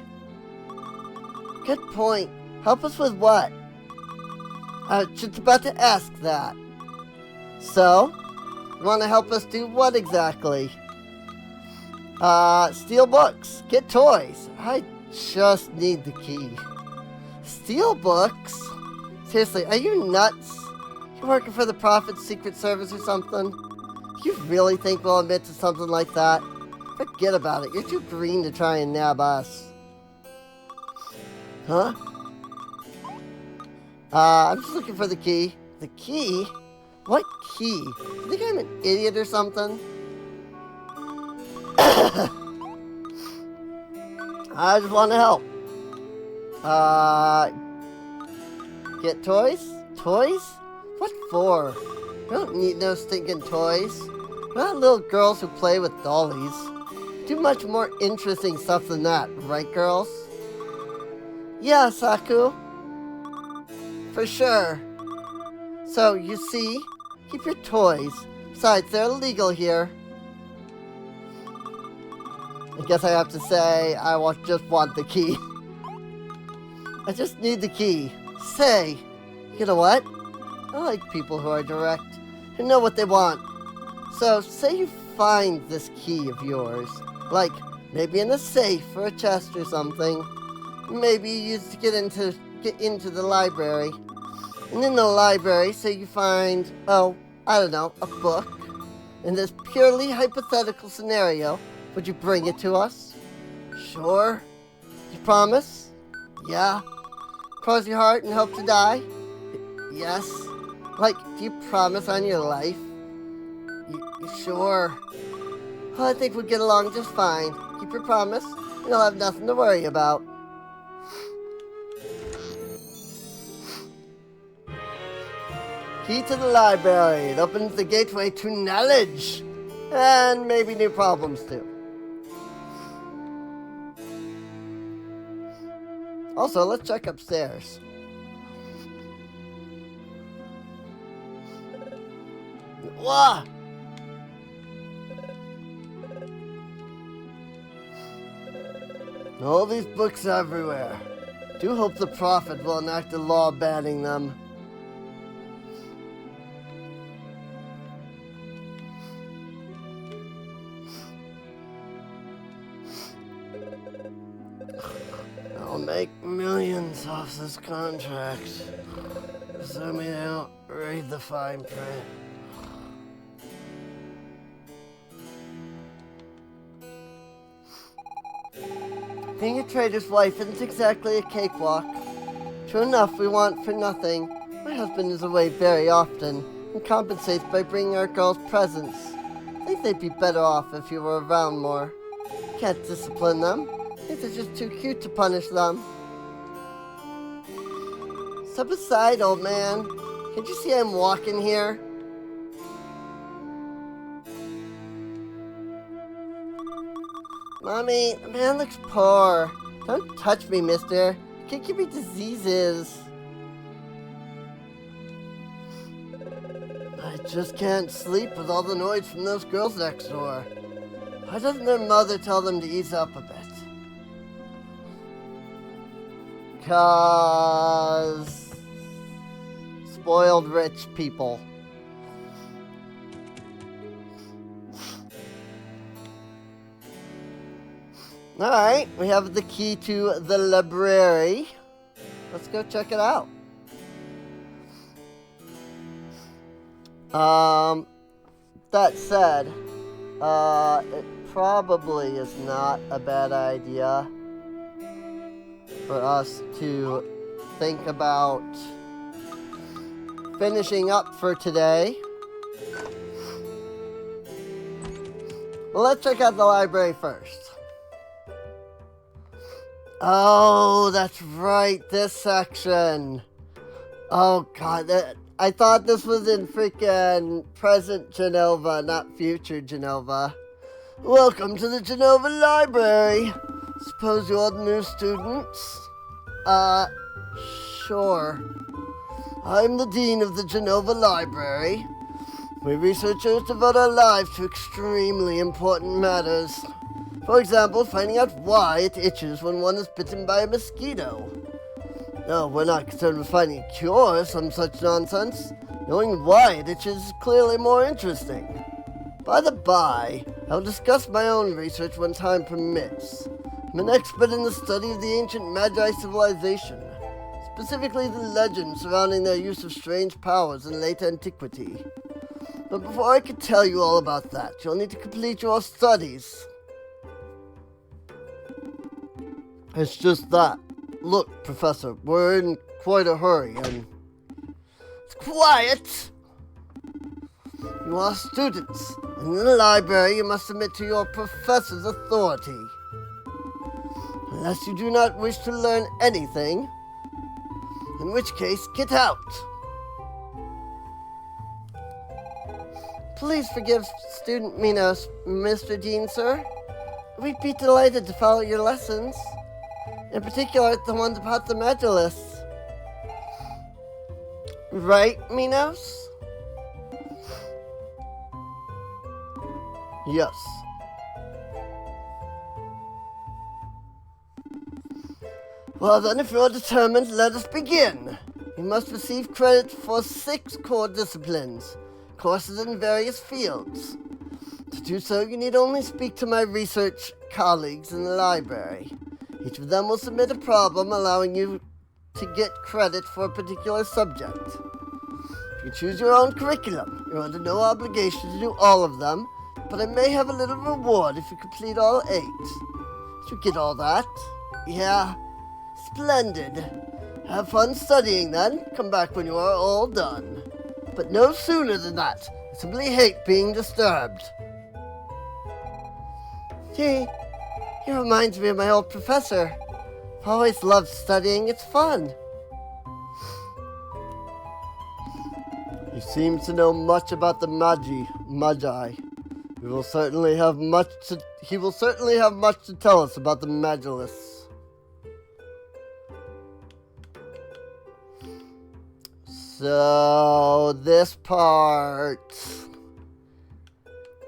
Good point. Help us with what? I was just about to ask that. So, you want to help us do what exactly? Steal books. Get toys. I just need the key. Steal books? Seriously, are you nuts? You working for the Prophet's Secret Service or something? You really think we'll admit to something like that? Forget about it. You're too green to try and nab us. Huh? I'm just looking for the key. The key? What key? You think I'm an idiot or something? I just want to help. Get toys? Toys? What for? We don't need no stinking toys. We're not little girls who play with dollies. Do much more interesting stuff than that, right, girls? Yeah, Saku. For sure. So, you see, keep your toys. Besides, they're illegal here. I guess I have to say, just want the key. I just need the key. Say, you know what? I like people who are direct, who know what they want. So, say you find this key of yours. Like, maybe in a safe or a chest or something. Maybe you use to get into the library. And in the library, say you find, I don't know, a book. In this purely hypothetical scenario, would you bring it to us? Sure. You promise? Yeah. Cross your heart and hope to die? Yes. Like, do you promise on your life? You sure? Well, I think we'll get along just fine. Keep your promise, and you'll have nothing to worry about. Key to the library. It opens the gateway to knowledge. And maybe new problems, too. Also, let's check upstairs. Wah! All these books everywhere. Do hope the prophet will enact a law banning them. I'll make millions off this contract. Assuming I don't read the fine print. Being a trader's wife isn't exactly a cakewalk. True enough, we want for nothing. My husband is away very often and compensates by bringing our girls presents. I think they'd be better off if you were around more. Can't discipline them. I think they're just too cute to punish them. Step aside, old man. Can't you see I'm walking here? Mommy, the man looks poor. Don't touch me, mister. You can't give me diseases. I just can't sleep with all the noise from those girls next door. Why doesn't their mother tell them to ease up a bit? 'Cause spoiled rich people. Alright, we have the key to the library. Let's go check it out. That said, it probably is not a bad idea for us to think about finishing up for today. Well, let's check out the library first. Oh, that's right, this section. Oh, God, I thought this was in freaking present Genova, not future Genova. Welcome to the Genova Library. Suppose you're the new students? Sure. I'm the dean of the Genova Library. We researchers devote our lives to extremely important matters. For example, finding out why it itches when one is bitten by a mosquito. No, we're not concerned with finding a cure or some such nonsense. Knowing why it itches is clearly more interesting. By the by, I'll discuss my own research when time permits. I'm an expert in the study of the ancient Magi civilization, specifically the legends surrounding their use of strange powers in late antiquity. But before I can tell you all about that, you'll need to complete your studies. It's just that. Look, Professor, we're in quite a hurry, and... It's quiet! You are students, and in the library you must submit to your professor's authority. Unless you do not wish to learn anything, in which case, get out! Please forgive student Minos, Mr. Dean, sir. We'd be delighted to follow your lessons. In particular, the ones about the Medullus. Right, Minos? Yes. Well then, if you're determined, let us begin. You must receive credit for 6 core disciplines, courses in various fields. To do so, you need only speak to my research colleagues in the library. Each of them will submit a problem allowing you to get credit for a particular subject. You choose your own curriculum. You're under no obligation to do all of them, but I may have a little reward if you complete all 8. Did you get all that? Yeah. Splendid. Have fun studying then. Come back when you are all done. But no sooner than that. I simply hate being disturbed. Gee, he reminds me of my old professor. I've always loved studying. It's fun. He seems to know much about the Magi. He will certainly have much to tell us about the Medullus. So this part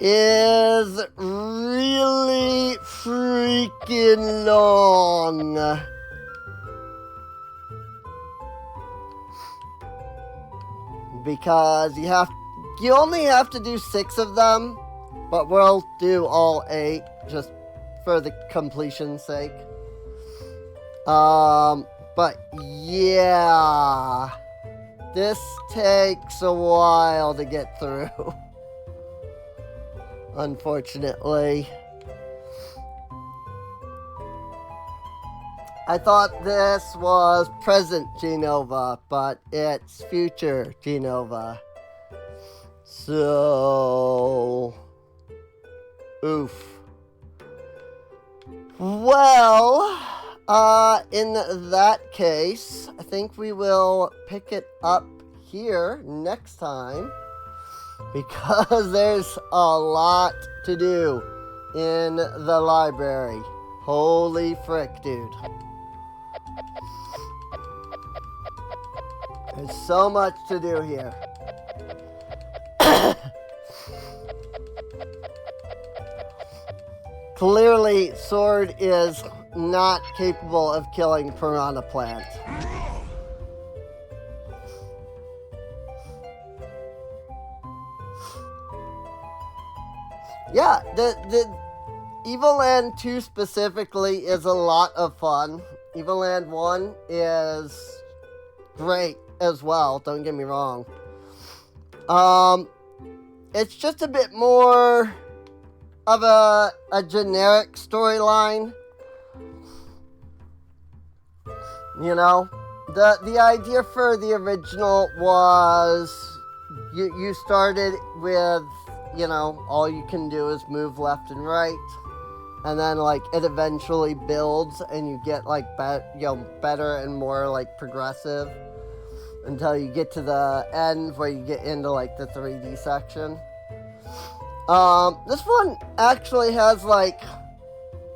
is really freaking long. Because you only have to do 6 of them, but we'll do all 8 just for the completion's sake. But yeah, this takes a while to get through. Unfortunately. I thought this was present Genova, but it's future Genova. So, oof. Well, in that case, I think we will pick it up here next time, because there's a lot to do in the library. Holy frick, dude. There's so much to do here. Clearly, Sword is not capable of killing piranha plant. Yeah, the Evoland 2 specifically is a lot of fun. Evoland 1 is great as well, don't get me wrong. It's just a bit more of a generic storyline. You know, the idea for the original was you started with, you know, all you can do is move left and right, and then like it eventually builds and you get like better and more like progressive until you get to the end where you get into like the 3D section. This one actually has like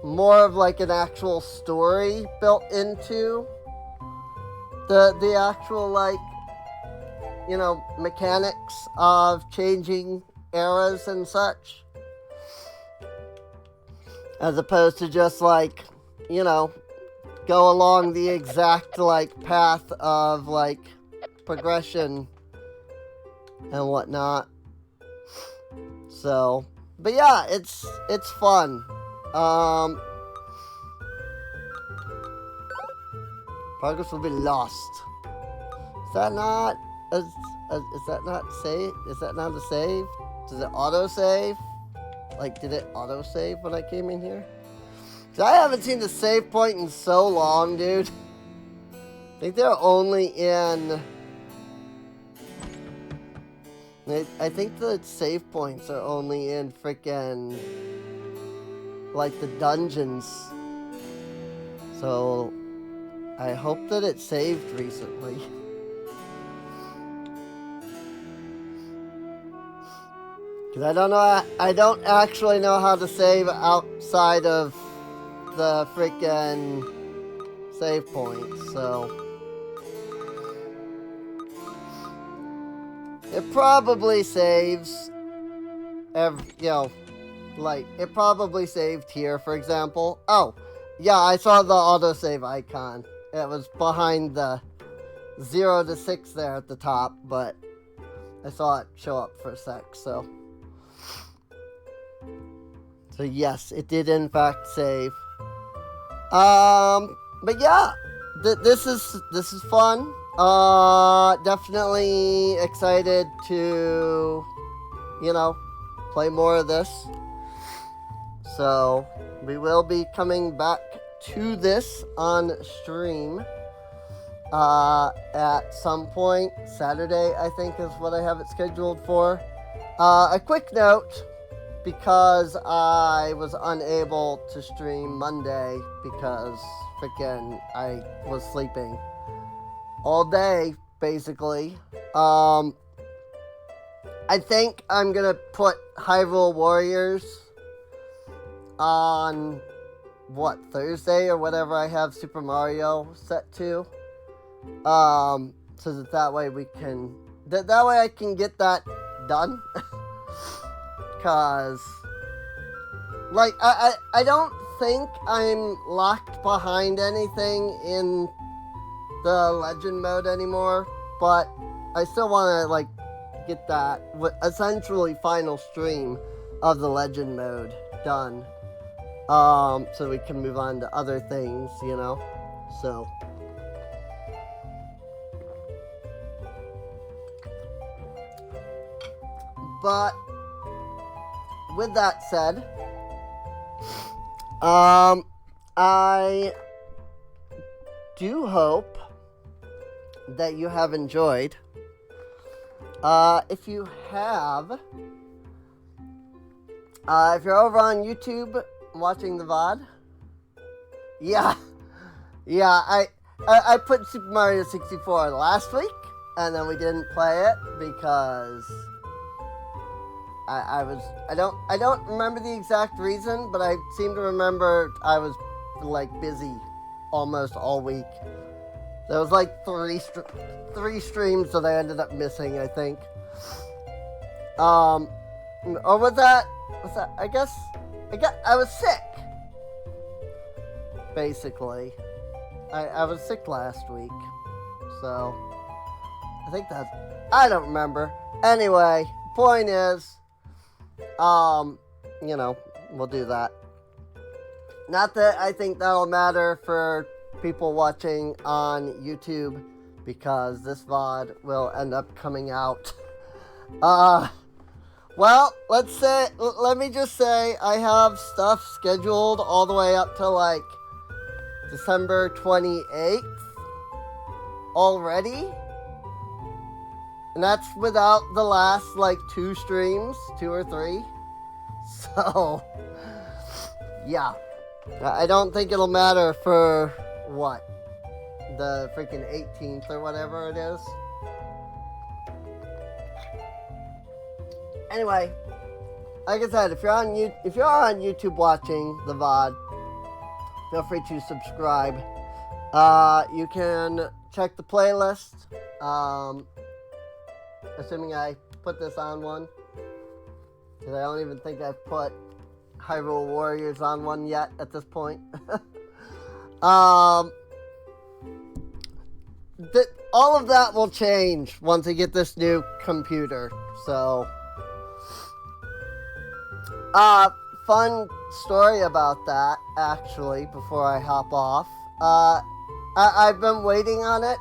more of like an actual story built into the actual like, you know, mechanics of changing eras and such, as opposed to just like, you know, go along the exact like path of like progression and whatnot. So, but yeah, it's fun. Progress will be lost. Is that not is that not save? Is that not a save? Does it auto save? Like, did it auto save when I came in here? 'Cause I haven't seen the save point in so long, dude. I think they're only in. I think the save points are only in frickin' like the dungeons. So I hope that it saved recently. Because I don't actually know how to save outside of the frickin' save points, so. It probably saves, like, it probably saved here, for example. Oh, yeah, I saw the autosave icon. It was behind the 0 to 6 there at the top, but I saw it show up for a sec, so. So yes, it did in fact save. But yeah, this is fun. Definitely excited to, you know, play more of this. So we will be coming back to this on stream at some point. Saturday, I think, is what I have it scheduled for. A quick note, because I was unable to stream Monday because freaking I was sleeping all day, basically. I think I'm gonna put Hyrule Warriors on, Thursday or whatever I have Super Mario set to. so that way we can, that way I can get that done. Cause, like, I don't think I'm locked behind anything in the legend mode anymore, but I still want to, like, get that essentially final stream of the legend mode done, so we can move on to other things, you know. So but with that said, I do hope that you have enjoyed. If you have, if you're over on YouTube watching the VOD, yeah, I put Super Mario 64 last week, and then we didn't play it because I don't remember the exact reason, but I seem to remember I was, like, busy almost all week. There was like three streams that I ended up missing, I think. Or was that, I guess, I was sick. Basically. I was sick last week. So, I think I don't remember. Anyway, point is, you know, we'll do that. Not that I think that'll matter for people watching on YouTube, because this VOD will end up coming out. Well, let me just say I have stuff scheduled all the way up to, like, December 28th already. And that's without the last, like, 2 streams, 2 or 3. So, yeah. I don't think it'll matter for, what, the freaking 18th or whatever it is. Anyway, like I said, if you're on YouTube watching the VOD, feel free to subscribe. You can check the playlist. Assuming I put this on one, because I don't even think I've put Hyrule Warriors on one yet at this point. All of that will change once I get this new computer. So, fun story about that, actually, before I hop off. I've been waiting on it,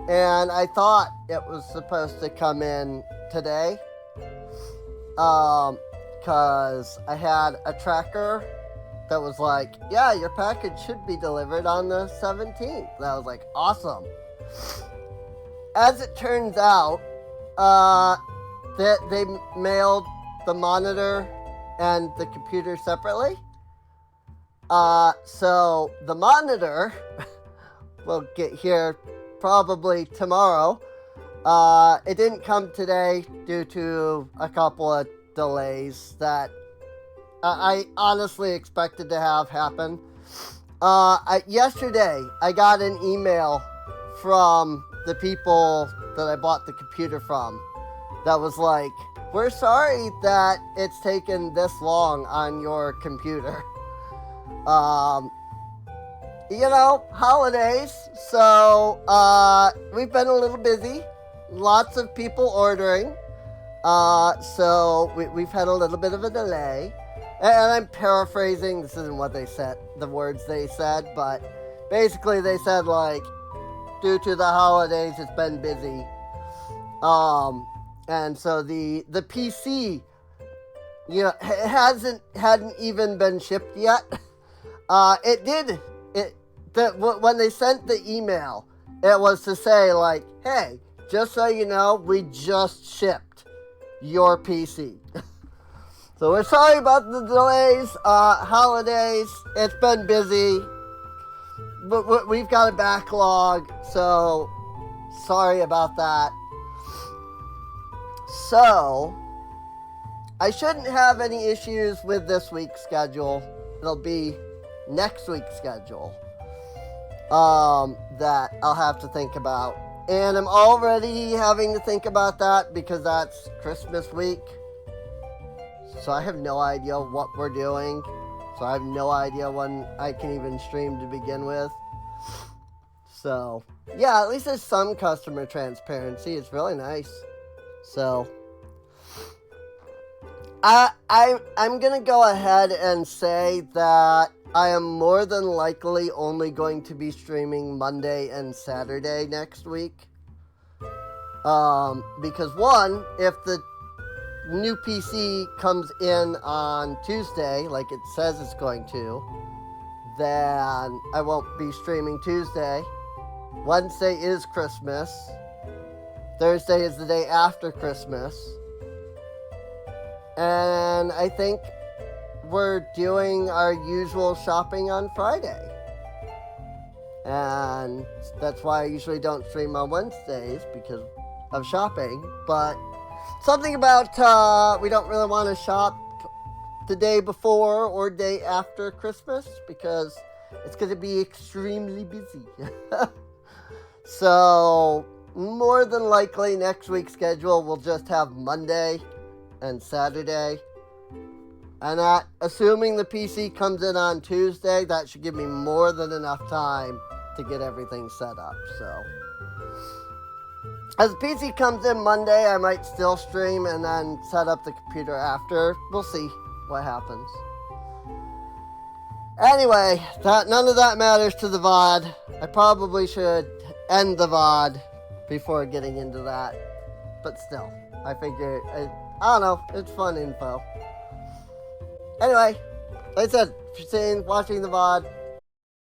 and I thought it was supposed to come in today. Because I had a tracker that was like, yeah, your package should be delivered on the 17th. And I was like, awesome. As it turns out, they mailed the monitor and the computer separately. So the monitor will get here probably tomorrow. It didn't come today due to a couple of delays that I honestly expected to have happen. Yesterday, I got an email from the people that I bought the computer from that was like, we're sorry that it's taken this long on your computer. You know, holidays, so we've been a little busy. Lots of people ordering. So we've had a little bit of a delay, and I'm paraphrasing. This isn't what they said, the words they said, but basically they said, like, due to the holidays, it's been busy. And so the PC, you know, hadn't even been shipped yet. When they sent the email, it was to say, like, hey, just so you know, we just shipped your PC. So we're sorry about the delays, holidays, it's been busy, but we've got a backlog, so sorry about that. So, I shouldn't have any issues with this week's schedule. It'll be next week's schedule that I'll have to think about. And I'm already having to think about that because that's Christmas week. So I have no idea what we're doing. So I have no idea when I can even stream to begin with. So, yeah, at least there's some customer transparency. It's really nice. So, I'm going to go ahead and say that I am more than likely only going to be streaming Monday and Saturday next week. Because one, if the new PC comes in on Tuesday, like it says it's going to, then I won't be streaming Tuesday. Wednesday is Christmas. Thursday is the day after Christmas. And I think we're doing our usual shopping on Friday. And that's why I usually don't stream on Wednesdays, because of shopping. But something about we don't really want to shop the day before or day after Christmas, because it's going to be extremely busy. So, more than likely next week's schedule will just have Monday and Saturday. And that, assuming the PC comes in on Tuesday, that should give me more than enough time to get everything set up. So, as the PC comes in Monday, I might still stream and then set up the computer after. We'll see what happens. Anyway, none of that matters to the VOD. I probably should end the VOD before getting into that. But still, I figure, I don't know, it's fun info. Anyway, like I said, if you're watching the VOD,